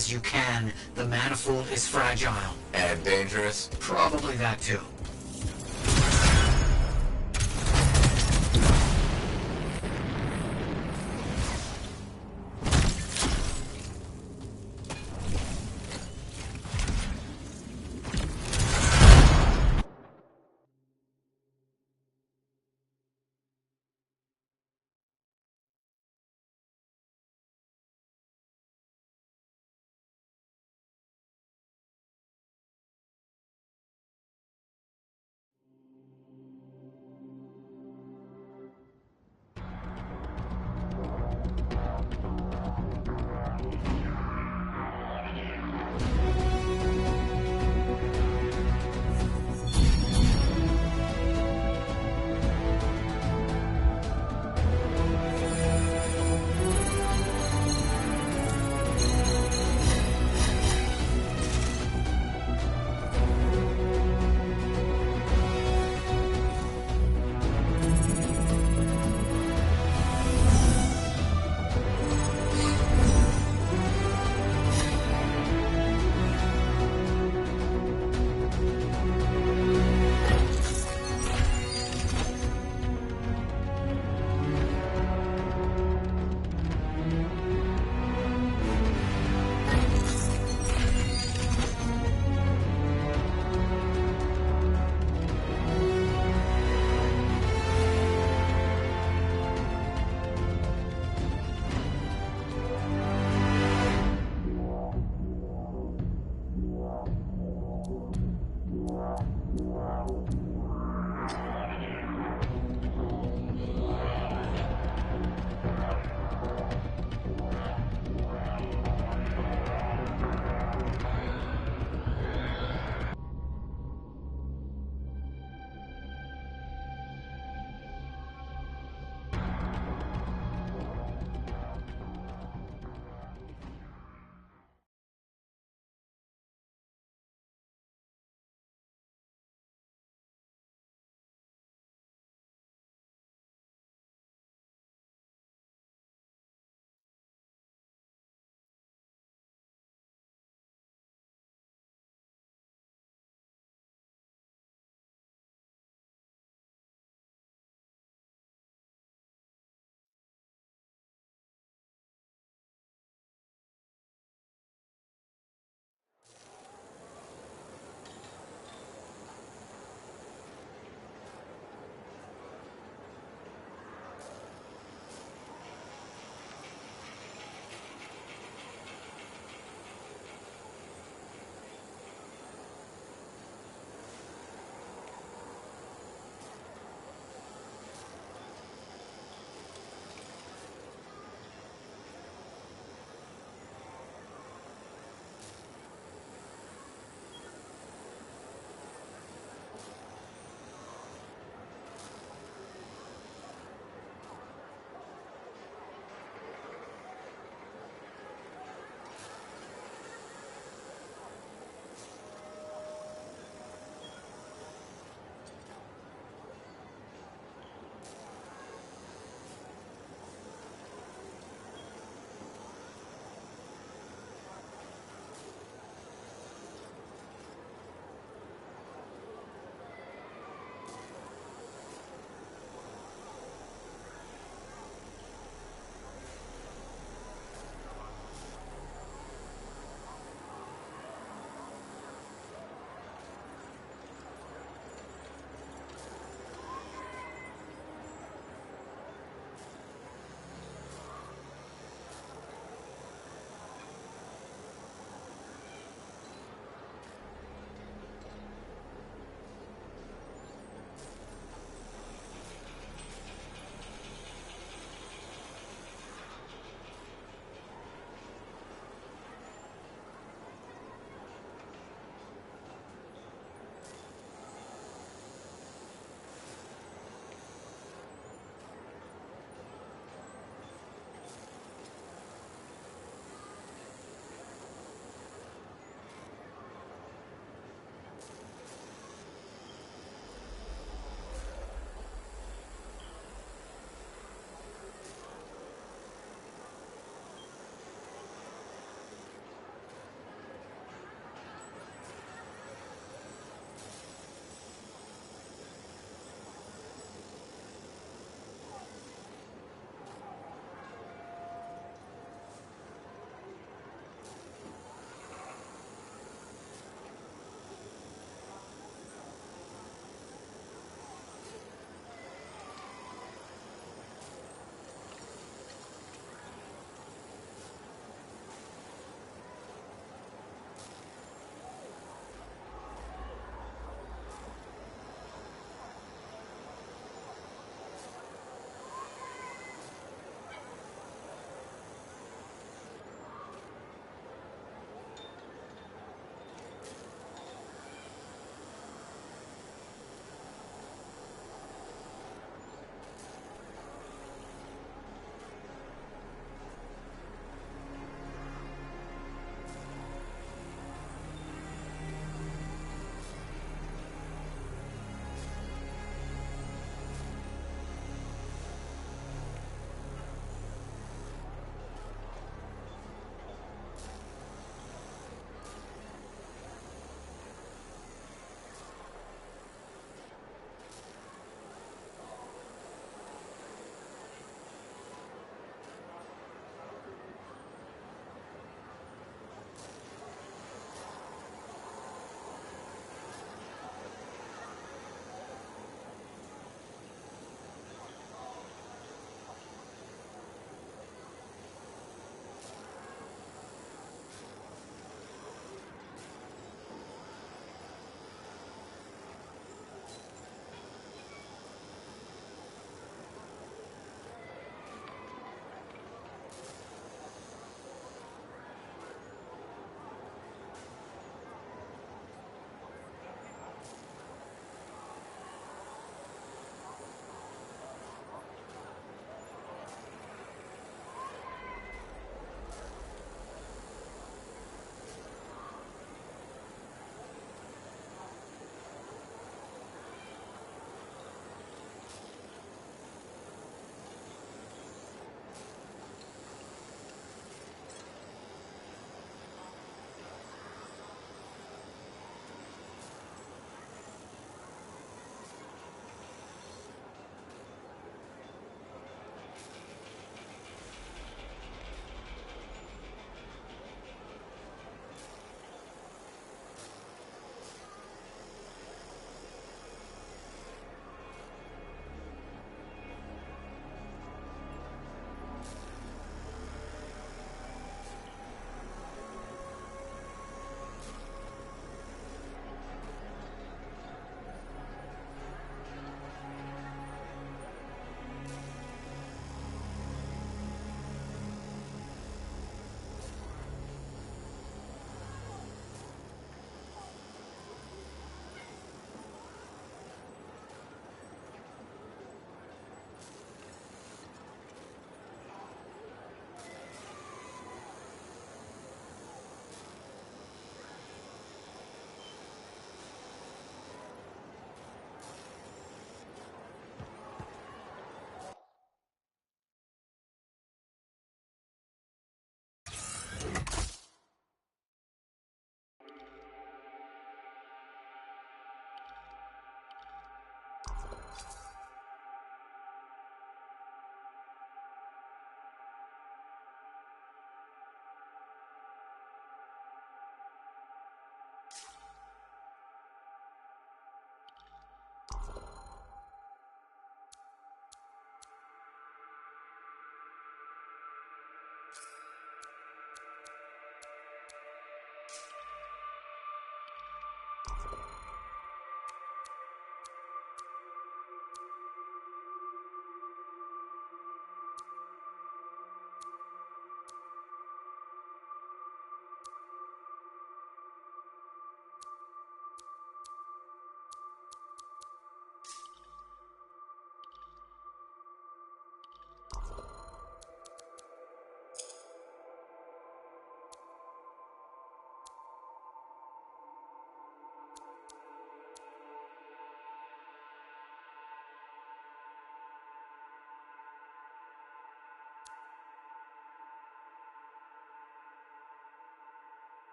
as you can. The manifold is fragile. And dangerous? Probably that too.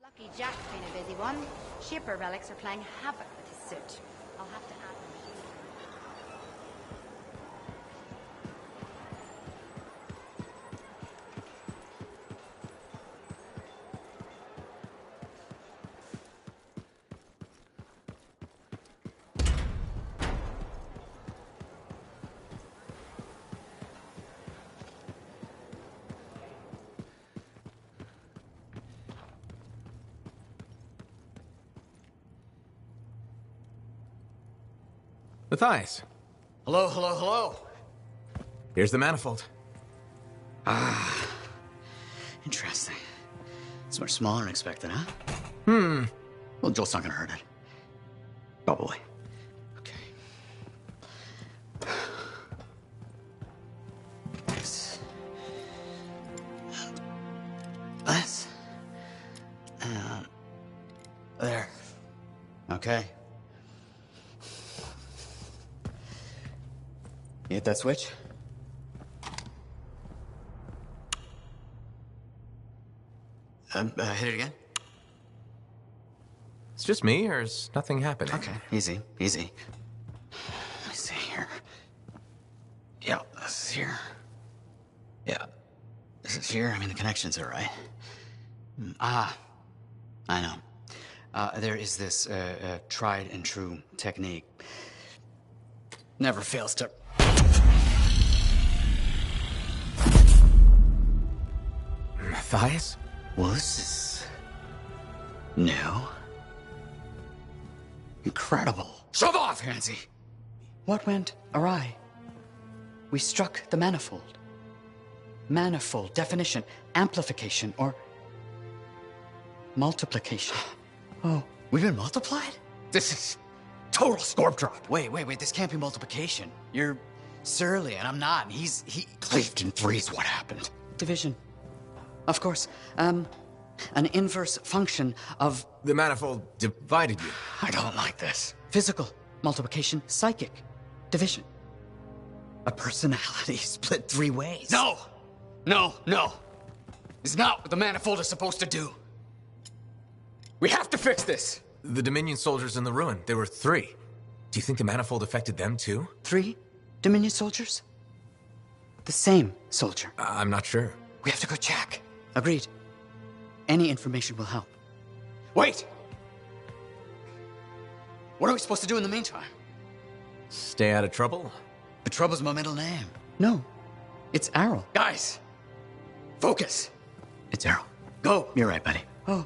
Lucky Jack's been a busy one. Shipper relics are playing havoc with his suit. I'll have to add them. Matthias. Hello, hello, hello. Here's the manifold. Ah, interesting. It's much smaller than expected, huh? Well, Joel's not gonna hurt it. Probably. Okay. This. This. And there. Okay. You hit that switch? Hit it again? It's just me, or is nothing happening? Okay, easy, easy. Let me see here. Yeah, this is here. Yeah, this is here. I mean, the connections are right. I know. There is this tried and true technique. Never fails to... Matthias? Well, this is... new. Incredible. Shove off, Hansi! What went awry? We struck the manifold. Manifold, definition, amplification, or multiplication. Oh, we've been multiplied? This is total scorp drop. Wait, this can't be multiplication. You're surly and I'm not, and he cleaved in threes. What happened? Division. Of course. An inverse function of... The manifold divided you. I don't like this. Physical, multiplication, psychic, division. A personality split 3 ways. No! It's not what the manifold is supposed to do. We have to fix this. The Dominion soldiers in the ruin, there were 3. Do you think the manifold affected them too? 3 Dominion soldiers? The same soldier? I'm not sure. We have to go check. Agreed. Any information will help. Wait! What are we supposed to do in the meantime? Stay out of trouble? But Trouble's my middle name. No, it's Errol. Guys, focus. It's Errol. Go. You're right, buddy. Oh.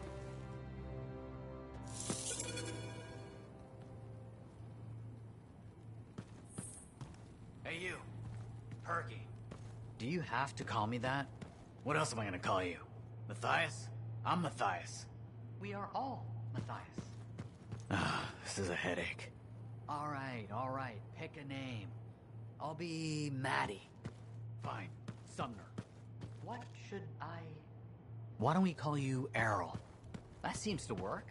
Hey, you. Perky. Do you have to call me that? What else am I gonna call you? Matthias? I'm Matthias. We are all Matthias. This is a headache. All right. Pick a name. I'll be Maddie. Fine. Sumner. What should I... Why don't we call you Errol? That seems to work.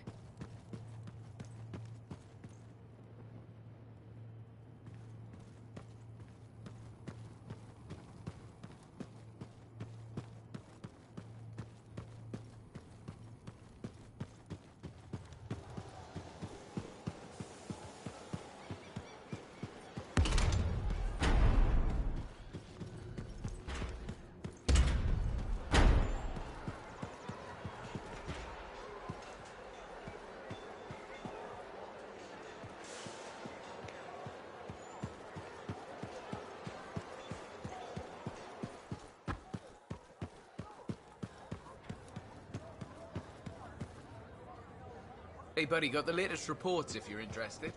Hey, buddy, got the latest reports if you're interested.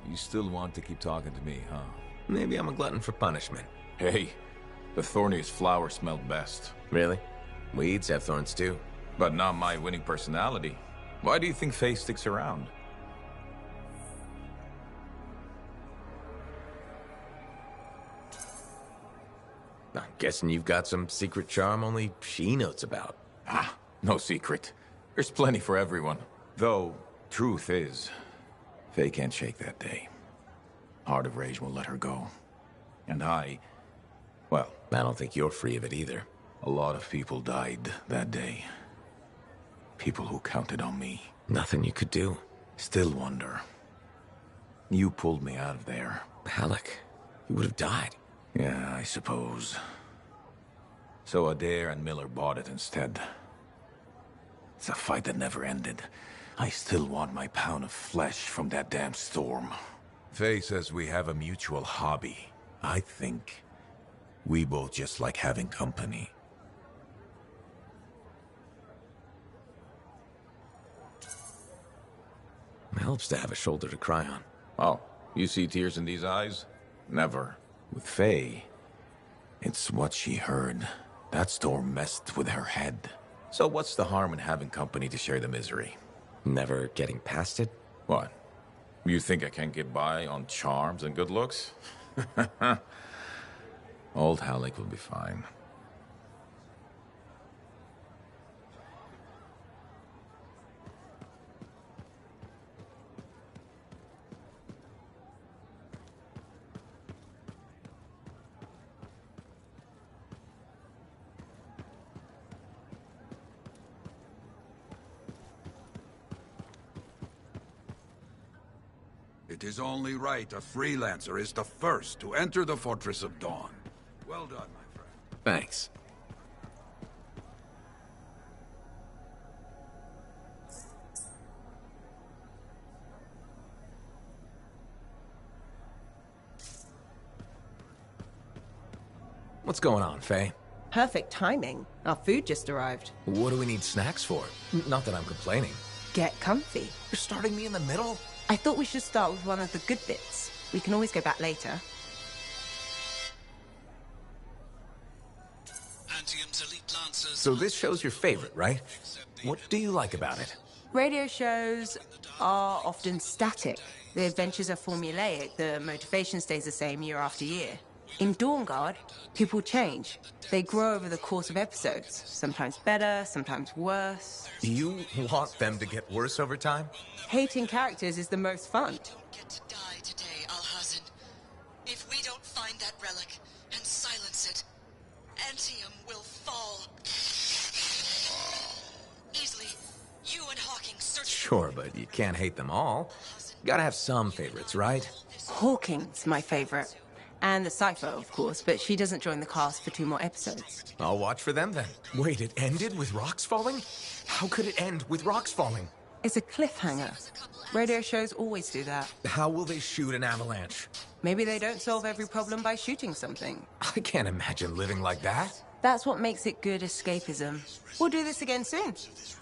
You still want to keep talking to me, huh? Maybe I'm a glutton for punishment. Hey, the thorniest flower smelled best. Really? Weeds have thorns too. But not my winning personality. Why do you think Faye sticks around? I'm guessing you've got some secret charm only she knows about. Ah, no secret. There's plenty for everyone. Though, truth is, Faye can't shake that day. Heart of Rage won't let her go. And well... I don't think you're free of it either. A lot of people died that day. People who counted on me. Nothing you could do. Still wonder. You pulled me out of there. Halleck, you would have died. Yeah, I suppose. So Adair and Miller bought it instead. It's a fight that never ended. I still want my pound of flesh from that damn storm. Faye says we have a mutual hobby. I think we both just like having company. It helps to have a shoulder to cry on. Oh, you see tears in these eyes? Never. With Faye, it's what she heard. That storm messed with her head. So what's the harm in having company to share the misery? Never getting past it? What? You think I can't get by on charms and good looks? Old Halleck will be fine. It is only right a freelancer is the first to enter the Fortress of Dawn. Well done, my friend. Thanks. What's going on, Faye? Perfect timing. Our food just arrived. What do we need snacks for? Not that I'm complaining. Get comfy. You're starting me in the middle? I thought we should start with one of the good bits. We can always go back later. So this show's your favorite, right? What do you like about it? Radio shows are often static. The adventures are formulaic. The motivation stays the same year after year. In Dawn Guard, people change. They grow over the course of episodes. Sometimes better, sometimes worse. Do you want them to get worse over time? Hating characters is the most fun. If we don't find that relic and silence it, Anthem will fall. Easily, you and Hawking search. Sure, but you can't hate them all. Gotta have some favorites, right? Hawking's my favorite. And the Cypher, of course, but she doesn't join the cast for 2 more episodes. I'll watch for them then. Wait, it ended with rocks falling? How could it end with rocks falling? It's a cliffhanger. Radio shows always do that. How will they shoot an avalanche? Maybe they don't solve every problem by shooting something. I can't imagine living like that. That's what makes it good escapism. We'll do this again soon.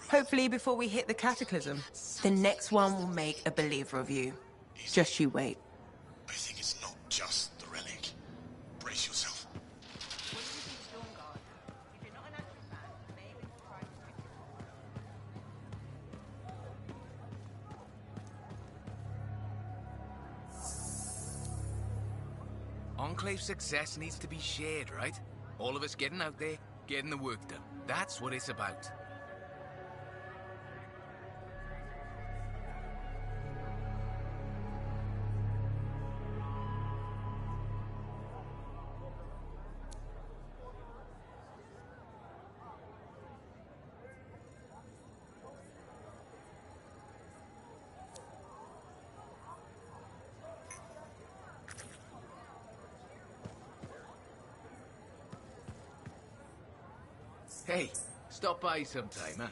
Hopefully before we hit the cataclysm. The next one will make a believer of you. Just you wait. I think it's not just the relic. Brace yourself. Enclave success needs to be shared, right? All of us getting out there, getting the work done. That's what it's about. Hey, stop by sometime, huh?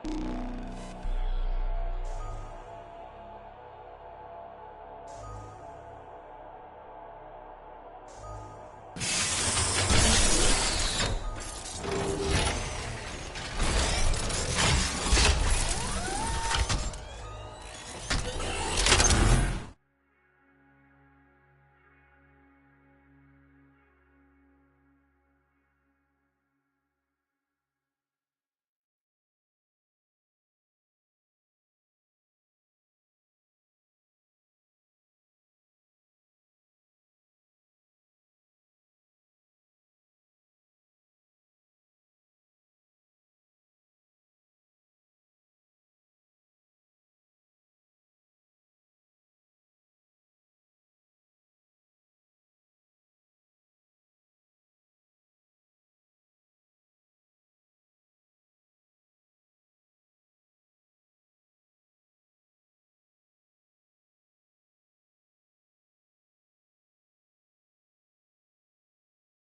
You